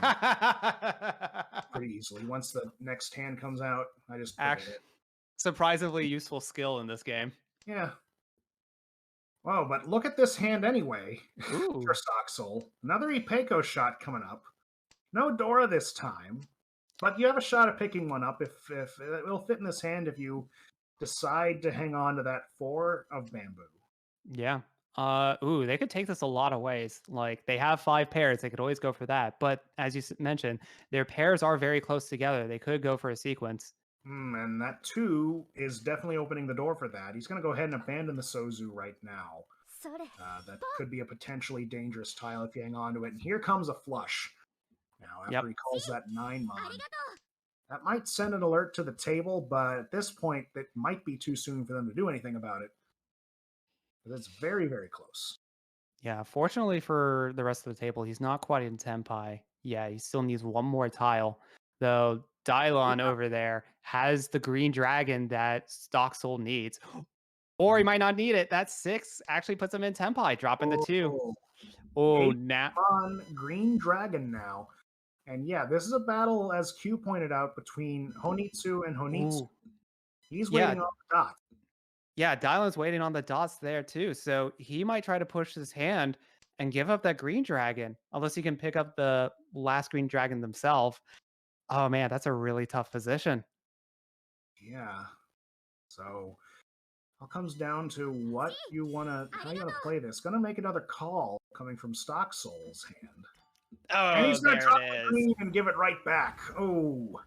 S1: pretty easily. Once the next hand comes out, I just forget it.
S2: Surprisingly useful skill in this game.
S1: Yeah. Well, but look at this hand anyway for Stock Soul. Another Ipeco shot coming up. No Dora this time, but you have a shot at picking one up if it will fit in this hand if you decide to hang on to that 4 of bamboo.
S2: Yeah. They could take this a lot of ways. Like, they have 5 pairs. They could always go for that. But as you mentioned, their pairs are very close together. They could go for a sequence.
S1: And that 2 is definitely opening the door for that. He's going to go ahead and abandon the Sozu right now. That could be a potentially dangerous tile if you hang on to it. And here comes a flush. Now, after he calls that 9-mon. That might send an alert to the table, but at this point, it might be too soon for them to do anything about it. But it's very, very close.
S2: Yeah, fortunately for the rest of the table, he's not quite in Tenpai. Yeah, he still needs one more tile. Though Dylon over there has the green dragon that Stock Soul needs. Or he might not need it. That 6 actually puts him in Tenpai, dropping the 2.
S1: Now green dragon now. And yeah, this is a battle, as Q pointed out, between Honitsu and Honitsu.
S2: Ooh.
S1: He's
S2: Yeah,
S1: waiting on the dot.
S2: yeah, Dylan's waiting on the dots there too, so he might try to push his hand and give up that green dragon, unless he can pick up the last green dragon themselves. Oh man, that's a really tough position.
S1: Yeah. So all comes down to what you wanna how you wanna play this. Gonna make another call coming from Stock Soul's hand. And
S2: Oh,
S1: he's gonna
S2: there it
S1: drop the
S2: is.
S1: green and give it right back. Oh,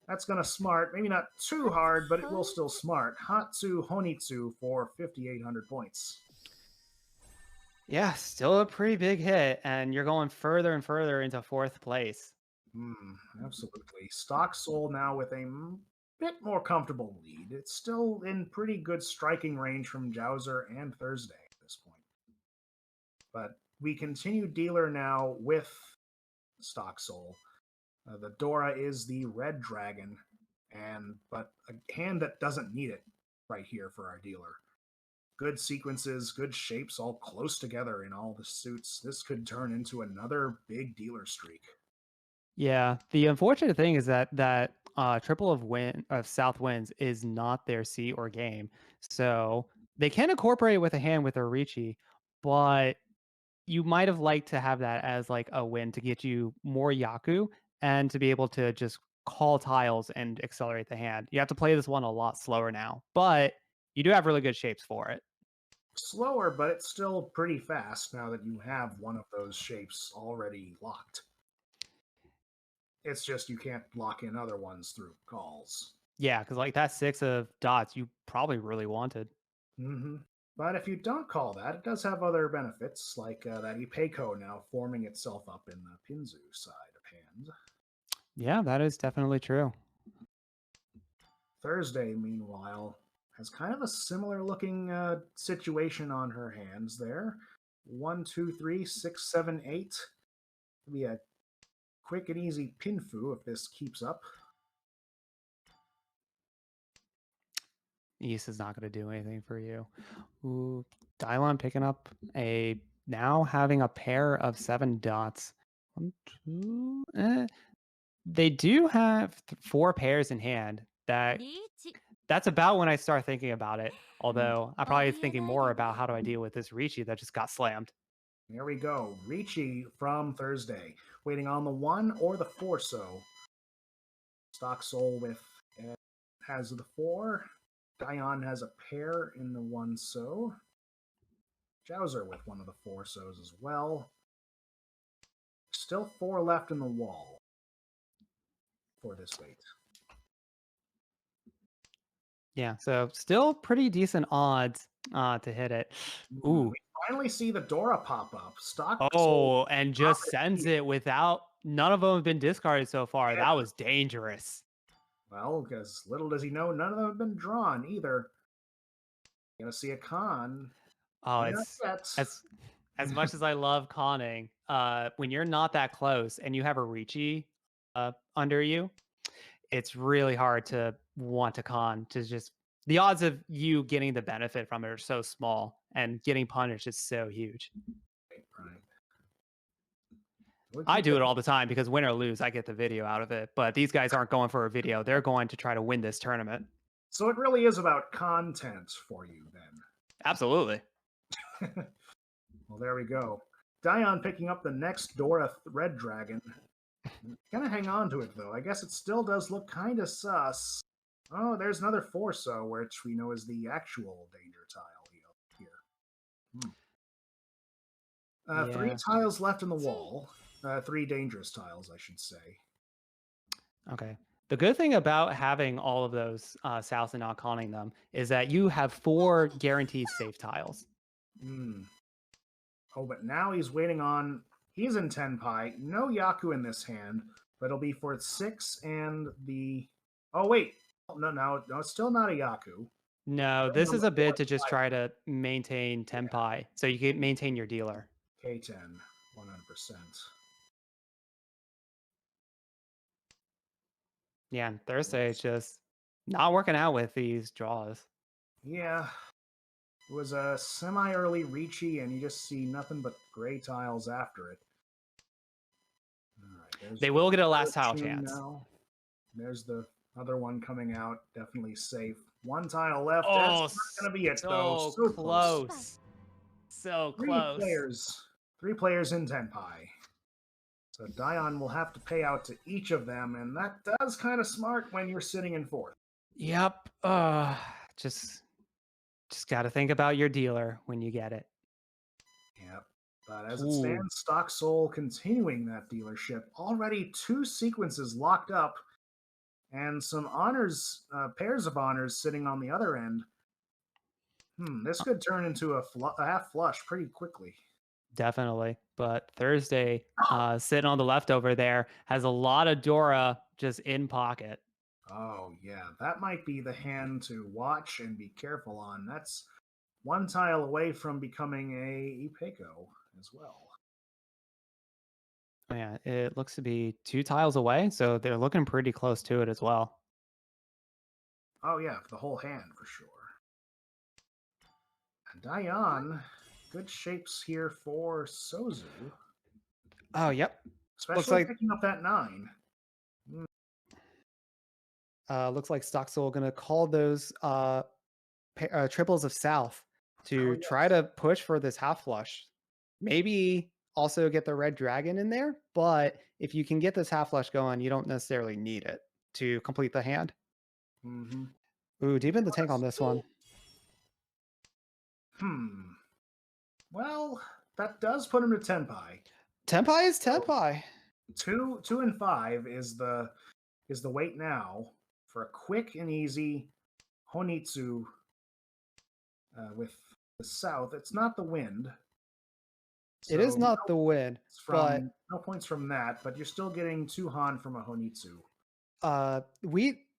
S1: that's gonna smart. Maybe not too hard, but it will still smart. Hatsu Honitsu for 5,800 points.
S2: Yeah, still a pretty big hit, and you're going further and further into fourth place.
S1: Absolutely. Stock Soul now with a bit more comfortable lead. It's still in pretty good striking range from Jowser and Thursday at this point. But we continue dealer now with Stock Soul. The Dora is the red dragon, but a hand that doesn't need it right here for our dealer. Good sequences, good shapes, all close together in all the suits. This could turn into another big dealer streak.
S2: Yeah, the unfortunate thing is that triple of South Winds is not their C or game, so they can incorporate it with a hand with Orichi, but you might have liked to have that as like a win to get you more Yaku and to be able to just call tiles and accelerate the hand. You have to play this one a lot slower now, but you do have really good shapes for it.
S1: Slower, but it's still pretty fast now that you have one of those shapes already locked. It's just you can't lock in other ones through calls.
S2: Yeah, because like that 6 of dots you probably really wanted.
S1: But if you don't call that, it does have other benefits, like that Ipeco now forming itself up in the Pinzu side of hand.
S2: Yeah, that is definitely true.
S1: Thursday, meanwhile, has kind of a similar looking situation on her hands there. 1, 2, 3, 6, 7, 8. It'll be a quick and easy pinfu if this keeps up.
S2: East is not going to do anything for you. Ooh, Dylon picking up now having a pair of 7 dots. 1, 2. They do have 4 pairs in hand. That's about when I start thinking about it. Although I'm probably thinking more about how do I deal with this Ricci that just got slammed.
S1: There we go. Ricci from Thursday. Waiting on the 1 or the 4 so. Stock Soul with has the 4. Dion has a pair in the 1 so. Jowser with one of the 4 so's as well. Still 4 left in the wall for this weight.
S2: Yeah, so still pretty decent odds to hit it. Ooh.
S1: We finally see the Dora pop up. Stock
S2: Soul and just sends it without none of them have been discarded so far. Yeah. That was dangerous.
S1: Well, because little does he know, none of them have been drawn either. Gonna see a con.
S2: Oh, it's as much as I love conning, when you're not that close and you have a Ricci under you, it's really hard to want to con. To just the odds of you getting the benefit from it are so small, and getting punished is so huge. Right. I do it all the time because win or lose, I get the video out of it. But these guys aren't going for a video; they're going to try to win this tournament.
S1: So it really is about content for you, then.
S2: Absolutely.
S1: Well, there we go. Dion picking up the next Dora Red Dragon. Gonna hang on to it, though. I guess it still does look kind of sus. Oh, there's another 4 so, which we know is the actual danger tile here. Yeah. 3 tiles left in the wall. 3 dangerous tiles, I should say.
S2: Okay. The good thing about having all of those south and not conning them is that you have 4 guaranteed safe tiles.
S1: Oh, but now he's waiting on... He's in Tenpai. No Yaku in this hand, but it'll be for 6 and the... Oh, wait. No, it's still not a Yaku.
S2: No, this is a bid to just try to maintain Tenpai, so you can maintain your dealer.
S1: K10, 100%.
S2: Yeah, and Thursday is just not working out with these draws.
S1: Yeah. It was a semi-early Ricci, and you just see nothing but gray tiles after it. All right, There's
S2: They
S1: the
S2: will get a last tile
S1: fortune
S2: chance.
S1: now. There's the other one coming out. Definitely safe. One tile left.
S2: Oh,
S1: That's not going to be it, though.
S2: so
S1: So close.
S2: close. So
S1: Three
S2: close.
S1: players. 3 players in Tenpai. So Dion will have to pay out to each of them, and that does kind of smart when you're sitting in fourth.
S2: Yep. Just got to think about your dealer when you get it.
S1: Yep. But as it stands, Stock Soul continuing that dealership. Already 2 sequences locked up, and some honors, pairs of honors sitting on the other end. This could turn into a half flush pretty quickly.
S2: Definitely. But Thursday, sitting on the leftover there, has a lot of Dora just in pocket.
S1: Oh, yeah. That might be the hand to watch and be careful on. That's 1 tile away from becoming a Ipeco as well.
S2: Yeah, it looks to be 2 tiles away, so they're looking pretty close to it as well.
S1: Oh, yeah, the whole hand for sure. And Dion, good shapes here for Sozu.
S2: Oh, yep.
S1: Especially
S2: looks like
S1: picking up that 9.
S2: looks like Stock Soul going to call those triples of South to try to push for this half flush. Maybe also get the red dragon in there, but if you can get this half flush going, you don't necessarily need it to complete the hand. Ooh, deep in the tank on this one.
S1: Well, that does put him to Tenpai.
S2: Tenpai is Tenpai.
S1: 2 and 5 is the wait now for a quick and easy Honitsu with the South. It's not the wind.
S2: So it is not the wind, but
S1: no points from that. But you're still getting 2 Han from a Honitsu.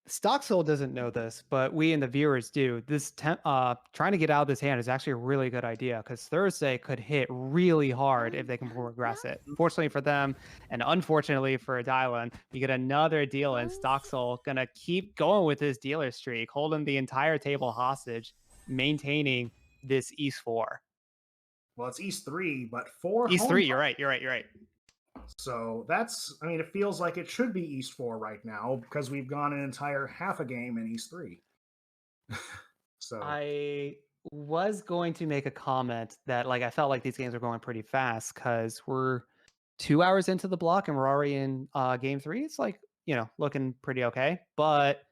S2: Stock Soul doesn't know this, but we and the viewers do. This trying to get out of this hand is actually a really good idea because Thursday could hit really hard if they can progress it. Fortunately for them, and unfortunately for Dylan, we get another deal, and Stock Soul gonna keep going with his dealer streak, holding the entire table hostage, maintaining this East 4.
S1: Well, it's East 3, but 4
S2: East 3. You're right.
S1: So that's, I mean, it feels like it should be East 4 right now because we've gone an entire half a game in East 3. So
S2: I was going to make a comment that I felt like these games are going pretty fast because we're 2 hours into the block and we're already in game 3. It's looking pretty okay. But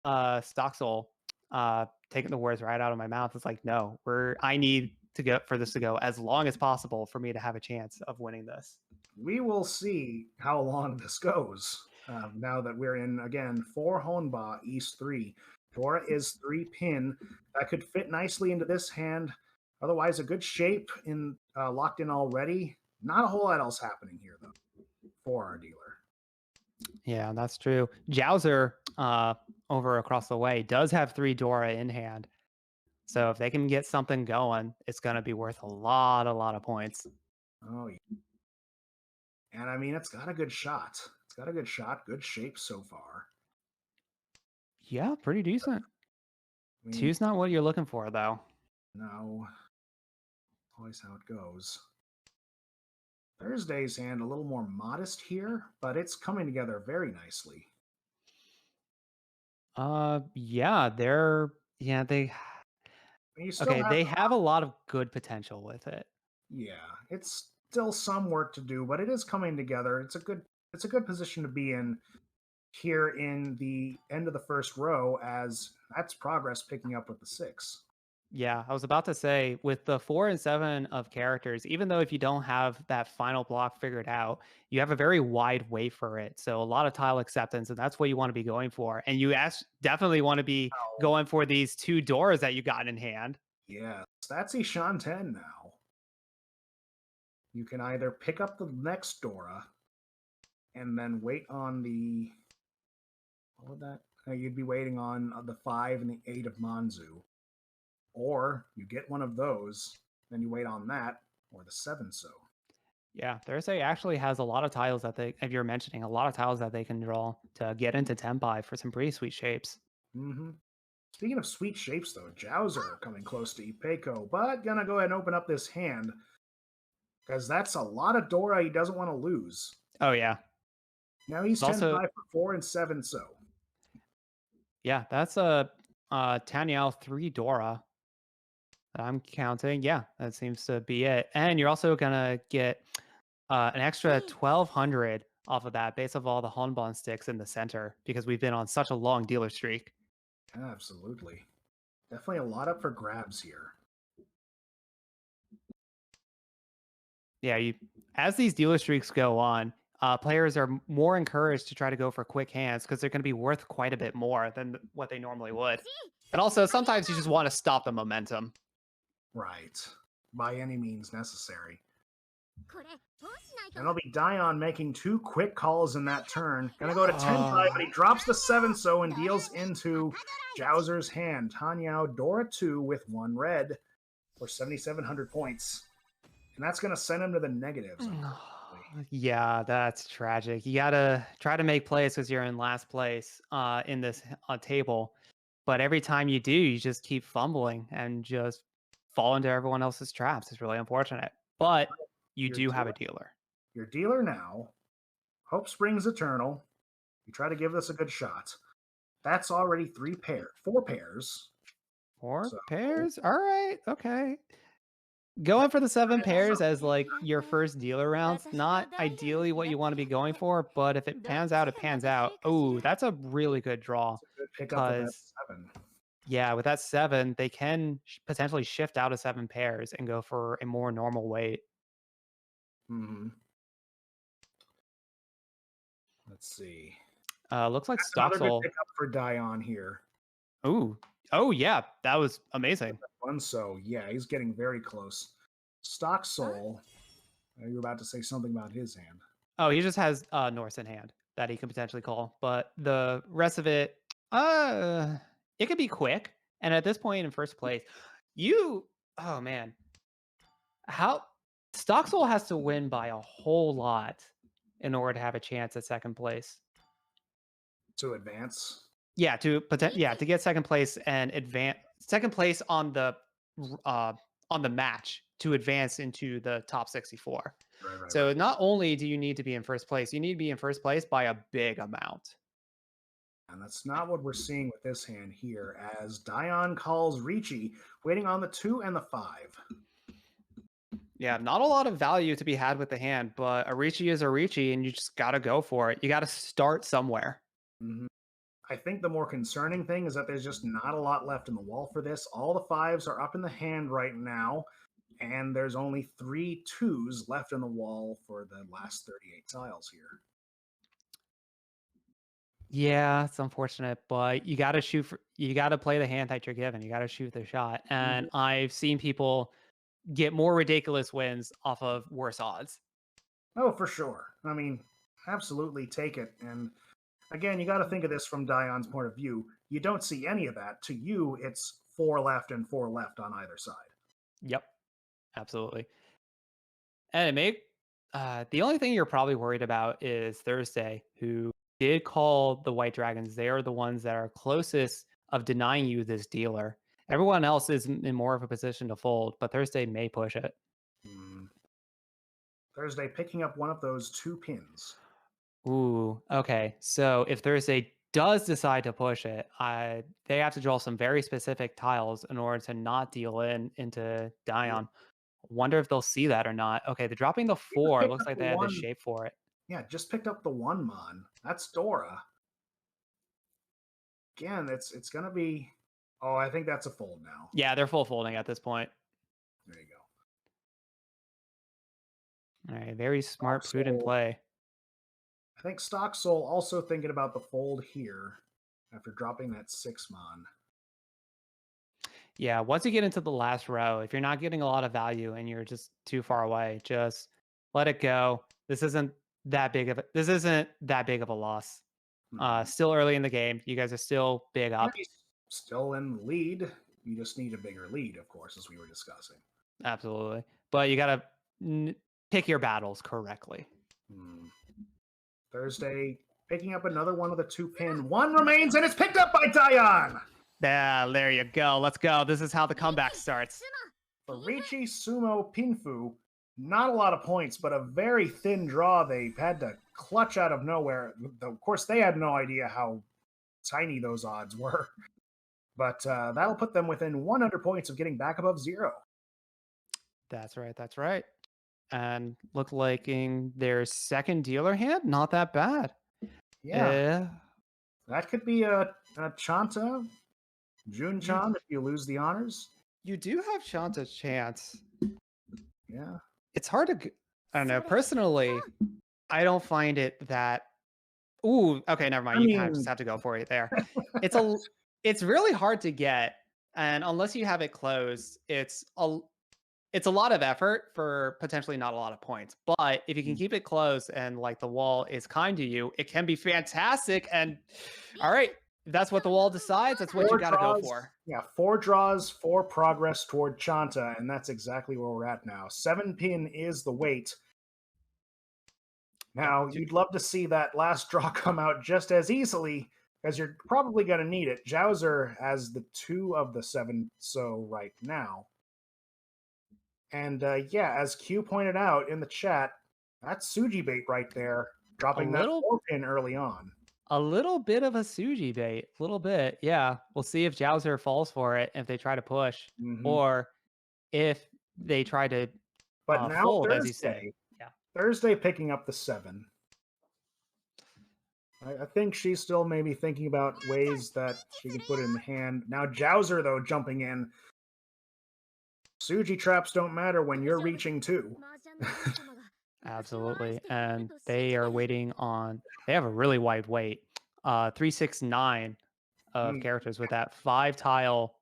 S2: Stock Soul taking the words right out of my mouth. It's like, no, I need to get for this to go as long as possible for me to have a chance of winning this.
S1: We will see how long this goes. Now that we're in, again, 4 Honba, East 3. Dora is 3 pin. That could fit nicely into this hand. Otherwise, a good shape locked in already. Not a whole lot else happening here, though, for our dealer.
S2: Yeah, that's true. Jowser, over across the way, does have 3 Dora in hand. So if they can get something going, it's going to be worth a lot of points.
S1: Oh, yeah. And I mean, it's got a good shot. Good shape so far.
S2: Yeah, pretty decent. 2's not what you're looking for, though.
S1: No. Always how it goes. Thursday's hand a little more modest here, but it's coming together very nicely.
S2: Yeah, they have a lot of good potential with it.
S1: Yeah, it's still some work to do, but it is coming together. It's a good position to be in here in the end of the first row, as that's progress picking up with the 6.
S2: Yeah, I was about to say, with the 4 and 7 of characters, even though if you don't have that final block figured out, you have a very wide way for it. So a lot of tile acceptance, and that's what you want to be going for. And you definitely want to be going for these 2 doors that you got in hand.
S1: Yeah, that's Ishan 10 now. You can either pick up the next Dora and then wait on the... What would that? You'd be waiting on the 5 and the 8 of Manzu. Or you get one of those, then you wait on that, or the 7 so.
S2: Yeah, Thursday actually has a lot of tiles that if you're mentioning, a lot of tiles that they can draw to get into Tenpai for some pretty sweet shapes.
S1: Speaking of sweet shapes, though, Jowser coming close to Ipeco, but gonna go ahead and open up this hand, because that's a lot of Dora he doesn't want to lose.
S2: Oh, yeah.
S1: Now he's
S2: It's
S1: 10
S2: also
S1: 5 for 4 and 7 so.
S2: yeah, that's a Tanyao 3 Dora that I'm counting. Yeah, that seems to be it. And you're also gonna get an extra 1200 off of that based off all the Honbon sticks in the center because we've been on such a long dealer streak.
S1: Absolutely. Definitely a lot up for grabs here.
S2: Yeah, as these dealer streaks go on, players are more encouraged to try to go for quick hands because they're going to be worth quite a bit more than what they normally would. And also, sometimes you just want to stop the momentum.
S1: Right. By any means necessary. And it'll be Dion making 2 quick calls in that turn. Gonna go to 10-5, but he drops the 7-so and deals into Jowser's hand. Tanyao Dora 2 with 1 red for 7,700 points. And that's gonna send him to the negatives.
S2: Yeah, that's tragic. You gotta try to make plays because you're in last place in this table. But every time you do, you just keep fumbling and just fall into everyone else's traps. It's really unfortunate. But you do have a dealer.
S1: Your dealer now. Hope springs eternal. You try to give this a good shot. That's already 4 pairs.
S2: 4 pairs? All right. Okay. Going for the 7 pairs as like your first dealer rounds, not ideally what you want to be going for, but if it pans out, it pans out. Oh, that's a really good draw.
S1: That's a good pickup with that 7.
S2: Yeah, with that 7, they can potentially shift out of 7 pairs and go for a more normal weight.
S1: Mm-hmm. Let's see.
S2: Looks like
S1: Another
S2: Stocksoul.
S1: good pickup for Dion here.
S2: Ooh. Oh, yeah. That was amazing.
S1: 1-so. Yeah, he's getting very close. Stocksoul. Are you about to say something about his hand?
S2: Oh, he just has Norse in hand that he can potentially call. But the rest of it, it could be quick. And at this point in first place, oh man. Stocksoul has to win by a whole lot in order to have a chance at second place.
S1: To advance?
S2: Yeah, to get second place and advance second place on the match to advance into the top 64.
S1: Right.
S2: So not only do you need to be in first place, you need to be in first place by a big amount.
S1: And that's not what we're seeing with this hand here, as Dion calls Ricci, waiting on the 2 and the 5.
S2: Yeah, not a lot of value to be had with the hand, but a Ricci is a Ricci, and you just got to go for it. You got to start somewhere.
S1: Mm-hmm. I think the more concerning thing is that there's just not a lot left in the wall for this. All the 5s are up in the hand right now, and there's only 3 2s left in the wall for the last 38 tiles here.
S2: Yeah, it's unfortunate, but you got to play the hand that you're given. You got to shoot the shot. And I've seen people get more ridiculous wins off of worse odds.
S1: Oh, for sure. I mean, absolutely take it. And again, you got to think of this from Dion's point of view. You don't see any of that. To you, it's 4 left and 4 left on either side.
S2: Yep, absolutely. And the only thing you're probably worried about is Thursday, who did call the White Dragons. They are the ones that are closest of denying you this dealer. Everyone else is in more of a position to fold, but Thursday may push it.
S1: Thursday picking up one of those 2 pins.
S2: Ooh, okay. So if Thursday does decide to push it, they have to draw some very specific tiles in order to not deal into Dion. Wonder if they'll see that or not. Okay, they're dropping the 4. It looks like they had the shape for it.
S1: Yeah, just picked up the 1 mon. That's Dora. Again, it's gonna be. Oh, I think that's a fold now.
S2: Yeah, they're full folding at this point.
S1: There you
S2: go. All right, very smart, prudent play.
S1: I think Stocksoul also thinking about the fold here after dropping that 6 mon.
S2: Yeah, once you get into the last row, if you're not getting a lot of value and you're just too far away, just let it go. This isn't that big of a loss. Still early in the game. You guys are still big up.
S1: Still in the lead. You just need a bigger lead, of course, as we were discussing.
S2: Absolutely. But you got to pick your battles correctly.
S1: Thursday picking up another one of the 2 pin. 1 remains, and it's picked up by Dion.
S2: Yeah, there you go. Let's go. This is how the comeback starts.
S1: For Ricci, Sumo, Pinfu, not a lot of points, but a very thin draw they had to clutch out of nowhere. Of course, they had no idea how tiny those odds were, but that'll put them within 100 points of getting back above zero.
S2: That's right. That's right. And look like in their second dealer hand, not that bad.
S1: Yeah,
S2: Uh,
S1: that could be a Chanta, Jun
S2: you
S1: Chan if you lose the honors.
S2: you do have Shanta's chance.
S1: Yeah.
S2: It's hard to. I don't know. Personally, I don't find it that. Ooh, okay, never
S1: I
S2: mind. You kind of just
S1: mean,
S2: have to go for it there. It's a. It's really hard to get, and unless you have it closed, it's a lot of effort for potentially not a lot of points. But if you can keep it close and like the wall is kind to you, it can be fantastic. And all right, if that's what the wall decides, that's what you
S1: four
S2: got to go
S1: draws.
S2: for.
S1: Yeah, 4 draws, 4 progress toward Chanta, and that's exactly where we're at now. 7 pin is the weight. Now, you'd love to see that last draw come out just as easily, because you're probably going to need it. Jowser has the 2 of the 7 so right now. And yeah, as Q pointed out in the chat, that's Suji bait right there, dropping that 4 pin early on.
S2: A little bit of a Suji bait, a little bit, yeah. We'll see if Jowser falls for it if they try to push, or if they try to
S1: But now
S2: fold, as you say. Yeah.
S1: Thursday picking up the 7. I think she's still maybe thinking about ways that she can put it in the hand. Now Jowser, though, jumping in. Suji traps don't matter when you're reaching 2.
S2: Absolutely. And they are waiting on, they have a really wide weight. 369 of characters with that 5-tile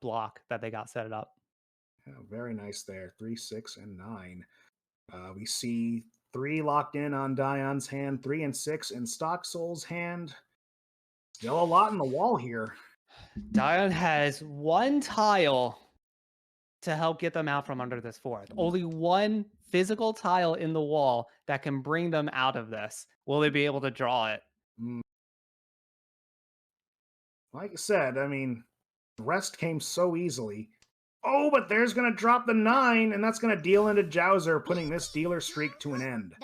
S2: block that they got set up.
S1: Yeah, very nice there. 3, 6, and 9. We see 3 locked in on Dion's hand, 3 and 6 in Stock Soul's hand. Still a lot in the wall here.
S2: Dion has 1 tile to help get them out from under this fourth. Only 1 physical tile in the wall that can bring them out of this. Will they be able to draw it?
S1: Like I said, I mean, the rest came so easily. Oh, but there's going to drop the 9, and that's going to deal into Jowser, putting this dealer streak to an end.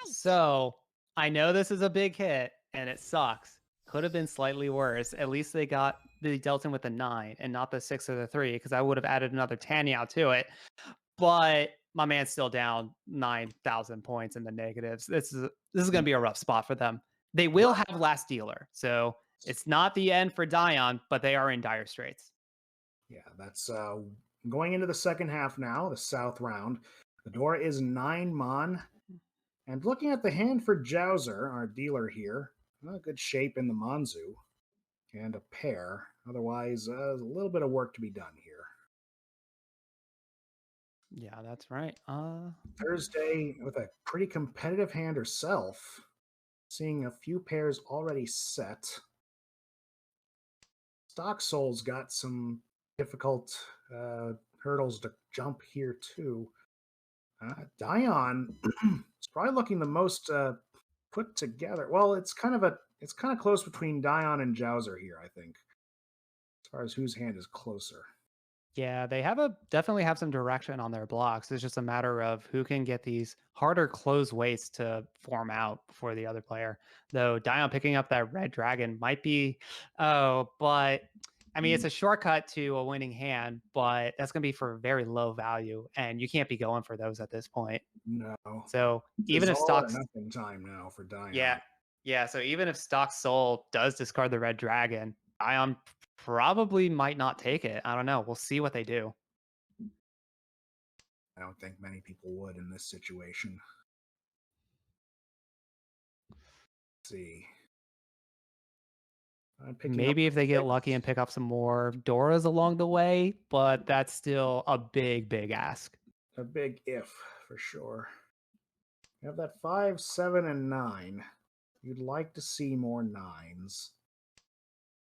S2: So, I know this is a big hit, and it sucks. Could have been slightly worse. At least they dealt in with the 9 and not the 6 or the 3, because I would have added another Tanyao to it. But my man's still down 9,000 points in the negatives. This is going to be a rough spot for them. They will have last dealer, so it's not the end for Dion, but they are in dire straits.
S1: Yeah, that's going into the second half now, the South round. The door is 9 Mon. And looking at the hand for Jowser, our dealer here, a good shape in the Manzu. And a pair. Otherwise, a little bit of work to be done here.
S2: Yeah, that's right.
S1: Thursday with a pretty competitive hand herself. Seeing a few pairs already set. Stock Soul's got some difficult hurdles to jump here too. Dion is probably looking the most put together. Well, it's kind of close between Dion and Jowser here, I think, as far as whose hand is closer.
S2: Yeah, they definitely have some direction on their blocks. It's just a matter of who can get these harder closed weights to form out before the other player. Though Dion picking up that red dragon might be, but I mean, it's a shortcut to a winning hand, but that's going to be for very low value, and you can't be going for those at this point.
S1: No.
S2: So even if Stock's
S1: nothing time now for Dion.
S2: Yeah. So even if Stock Soul does discard the red dragon, Dion probably might not take it. I don't know. We'll see what they do.
S1: I don't think many people would in this situation. Let's see.
S2: Maybe if they get lucky and pick up some more Doras along the way, but that's still a big, big ask.
S1: A big if, for sure. You have that 5, 7, and 9. You'd like to see more 9s.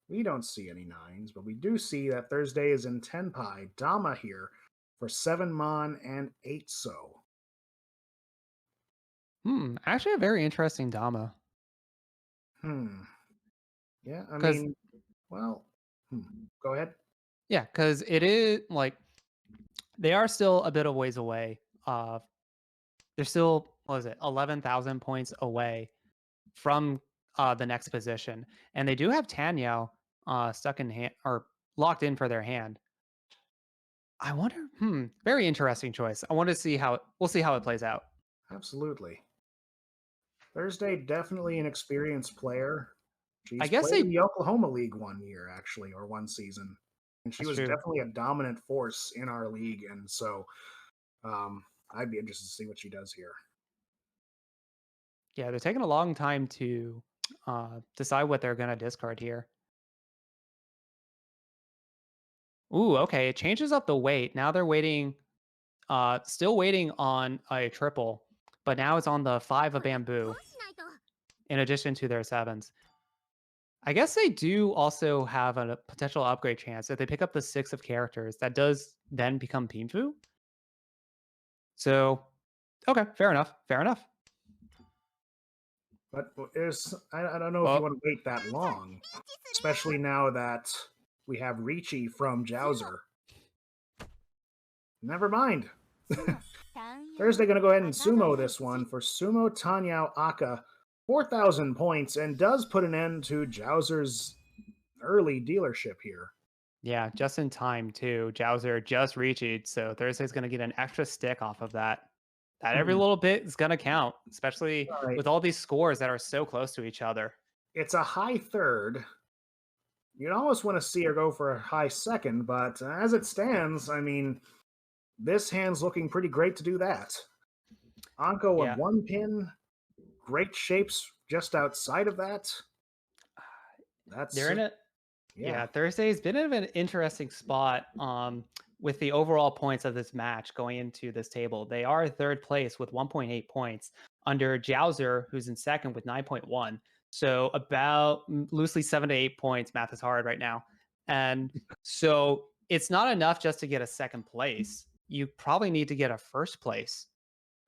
S1: We don't see any 9s, but we do see that Thursday is in Tenpai. Dama here for 7 Mon and 8 So.
S2: Actually a very interesting Dama.
S1: Yeah, I mean, well, go ahead.
S2: Yeah, because it is like They are still a bit of ways away. They're still, what was it, 11,000 points away from the next position, and they do have Tanyao stuck in hand or locked in for their hand. I wonder. Very interesting choice. I want to see how we'll see how it plays out.
S1: Absolutely. Thursday, definitely an experienced player.
S2: I
S1: She's
S2: guess
S1: played in
S2: they.
S1: the Oklahoma League one year, actually, or one season. And she
S2: That's
S1: was
S2: true.
S1: definitely a dominant force in our league. And so I'd be interested to see what she does here.
S2: Yeah, they're taking a long time to decide what they're gonna discard here. Ooh, okay. It changes up the weight. Now they're waiting. Still waiting on a triple, but now it's on the 5 of bamboo in addition to their 7s. I guess they do also have a potential upgrade chance if they pick up the 6 of characters. That does then become Pinfu. So, okay, fair enough. Fair enough.
S1: But I don't know if you
S2: Well,
S1: want to wait that long, especially now that we have Ricci from Jowser. Never mind. Thursday going to go ahead and sumo this one for Sumo Tanyao Aka, 4,000 points, and does put an end to Jowser's early dealership here.
S2: yeah, just in time too. Jowser just reached, so Thursday's going to get an extra stick off of that. That every little bit is going to count, especially
S1: All right.
S2: with all these scores that are so close to each other.
S1: It's a high third. You'd almost want to see her go for a high second, but as it stands, I mean, this hand's looking pretty great to do that. Anko with
S2: Yeah.
S1: one pin, great shapes just outside of that. That's
S2: They're in it. Yeah, Thursday's been in an interesting spot with the overall points of this match going into this table. They are third place with 1.8 points under Jowser, who's in second with 9.1. So about loosely 7 to 8 points. Math is hard right now. And so it's not enough just to get a second place. You probably need to get a first place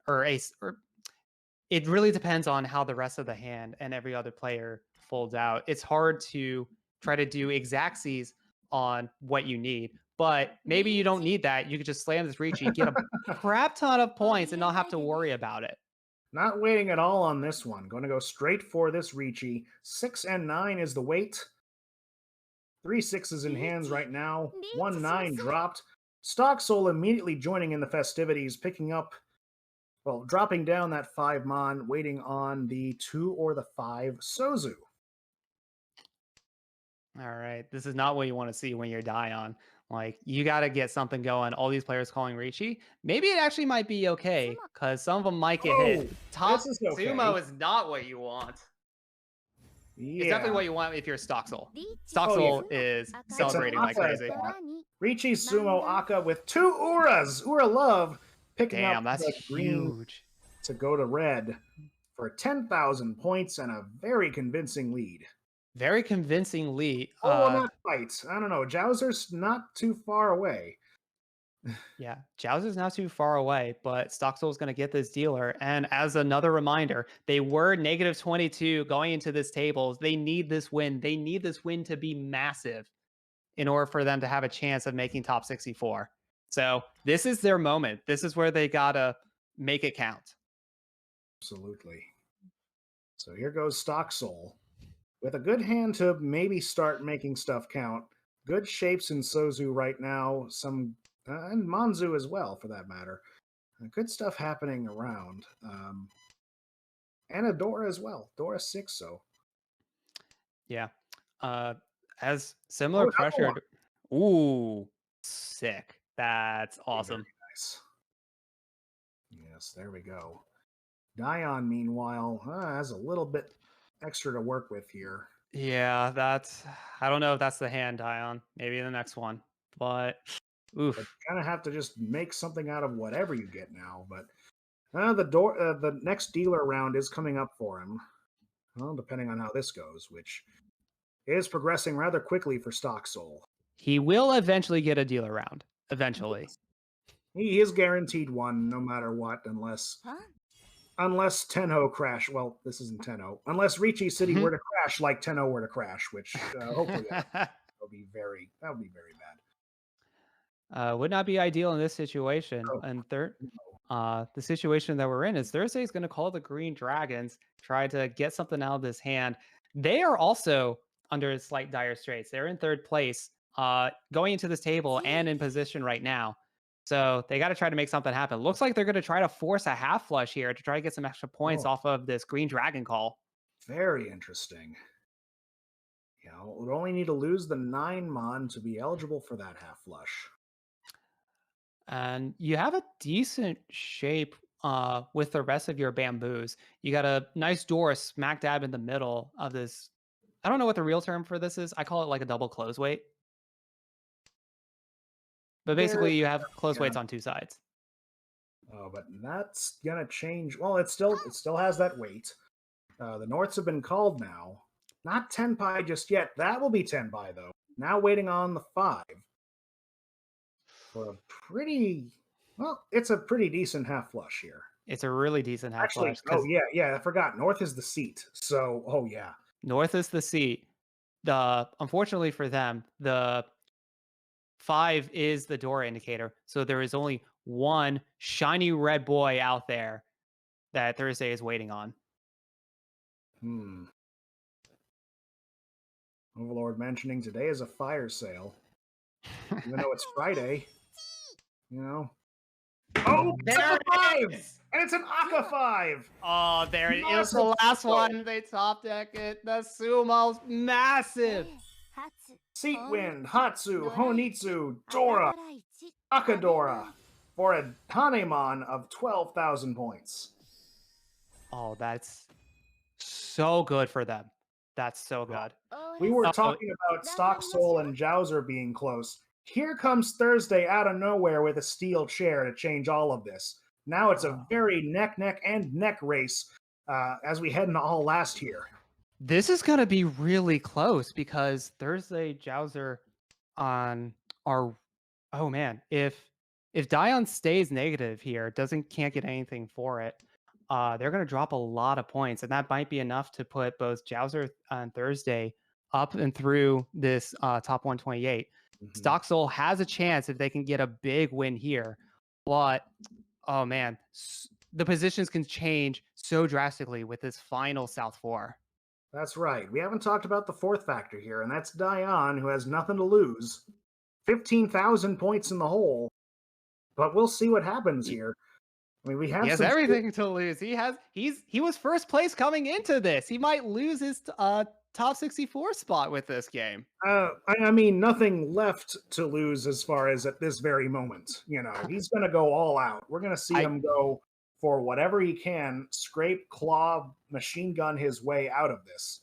S2: or it really depends on how the rest of the hand and every other player folds out. It's hard to try to do exactsies on what you need, but maybe you don't need that. You could just slam this Ricci, get a crap ton of points, and not have to worry about it.
S1: Not waiting at all on this one. Going to go straight for this Ricci. 6 and 9 is the weight. 3 6s in hands right now. 1 9 dropped. Stocksoul immediately joining in the festivities, picking up, well, dropping down that 5 Mon, waiting on the 2 or the 5 Sozu.
S2: All right. This is not what you want to see when you're Dion. Like, you got to get something going. All these players calling Ricci. Maybe it actually might be okay because some of them might get hit. Top
S1: okay.
S2: Sumo is not what you want.
S1: Yeah.
S2: It's definitely what you want if you're Stocksoul. Stocksoul is celebrating like crazy.
S1: Ricci Sumo Aka with 2 Uras. Ura Love picking up
S2: that's
S1: the green
S2: huge
S1: to go to red for 10,000 points and a very convincing lead.
S2: Very convincing lead.
S1: Not quite. I don't know. Jowser's not too far away.
S2: Yeah, Jowser's not too far away, but Stocksoul's going to get this dealer. And as another reminder, they were negative 22 going into this table. They need this win. They need this win to be massive in order for them to have a chance of making top 64. So this is their moment. This is where they got to make it count.
S1: Absolutely. So here goes Stocksoul with a good hand to maybe start making stuff count. Good shapes in Sozu right now. Some and Manzu as well, for that matter. Good stuff happening around. And a Dora as well. Dora 6, so.
S2: Yeah. As similar pressure. Ooh, sick. That's awesome.
S1: Very nice. Yes, there we go. Dion, meanwhile, has a little bit extra to work with here.
S2: Yeah, I don't know if that's the hand, Dion. Maybe the next one. But oof.
S1: You kind of have to just make something out of whatever you get now. But the next dealer round is coming up for him. Well, depending on how this goes, which is progressing rather quickly for Stocksoul.
S2: He will eventually get a dealer round. Eventually.
S1: He is guaranteed one no matter what, unless Tenho crash. Well, this isn't Tenho. Unless Ricci City were to crash like Tenho were to crash, which hopefully that would be very bad.
S2: Would not be ideal in this situation.
S1: Oh,
S2: And third,
S1: no.
S2: the situation that we're in is Thursday is going to call the Green Dragons, try to get something out of this hand. They are also under slight dire straits. They're in third place, going into this table and in position right now. So they got to try to make something happen. Looks like they're going to try to force a half flush here to try to get some extra points
S1: Oh,
S2: off of this Green Dragon call.
S1: very interesting. Yeah, would only need to lose the 9 mon to be eligible for that half flush.
S2: And you have a decent shape with the rest of your bamboos. You got a nice door smack dab in the middle of this. I don't know what the real term for this is. I call it like a double close weight. But
S1: There,
S2: basically, you have close
S1: yeah.
S2: weights on two sides.
S1: Oh, but that's gonna change. Well, it still has that weight. The Norths have been called now. Not Tenpai just yet. That will be Tenpai though. Now waiting on the 5 for a pretty. Well, it's a pretty decent half flush here.
S2: It's a really decent half
S1: Actually,
S2: flush
S1: oh
S2: because
S1: yeah, I forgot. North is the seat. So, oh yeah.
S2: North is the seat. Unfortunately for them, the 5 is the door indicator. So there is only one shiny red boy out there that Thursday is waiting on.
S1: Hmm. Overlord mentioning today is a fire sale. Even though it's Friday, you know. Oh,
S2: There
S1: it's a 5!
S2: it is!
S1: And it's an Aka 5!
S2: Oh, there it is.
S1: Massive
S2: The last
S1: sumo.
S2: one. They top deck it. The sumo's massive.
S1: Seat Wind, Hatsu, Honitsu, Dora, Akadora for a Hanemon of 12,000 points.
S2: Oh, that's so good for them. That's so good.
S1: We were
S2: Oh,
S1: talking about Stock Soul and Jowser being close. Here comes Thursday out of nowhere with a steel chair to change all of this. Now it's a very neck race as we head into all last here.
S2: this is going to be really close because Thursday Jowser on our oh man, if Dion stays negative here, can't get anything for it. They're going to drop a lot of points, and that might be enough to put both Jowser on Thursday up and through this top 128. Stock Soul has a chance if they can get a big win here, but oh man, the positions can change so drastically with this final South 4.
S1: That's right. We haven't talked about the 4th factor here, and that's Dion, who has nothing to lose. 15,000 points in the hole. But we'll see what happens here. I mean,
S2: He has everything to lose. He was first place coming into this. He might lose his top 64 spot with this game.
S1: I mean, nothing left to lose as far as at this very moment. You know, he's going to go all out. We're going to see him go for whatever he can, scrape, claw, machine gun his way out of this.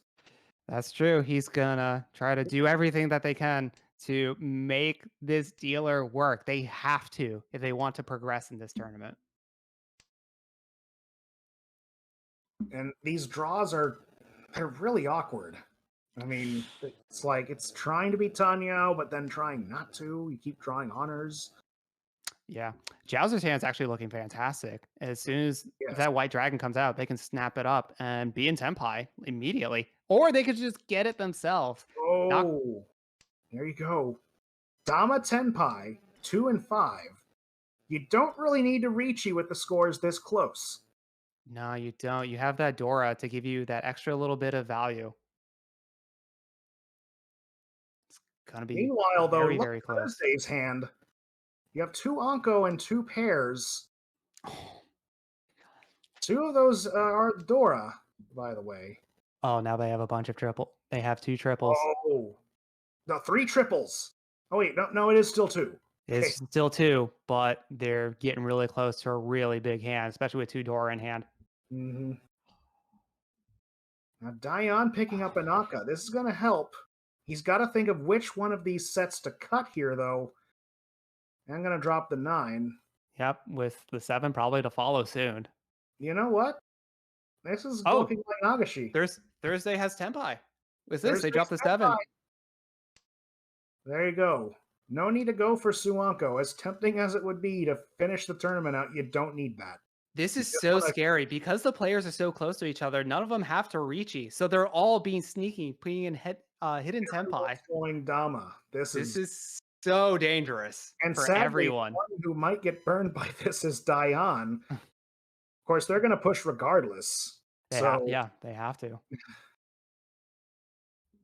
S2: That's true. He's gonna try to do everything that they can to make this dealer work. They have to if they want to progress in this tournament.
S1: And these draws they're really awkward. I mean, it's like it's trying to be Tanyo, but then trying not to. You keep drawing honors.
S2: Yeah. Jowser's hand's actually looking fantastic. As soon as
S1: Yes.
S2: if that white dragon comes out, they can snap it up and be in Tenpai immediately. Or they could just get it themselves.
S1: Oh, there you go. Dama Tenpai, 2 and 5. You don't really need to reach you with the scores this close.
S2: No, you don't. You have that Dora to give you that extra little bit of value. It's gonna be
S1: Meanwhile, though,
S2: very,
S1: look
S2: very
S1: at
S2: close.
S1: Thursday's hand. You have 2 Anko and 2 pairs. 2 of those are Dora, by the way.
S2: Oh, now they have a bunch of triple. They have 2 triples.
S1: Oh, no, 3 triples. Oh wait, no, it is still 2.
S2: It's still 2, but they're getting really close to a really big hand, especially with 2 Dora in hand.
S1: Mm-hmm. Now Dion picking up an Aka. This is going to help. He's got to think of which one of these sets to cut here, though. I'm going to drop the 9.
S2: Yep, with the 7 probably to follow soon.
S1: You know what? This is looking like Nagashi.
S2: Thursday has Tenpai. With this, they dropped the 7.
S1: There you go. No need to go for Suanko. As tempting as it would be to finish the tournament out, you don't need that.
S2: This is so scary because the players are so close to each other. None of them have to reachy, so they're all being sneaky, putting in hidden Tenpai.
S1: Going Dama. This
S2: is so dangerous
S1: And
S2: for
S1: sadly,
S2: everyone.
S1: one who might get burned by this is Dion. Of course, they're going to push regardless. So,
S2: They have to.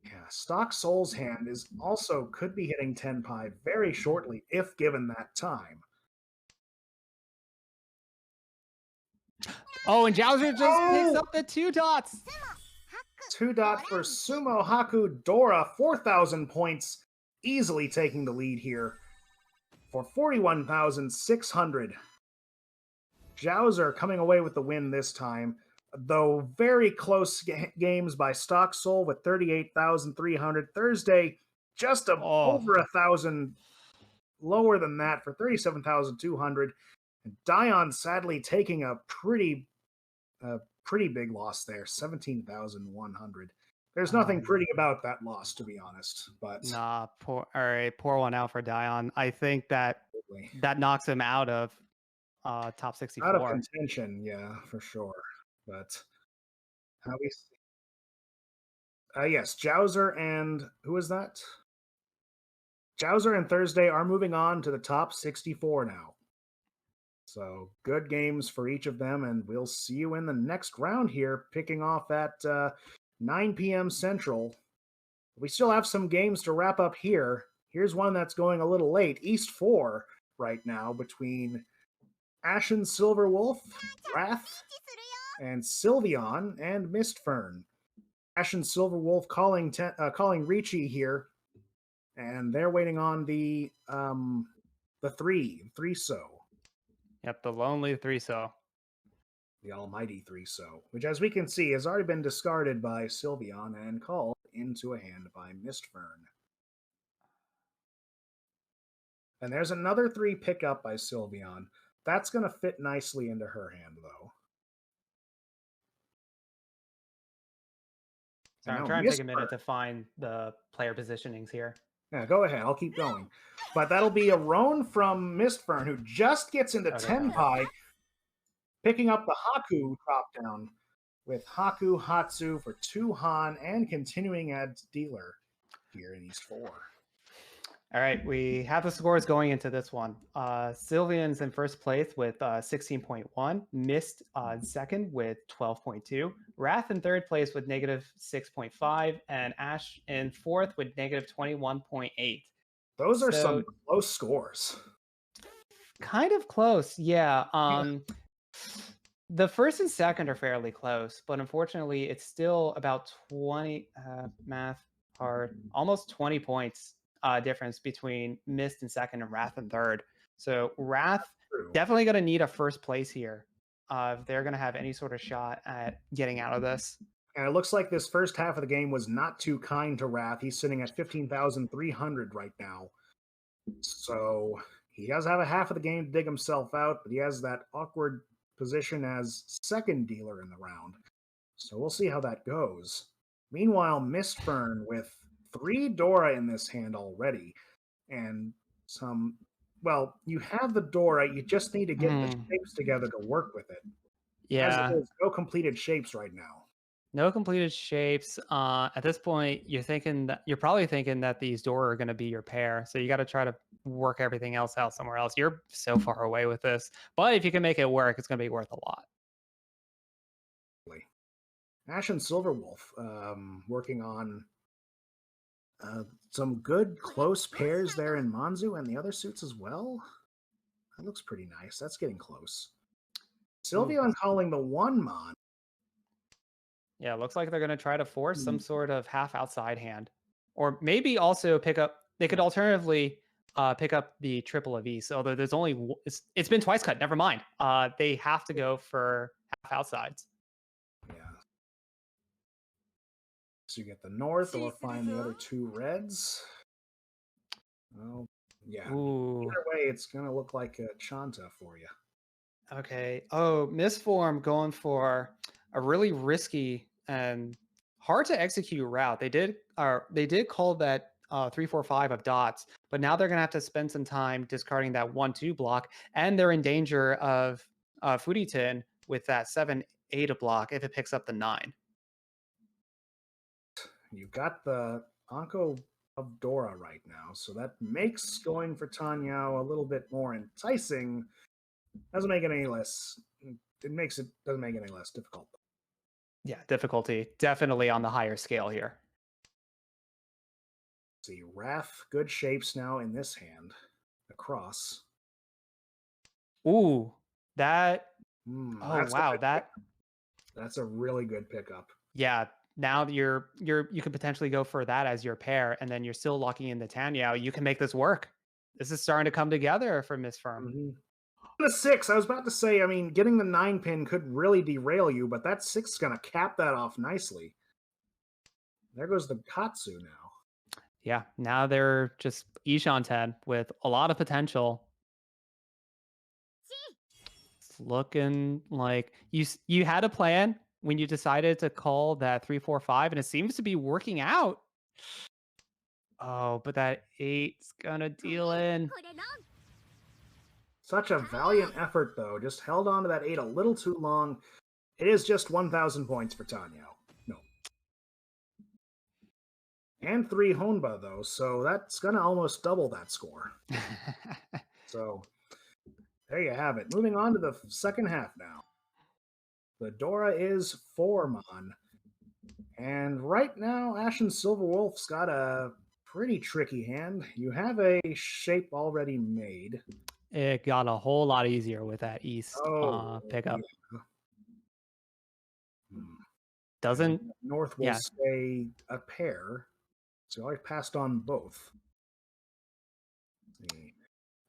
S1: yeah, Stock Soul's hand is also could be hitting 10 pi very shortly if given that time.
S2: Oh, and Jowser just picks
S1: Oh!
S2: up the 2 dots.
S1: 2 dot for Sumo Haku Dora, 4,000 points, easily taking the lead here for 41,600. Jowser coming away with the win this time, though very close games by Stock Soul with 38,300. Thursday, just over 1,000 lower than that for 37,200. Dion sadly taking a pretty big loss there, 17,100. There's nothing pretty about that loss, to be honest. But
S2: nah, pour one out for Dion. I think that knocks him out of top 64.
S1: Out of contention, yeah, for sure. But how we see. Yes, Jowser and who is that? Jowser and Thursday are moving on to the top 64 now. So good games for each of them, and we'll see you in the next round here, picking off at 9 p.m. Central. We still have some games to wrap up here. Here's one that's going a little late. East 4 right now between Ashen Silverwolf, Wrath, and Sylveon and Mistfern. Ashen Silverwolf calling Ricci here, and they're waiting on the three-so.
S2: Yep, the lonely 3-so.
S1: The almighty 3-so, which as we can see has already been discarded by Sylveon and called into a hand by Mistfern. And there's another 3 pickup by Sylveon. That's going to fit nicely into her hand, though.
S2: Sorry, I'm trying to take a minute to find the player positionings here.
S1: Yeah, go ahead. I'll keep going. But that'll be a Roan from Mistfern who just gets into 10 pi, picking up the Haku drop down with Haku Hatsu for 2 Han and continuing as dealer here in East 4.
S2: All right, we have the scores going into this one. Sylveon's in first place with 16.1, Mist second with 12.2, Wrath in third place with negative 6.5, and Ash in fourth with negative 21.8.
S1: Those are some close scores.
S2: Kind of close, yeah. The first and second are fairly close, but unfortunately, it's still about 20 math hard, almost 20 points difference between Mist in second and Wrath in third. So Wrath definitely going to need a first place here if they're going to have any sort of shot at getting out of this.
S1: And it looks like this first half of the game was not too kind to Wrath. He's sitting at 15,300 right now. So he does have a half of the game to dig himself out, but he has that awkward position as second dealer in the round. So we'll see how that goes. Meanwhile, Mistfern with 3 Dora in this hand already, and some. Well, you have the Dora. You just need to get the shapes together to work with it.
S2: Yeah.
S1: There's no completed shapes right now.
S2: No completed shapes. At this point, you're probably thinking that these Dora are going to be your pair. So you got to try to work everything else out somewhere else. You're so far away with this, but if you can make it work, it's going to be worth a lot.
S1: Ash and Silverwolf working on some good close pairs there in Manzu and the other suits as well. That looks pretty nice. That's getting close. Sylveon calling the 1-mon.
S2: Yeah, it looks like they're going to try to force some sort of half outside hand. Or maybe also pick up, they could alternatively pick up the triple of East, although there's only, it's been twice cut, never mind. They have to go for half outsides.
S1: Yeah. So you get the north or find the other 2 reds. Well, yeah.
S2: Ooh.
S1: Either way, it's going to look like a Chanta for you.
S2: Okay. Oh, Misform going for a really risky and hard to execute route. They did call that 3-4-5 of dots, but now they're gonna have to spend some time discarding that 1-2 block, and they're in danger of Fuditin with that 7-8 block if it picks up the 9.
S1: You've got the Anko of Dora right now, so that makes going for Tanyao a little bit more enticing. Doesn't make it any less. Doesn't make it any less difficult.
S2: Yeah, difficulty definitely on the higher scale here.
S1: See, Wrath, good shapes now in this hand. Across.
S2: Ooh, that. Oh
S1: That's a
S2: wow,
S1: good
S2: that.
S1: pickup. That's a really good pickup.
S2: Yeah, now that you could potentially go for that as your pair, and then you're still locking in the Tanyao. You can make this work. This is starting to come together for Miss Firm.
S1: The 6, I was about to say, I mean, getting the 9 pin could really derail you, but that 6 is going to cap that off nicely. There goes the Katsu now.
S2: Yeah, now they're just Ishan 10 with a lot of potential. It's looking like you had a plan when you decided to call that 3-4-5, and it seems to be working out. Oh, but that 8's gonna deal in.
S1: Such a valiant effort, though. Just held on to that 8 a little too long. It is just 1,000 points for Tanyao. No. And 3 Honba, though, so that's going to almost double that score. So, there you have it. Moving on to the second half now. The Dora is 4 Mon. And right now, Ashen Silver Wolf's got a pretty tricky hand. You have a shape already made.
S2: It got a whole lot easier with that East pickup.
S1: Yeah.
S2: Doesn't
S1: North will stay a pair, so I passed on both.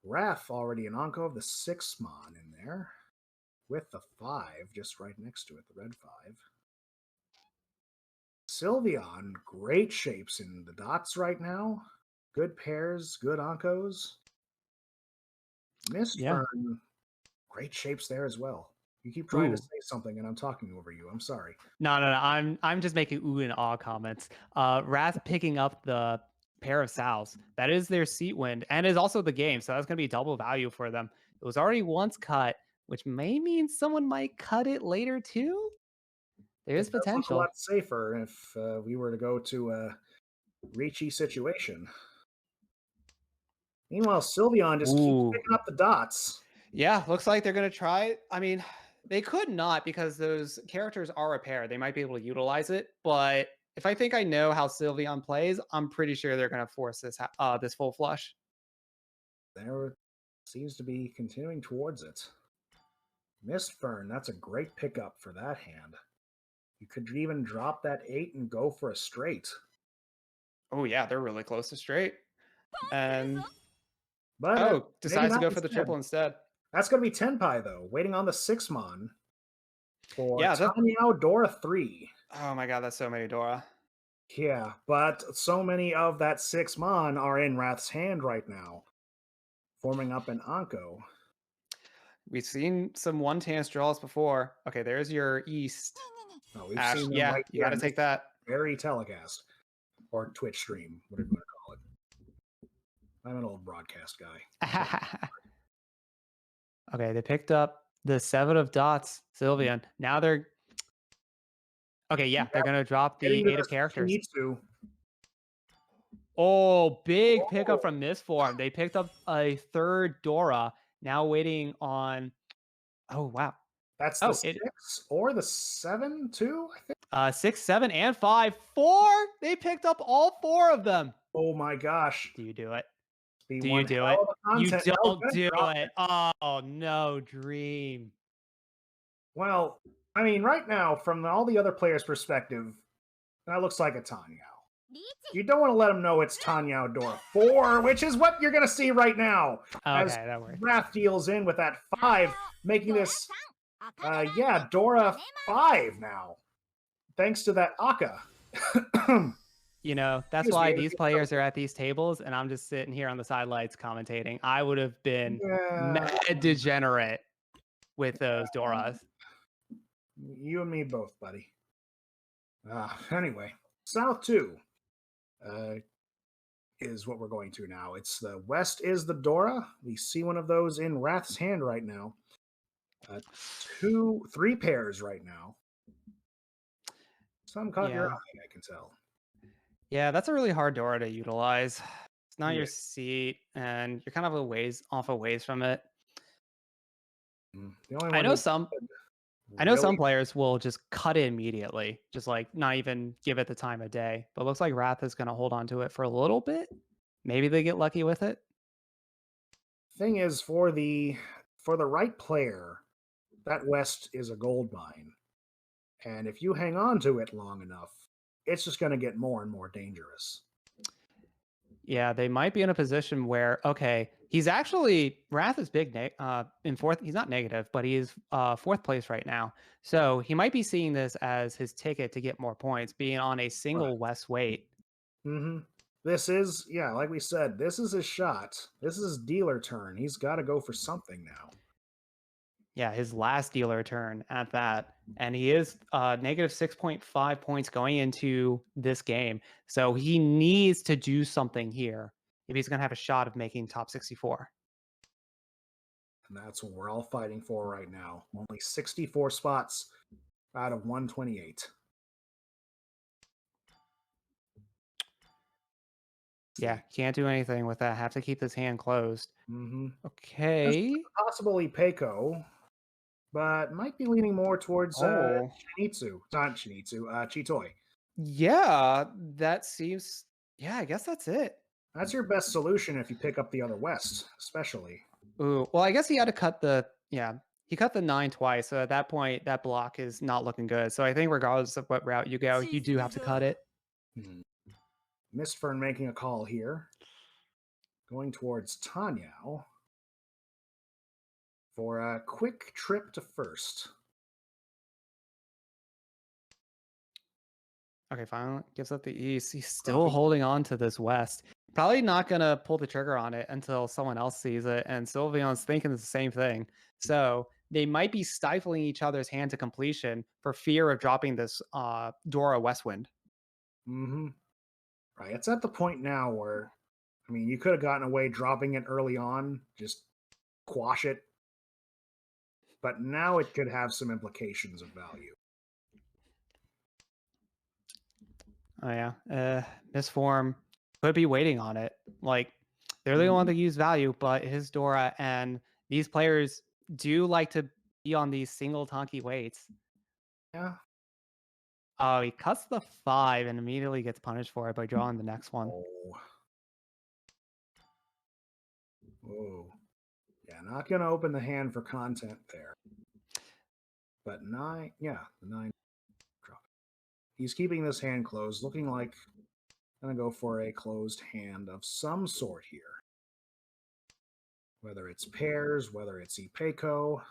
S1: Wrath already an Onko of the 6 Mon in there, with the 5 just right next to it, the red 5. Sylveon, great shapes in the dots right now. Good pairs, good Onkos. Mistburn, great shapes there as well. You keep trying to say something, and I'm talking over you. I'm sorry.
S2: No. I'm just making ooh and ah comments. Wrath picking up the pair of Sal's. That is their seat wind, and is also the game. So that's going to be double value for them. It was already once cut, which may mean someone might cut it later too. There is potential.
S1: A lot safer if we were to go to a Ricci situation. Meanwhile, Sylveon just keeps picking up the dots.
S2: Yeah, looks like they're going to try it. I mean, they could not because those characters are a pair. They might be able to utilize it, but if I think I know how Sylveon plays, I'm pretty sure they're going to force this full flush.
S1: There seems to be continuing towards it. Mistburn, that's a great pickup for that hand. You could even drop that 8 and go for a straight.
S2: Oh yeah, they're really close to straight. And
S1: but
S2: decides to go for the triple instead.
S1: That's going to be Tenpai though, waiting on the 6 Mon for Tanyao Dora 3.
S2: Oh my god, that's so many Dora.
S1: Yeah, but so many of that 6 Mon are in Wrath's hand right now, forming up an Onko.
S2: We've seen some one-chance draws before. Okay, there's your East.
S1: Oh, we've seen them right
S2: you got to take that.
S1: Very telecast or Twitch stream, whatever you want to call it. I'm an old broadcast guy.
S2: Okay, they picked up the 7 of dots, Sylveon. Now they're okay. Yeah, they're gonna drop the 8 of characters. Oh, big pickup from this form. They picked up a 3rd Dora. Now waiting on. Oh wow,
S1: that's the 6 or the 7 too. I think
S2: 6, 7, and 5, 4. They picked up all 4 of them.
S1: Oh my gosh!
S2: Do you do it? Do you do it? You don't do it. Oh no, Dream.
S1: Well, I mean, right now, from all the other players' perspective, that looks like a Tanyao. You don't want to let them know it's Tanyao Dora 4, which is what you're going to see right now.
S2: Okay, that works.
S1: Wrath deals in with that 5, making this, Dora 5 now. Thanks to that Aka.
S2: You know, that's why these players are at these tables, and I'm just sitting here on the sidelines commentating. I would have been mad degenerate with those Doras.
S1: You and me both, buddy. Anyway, South 2 is what we're going to now. It's the West is the Dora. We see one of those in Wrath's hand right now. 3 pairs right now. Some caught your eye, I can tell.
S2: Yeah, that's a really hard door to utilize. It's not your
S1: Yeah.
S2: seat, and you're kind of a ways from it.
S1: The only
S2: I
S1: one
S2: know
S1: who
S2: some I know some
S1: really,
S2: players will just cut it immediately, just like not even give it the time of day. But it looks like Wrath is going to hold on to it for a little bit. Maybe they get lucky with it.
S1: thing is for the right player, that west is a gold mine. And if you hang on to it long enough, it's just going to get more and more dangerous.
S2: Yeah, they might be in a position where okay, he's actually Wrath is in fourth. He's not negative, but he is fourth place right now. So he might be seeing this as his ticket to get more points, being on a
S1: Right.
S2: single West weight.
S1: This is, yeah, like we said, this is his shot. This is his dealer turn. He's got to go for something now.
S2: Yeah, his last dealer turn at that. And he is negative 6.5 points going into this game. So he needs to do something here if he's going to have a shot of making top 64.
S1: And that's what we're all fighting for right now. Only 64 spots out of 128.
S2: Yeah, can't do anything with that. Have to keep this hand closed.
S1: Mm-hmm.
S2: Okay.
S1: Possibly Peiko, but might be leaning more towards
S2: Oh,
S1: Shinizu. Not Shinizu, Chitoi.
S2: yeah, that seems. Yeah, I guess that's it.
S1: That's your best solution if you pick up the other West, especially.
S2: Ooh, well, I guess he had to cut the. Yeah, he cut the 9 twice. So at that point, that block is not looking good. So I think regardless of what route you go, you do have to cut it.
S1: Hmm. Mistfern making a call here. Going towards Tanyao for a quick trip to first.
S2: Okay, fine. Gives up the east. He's still
S1: Grumpy.
S2: holding on to this west. Probably not gonna pull the trigger on it until someone else sees it, and Sylveon's thinking the same thing. So they might be stifling each other's hand to completion for fear of dropping this Dora Westwind.
S1: Mm-hmm. Right. It's at the point now where, I mean, you could have gotten away dropping it early on, just quash it. But now it could have some implications of value.
S2: Oh yeah, Misform could be waiting on it. Like they're the one to use value, but his Dora and these players do like to be on these single Tonki weights.
S1: Yeah.
S2: Oh, he cuts the 5 and immediately gets punished for it by drawing the next one.
S1: Oh. Whoa. Yeah, not going to open the hand for content there. But 9, yeah, the 9 drop. He's keeping this hand closed, looking like going to go for a closed hand of some sort here. Whether it's pairs, whether it's Ipeco.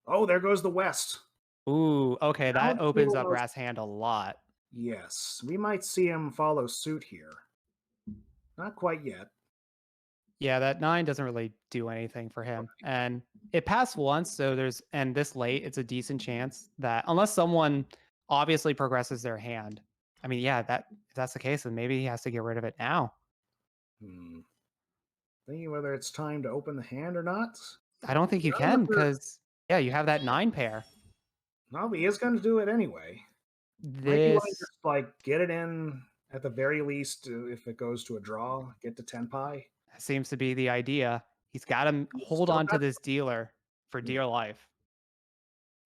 S1: Oh, there goes the West.
S2: Ooh, okay,
S1: Now
S2: that
S1: it's
S2: opens up
S1: almost-
S2: Rat's hand a lot.
S1: Yes, we might see him follow suit here. Not quite yet.
S2: Yeah, that 9 doesn't really do anything for him. And it passed once, so and this late, it's a decent chance that unless someone obviously progresses their hand. I mean, yeah, if that's the case, then maybe he has to get rid of it now.
S1: Thinking whether it's time to open the hand or not.
S2: I don't think you can because yeah, you have that 9 pair.
S1: No, he is going to do it anyway. Might be like just like get it in at the very least. If it goes to a draw, get to Tenpai.
S2: Seems to be the idea. He's got to hold on to this dealer for dear life.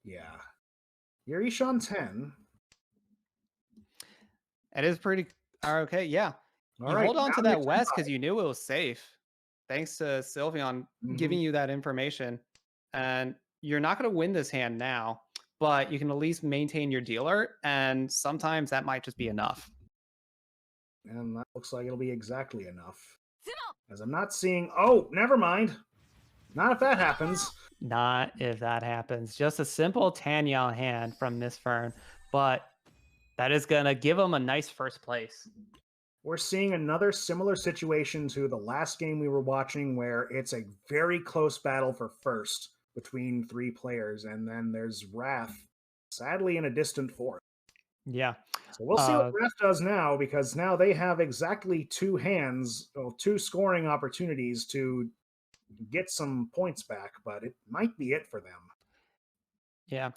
S1: Yeah. Yurishan 10.
S2: It is pretty okay. Yeah.
S1: All
S2: You
S1: right,
S2: hold on
S1: now
S2: to that
S1: you're
S2: west
S1: Tenpai.
S2: because you knew it was safe. Thanks to Sylveon giving you that information. And you're not going to win this hand now, but you can at least maintain your dealer. And sometimes that might just be enough.
S1: And that looks like it'll be exactly enough. As I'm not seeing. Oh, never mind. Not if that happens.
S2: Not if that happens. Just a simple Tanyao hand from Miss Fern, but that is going to give him a nice first place.
S1: We're seeing another similar situation to the last game we were watching where it's a very close battle for first between 3 players, and then there's Wrath, sadly in a distant fourth.
S2: Yeah.
S1: So we'll see what Wrath does now, because now they have exactly 2 hands, well, 2 scoring opportunities to get some points back, but it might be it for them.
S2: Yeah.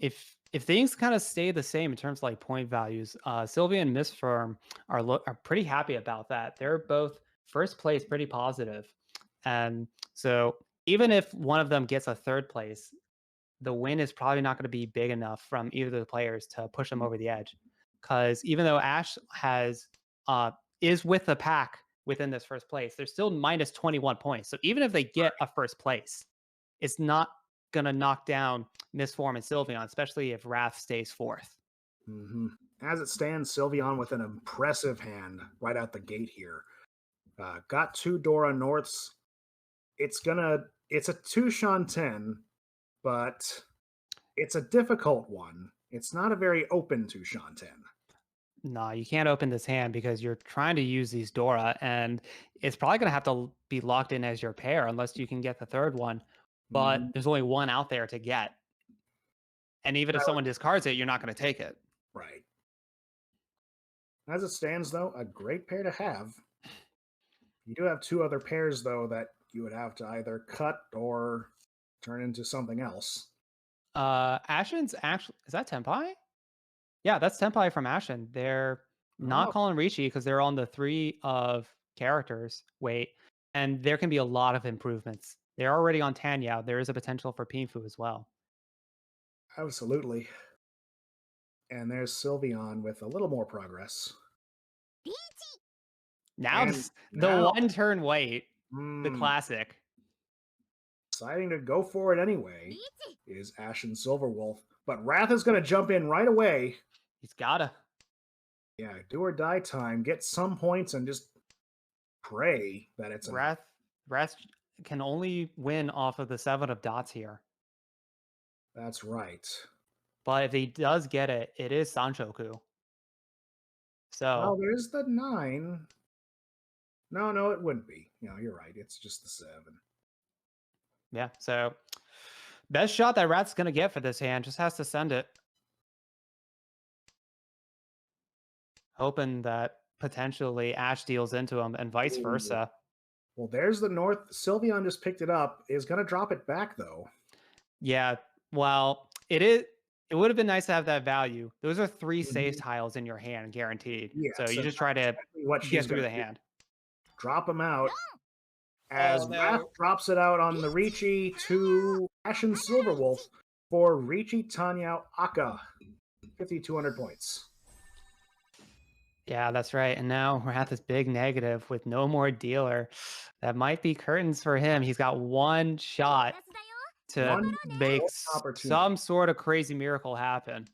S2: If if things kind of stay the same in terms of like point values, Sylvia and Miss Firm are pretty happy about that. They're both first place, pretty positive, and so even if one of them gets a third place, the win is probably not going to be big enough from either of the players to push them over the edge. Because even though Ash has is with the pack within this first place, they're still minus 21 points. So even if they get a first place, it's not going to knock down Misform and Sylveon, especially if Wrath stays fourth.
S1: As it stands, Sylveon with an impressive hand right out the gate here. Got 2 Dora Norths. It's a 2 Shanten, but it's a difficult one. It's not a very open 2 Shanten.
S2: No, you can't open this hand because you're trying to use these Dora, and it's probably going to have to be locked in as your pair unless you can get the third one. But there's only one out there to get. And even if someone discards it, you're not going to take it.
S1: Right. As it stands, though, a great pair to have. You do have 2 other pairs, though, that you would have to either cut or turn into something else.
S2: Ashen's actually, is that Tenpai? Yeah, that's Tenpai from Ashen. They're not calling Ricci because they're on the 3 of characters weight, and there can be a lot of improvements. They're already on Tanyao. There is a potential for Pinfu as well.
S1: Absolutely. And there's Sylveon with a little more progress.
S2: Now the 1 turn wait, the classic.
S1: Deciding to go for it anyway is Ashen Silverwolf. But Wrath is going to jump in right away.
S2: He's gotta.
S1: Yeah, do or die time. Get some points and just pray that it's
S2: Wrath can only win off of the 7 of dots here.
S1: That's right.
S2: But if he does get it, it is Sanchoku. So
S1: well, there's the 9. No, it wouldn't be. No, you're right. It's just the 7.
S2: Yeah, so best shot that Rat's gonna get for this hand, just has to send it. Hoping that potentially Ash deals into him and vice versa.
S1: Well, there's the North. Sylveon just picked it up. Is going to drop it back, though.
S2: Yeah, well, it would have been nice to have that value. Those are 3 save tiles in your hand, guaranteed. Yeah, so you just try to get through the hand.
S1: Drop them out. As Wrath drops it out on the Ricci to Ashen Silverwolf for Ricci Tanyao Aka. 5,200 points.
S2: Yeah, that's right. And now we're at this big negative with no more dealer. That might be curtains for him. He's got 1 shot to make some sort of crazy miracle happen.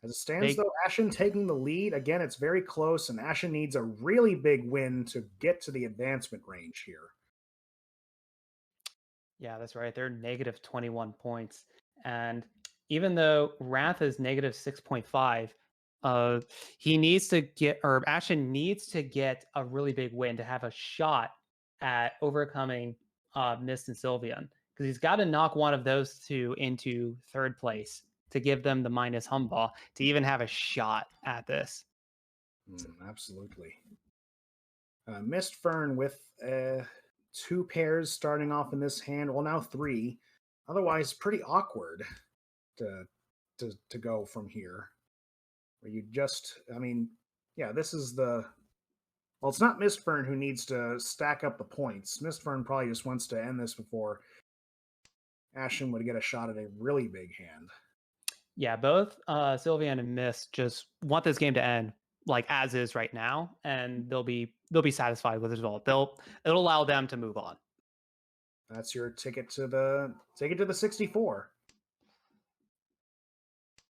S1: As it stands, though, Ashen taking the lead. Again, it's very close, and Ashen needs a really big win to get to the advancement range here.
S2: Yeah, that's right. They're negative 21 points. And even though Wrath is negative 6.5, he needs to get, or Ashen needs to get a really big win to have a shot at overcoming Mist and Sylveon, because he's got to knock one of those 2 into third place to give them the minus Humball to even have a shot at this.
S1: Absolutely. Mistfern with 2 pairs starting off in this hand. Well, now 3. Otherwise, pretty awkward to go from here. Where you just, this is the... Well, it's not Mistfern who needs to stack up the points. Mistfern probably just wants to end this before Ashen would get a shot at a really big hand.
S2: Yeah, both Sylveon and Mist just want this game to end like as is right now, and they'll be satisfied with the result. It'll allow them to move on.
S1: That's your ticket to the 64.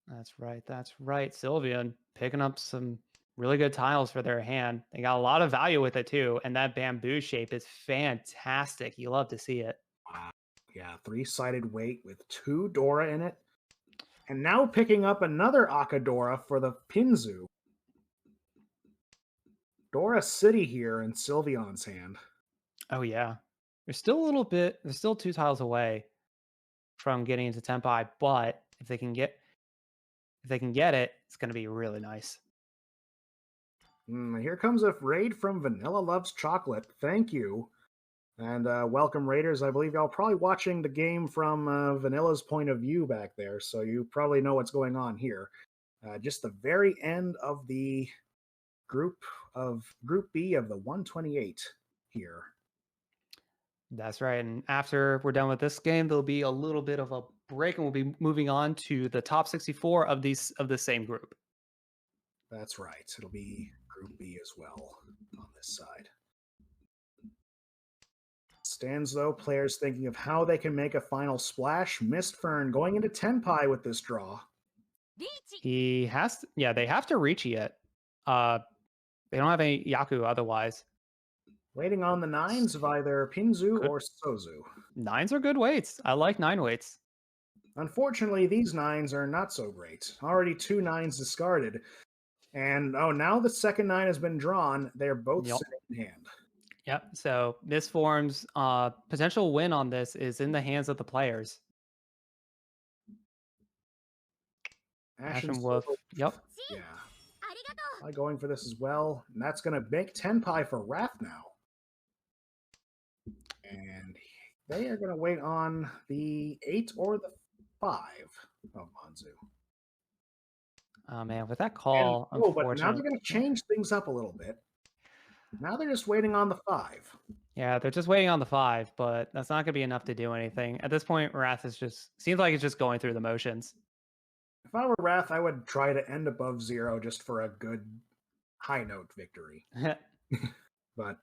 S2: That's right. Sylveon picking up some really good tiles for their hand. They got a lot of value with it too, and that bamboo shape is fantastic. You love to see it.
S1: Wow. Yeah, 3-sided weight with 2 Dora in it. And now picking up another Akadora for the Pinzu. Dora City here in Sylveon's hand.
S2: Oh, yeah. There's still 2 tiles away from getting into Tenpai, but if they can get it, it's going to be really nice.
S1: Here comes a raid from Vanilla Loves Chocolate. Thank you. And welcome, Raiders. I believe y'all probably watching the game from Vanilla's point of view back there, so you probably know what's going on here. Just the very end of the Group B of the 128 here.
S2: That's right. And after we're done with this game, there'll be a little bit of a break, and we'll be moving on to the top 64 of the same group.
S1: That's right. It'll be Group B as well on this side. Stands though, players thinking of how they can make a final splash. Mistfern going into Tenpai with this draw.
S2: He has to, yeah, they have to reach it. They don't have any Yaku otherwise.
S1: Waiting on the 9s of either Pinzu or Sozu.
S2: 9s are good weights. I like 9 weights.
S1: Unfortunately, these 9s are not so great. Already 2 9s discarded. And now the second 9 has been drawn. They're both sitting in hand.
S2: Yep. So Misform's potential win on this is in the hands of the players. Ashen Wolf. Yep.
S1: Yeah. I'm going for this as well. And that's going to make Tenpai for Wrath now. And they are going to wait on the 8 or the 5 of Manzu.
S2: Oh, man. With that call,
S1: but now they're going to change things up a little bit. Now they're just waiting on the 5.
S2: Yeah, they're just waiting on the 5, but that's not going to be enough to do anything. At this point, Wrath is seems like it's just going through the motions.
S1: If I were Wrath, I would try to end above 0 just for a good high note victory. But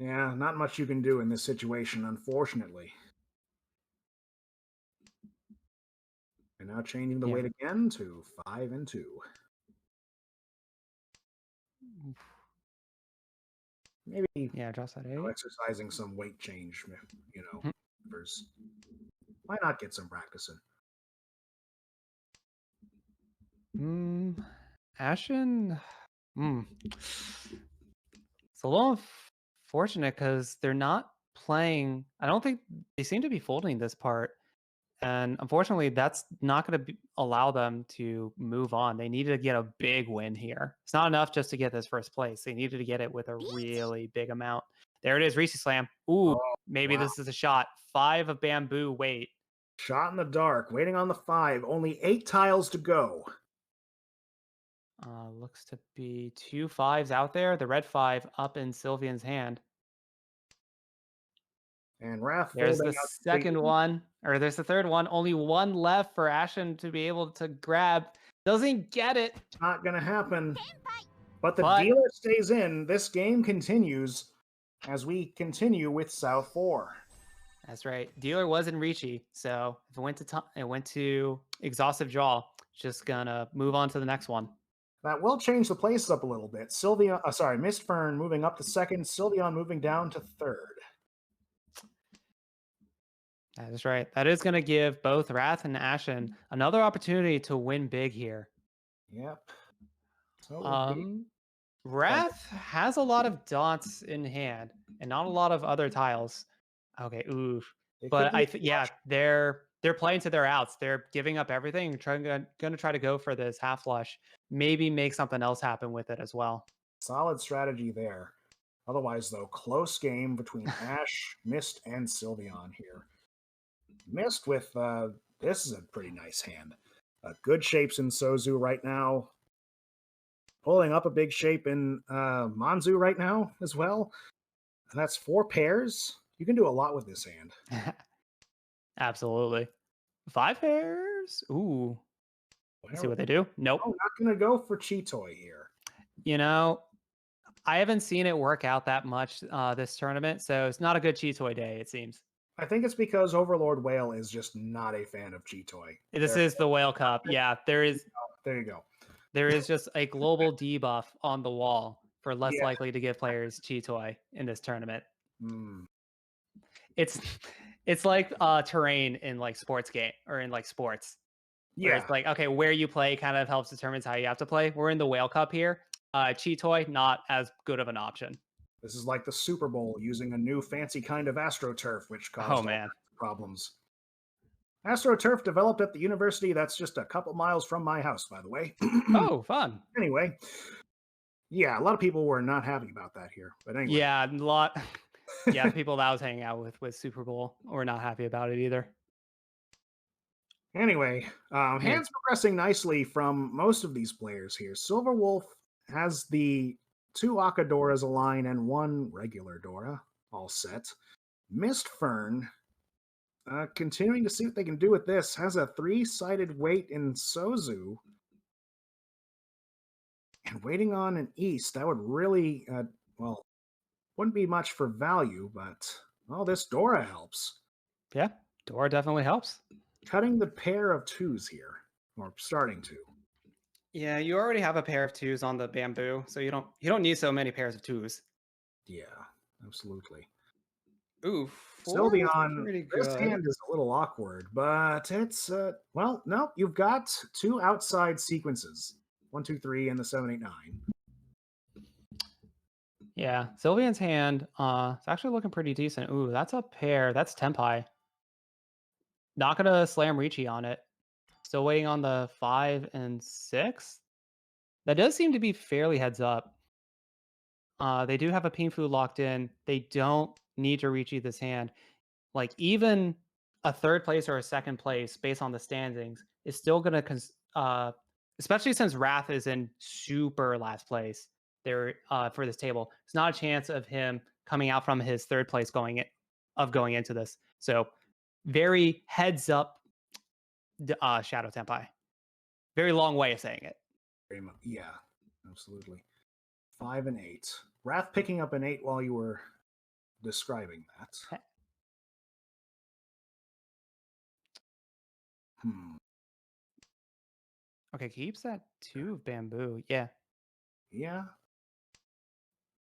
S1: yeah, not much you can do in this situation, unfortunately. And now changing the weight again to 5 and 2. Maybe
S2: drops that 8.
S1: Exercising some weight change, why not get some practice in?
S2: Ashen. It's a little unfortunate because they're not playing. I don't think they seem to be folding this part. And unfortunately, that's not going to allow them to move on. They needed to get a big win here. It's not enough just to get this first place. They needed to get it with a really big amount. There it is, Reese Slam. Ooh, maybe this is a shot. 5 of bamboo, wait.
S1: Shot in the dark, waiting on the 5. Only 8 tiles to go.
S2: Looks to be 2 5s out there. The red 5 up in Sylvian's hand.
S1: And Wrath.
S2: There's the second one, or there's the third one. Only 1 left for Ashen to be able to grab. Doesn't get it.
S1: Not gonna happen. But the dealer stays in. This game continues as we continue with South 4.
S2: That's right. Dealer was in Ricci, so if it went to exhaustive draw, just gonna move on to the next one.
S1: That will change the places up a little bit. Mistfern moving up to 2nd, Sylveon moving down to 3rd.
S2: That is right. That is going to give both Wrath and Ashen another opportunity to win big here.
S1: Yep.
S2: Wrath has a lot of dots in hand and not a lot of other tiles. Okay, oof. But they're playing to their outs. They're giving up everything, going to try to go for this half flush. Maybe make something else happen with it as well.
S1: Solid strategy there. Otherwise, though, close game between Ash, Mist, and Sylveon here. Mist with this is a pretty nice hand. Good shapes in Sozu right now. Pulling up a big shape in Manzu right now as well. And that's 4 pairs. You can do a lot with this hand.
S2: Absolutely. 5 pairs? Ooh. Let's see what they do. Nope.
S1: I'm not going to go for Chitoy here.
S2: I haven't seen it work out that much this tournament, so it's not a good Chitoy day, it seems.
S1: I think it's because Overlord Whale is just not a fan of Chitoy.
S2: This is the Whale Cup. Yeah, there is.
S1: There you go.
S2: There is just a global debuff on the wall for less likely to give players Chitoy in this tournament. It's like terrain in like sports game or in like sports. Yeah, it's like okay, where you play kind of helps determines how you have to play. We're in the Whale Cup here. Chitoy not as good of an option.
S1: This is like the Super Bowl using a new fancy kind of AstroTurf, which caused problems. AstroTurf developed at the university that's just a couple miles from my house, by the way.
S2: Oh, fun.
S1: Anyway, Yeah, a lot of people were not happy about that here. But anyway.
S2: Yeah, a lot. Yeah, the people that I was hanging out with Super Bowl were not happy about it either.
S1: Anyway,
S2: Yeah.
S1: hands progressing nicely from most of these players here. Silver Wolf has the two Akadoras a line and one regular Dora all set. Mist Fern, continuing to see what they can do with this, has a three-sided wait in Sozu. And waiting on an East, that would really, well, wouldn't be much for value, but, well, this Dora helps.
S2: Yeah, Dora definitely helps.
S1: Cutting the pair of twos here, or starting to.
S2: Yeah, you already have a pair of twos on the bamboo, so you don't need so many pairs of twos.
S1: Yeah, absolutely.
S2: Ooh, four is
S1: Sylveon,
S2: pretty
S1: this
S2: good.
S1: hand is a little awkward, but it's well, no, you've got two outside sequences. 1, 2, 3, and the 7, 8, 9.
S2: Yeah, Sylvian's hand, it's actually looking pretty decent. Ooh, that's a pair. That's Tenpai. Not gonna slam Ricci on it. Still waiting on the 5 and 6. That does seem to be fairly heads up. They do have a Pinfu locked in. They don't need to Ricci this hand. Like even a third place or a second place based on the standings is still gonna especially since Wrath is in super last place there for this table. It's not a chance of him coming out from his third place going into this. So very heads up Shadow Tenpai. Very long way of saying it.
S1: Very much, yeah, absolutely. 5 and 8. Wrath picking up an 8 while you were describing that.
S2: Okay, keeps that 2 of bamboo. Yeah.
S1: Yeah.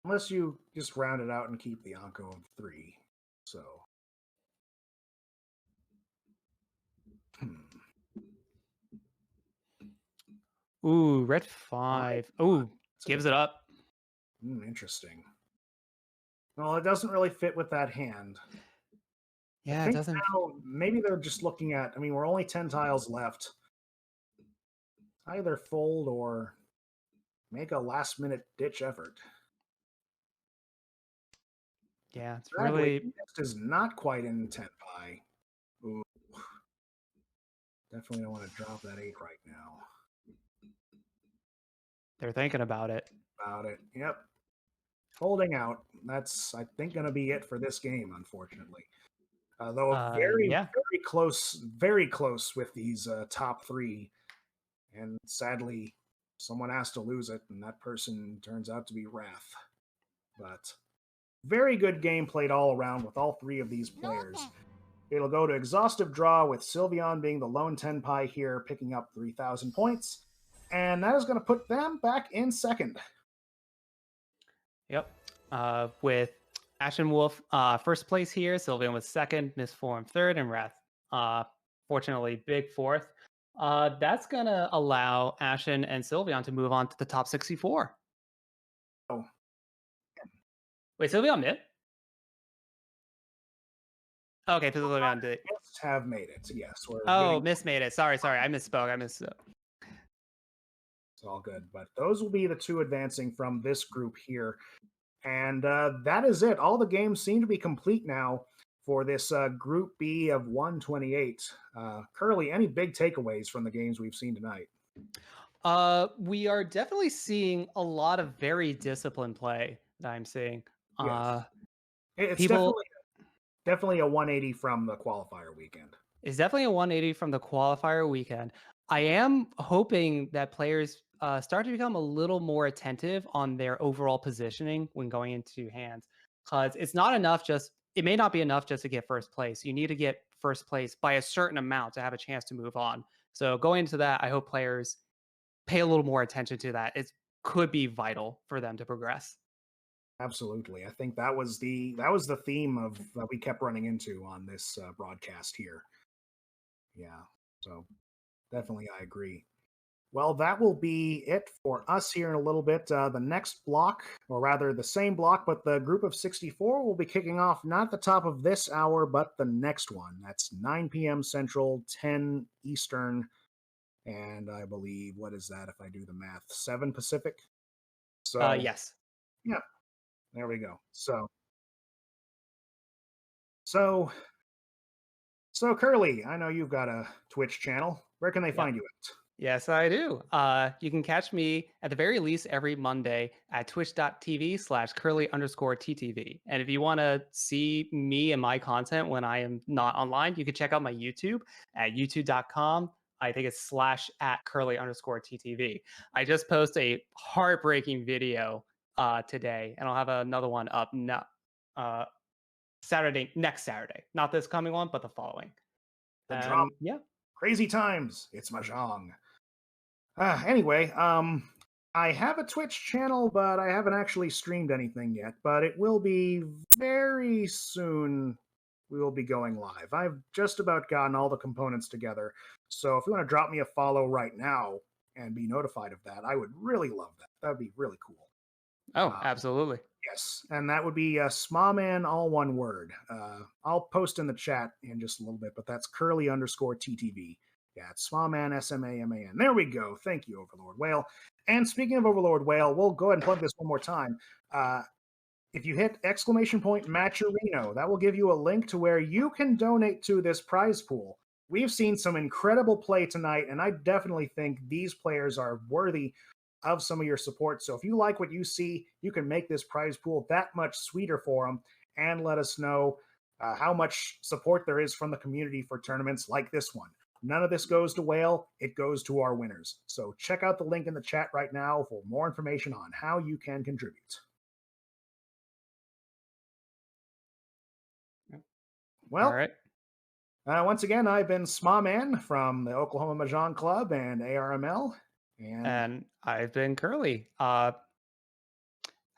S1: Unless you just round it out and keep the Anko of 3. So.
S2: Ooh, red 5. Ooh, gives it up.
S1: Interesting. Well, it doesn't really fit with that hand.
S2: Yeah,
S1: I
S2: it
S1: think
S2: doesn't.
S1: now maybe they're just looking at. I mean, we're only 10 tiles left. Either fold or make a last-minute ditch effort.
S2: Yeah, it's
S1: Sadly,
S2: really.
S1: Mist is not quite in Tenpai. Ooh. Definitely don't want to drop that 8 right now.
S2: They're thinking about it.
S1: Yep. Holding out. That's, I think, going to be it for this game, unfortunately. Though
S2: Yeah.
S1: very close with these top 3. And sadly, someone has to lose it, and that person turns out to be Wrath. But very good game played all around with all 3 of these players. It'll go to exhaustive draw with Sylveon being the lone Tenpai here, picking up 3,000 points. And that is going to put them back in second.
S2: Yep. With Ashen Wolf first place here, Sylveon was second, Misform third, and Wrath fortunately big fourth. That's going to allow Ashen and Sylveon to move on to the top 64.
S1: Oh.
S2: Wait, Sylveon mid? Okay, Sylveon did.
S1: Mist have made it, yes.
S2: Miss made it. Sorry, I misspoke. It's
S1: all good. But those will be the 2 advancing from this group here. And that is it. All the games seem to be complete now for this Group B of 128. Curly, any big takeaways from the games we've seen tonight?
S2: We are definitely seeing a lot of very disciplined play that I'm seeing.
S1: Yes. It's
S2: people
S1: definitely a 180 from the qualifier weekend.
S2: It's definitely a 180 from the qualifier weekend. I am hoping that players start to become a little more attentive on their overall positioning when going into hands, because it's not enough it may not be enough just to get first place. You need to get first place by a certain amount to have a chance to move on. So going into that, I hope players pay a little more attention to that. It could be vital for them to progress.
S1: Absolutely. I think that was the theme of that we kept running into on this broadcast here. Yeah. So definitely I agree. Well, that will be it for us here in a little bit. The next block, or rather the same block, but the group of 64 will be kicking off not the top of this hour, but the next one. That's 9 p.m. Central, 10 Eastern, and I believe, what is that if I do the math? 7 Pacific? So
S2: Yes.
S1: yeah, there we go. So so Curly, I know you've got a Twitch channel. Where can they
S2: Yep.
S1: find you at?
S2: Yes, I do. You can catch me at the very least every Monday at twitch.tv/curly_TTV. And if you want to see me and my content when I am not online, you can check out my YouTube at youtube.com. I think it's /@curly_TTV. I just posted a heartbreaking video today, and I'll have another one up uh, next Saturday. Not this coming one, but the following.
S1: The drama,
S2: Yeah.
S1: crazy times. It's mahjong. Anyway, I have a Twitch channel, but I haven't actually streamed anything yet. But it will be very soon. We will be going live. I've just about gotten all the components together. So if you want to drop me a follow right now and be notified of that, I would really love that. That would be really cool.
S2: Oh, absolutely.
S1: Yes, and that would be Smaman, all one word. I'll post in the chat in just a little bit, but that's curly_TTV. Yeah, it's Smaman, SMAMAN. There we go. Thank you, Overlord Whale. And speaking of Overlord Whale, we'll go ahead and plug this one more time. If you hit !Matcherino, that will give you a link to where you can donate to this prize pool. We've seen some incredible play tonight, and I definitely think these players are worthy of some of your support. So if you like what you see, you can make this prize pool that much sweeter for them and let us know how much support there is from the community for tournaments like this one. None of this goes to Whale, it goes to our winners. So check out the link in the chat right now for more information on how you can contribute. Well,
S2: All right.
S1: Once again, I've been Smaman from the Oklahoma Mahjong Club and ARML.
S2: And I've been Curly. I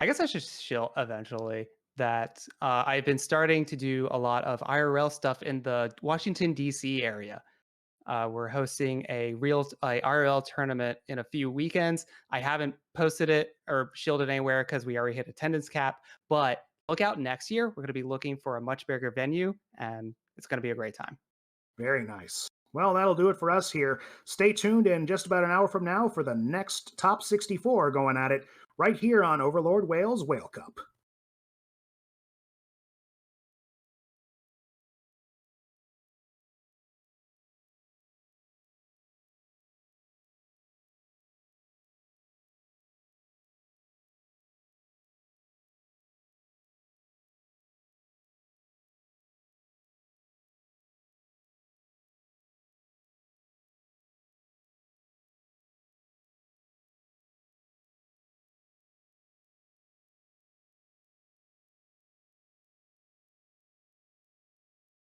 S2: guess I should shill eventually that I've been starting to do a lot of IRL stuff in the Washington, D.C. area. We're hosting a IRL tournament in a few weekends. I haven't posted it or shielded anywhere because we already hit attendance cap, but look out next year. We're going to be looking for a much bigger venue, and it's going to be a great time.
S1: Very nice. Well, that'll do it for us here. Stay tuned in just about an hour from now for the next Top 64 going at it right here on Overlord Whale's Whale Cup.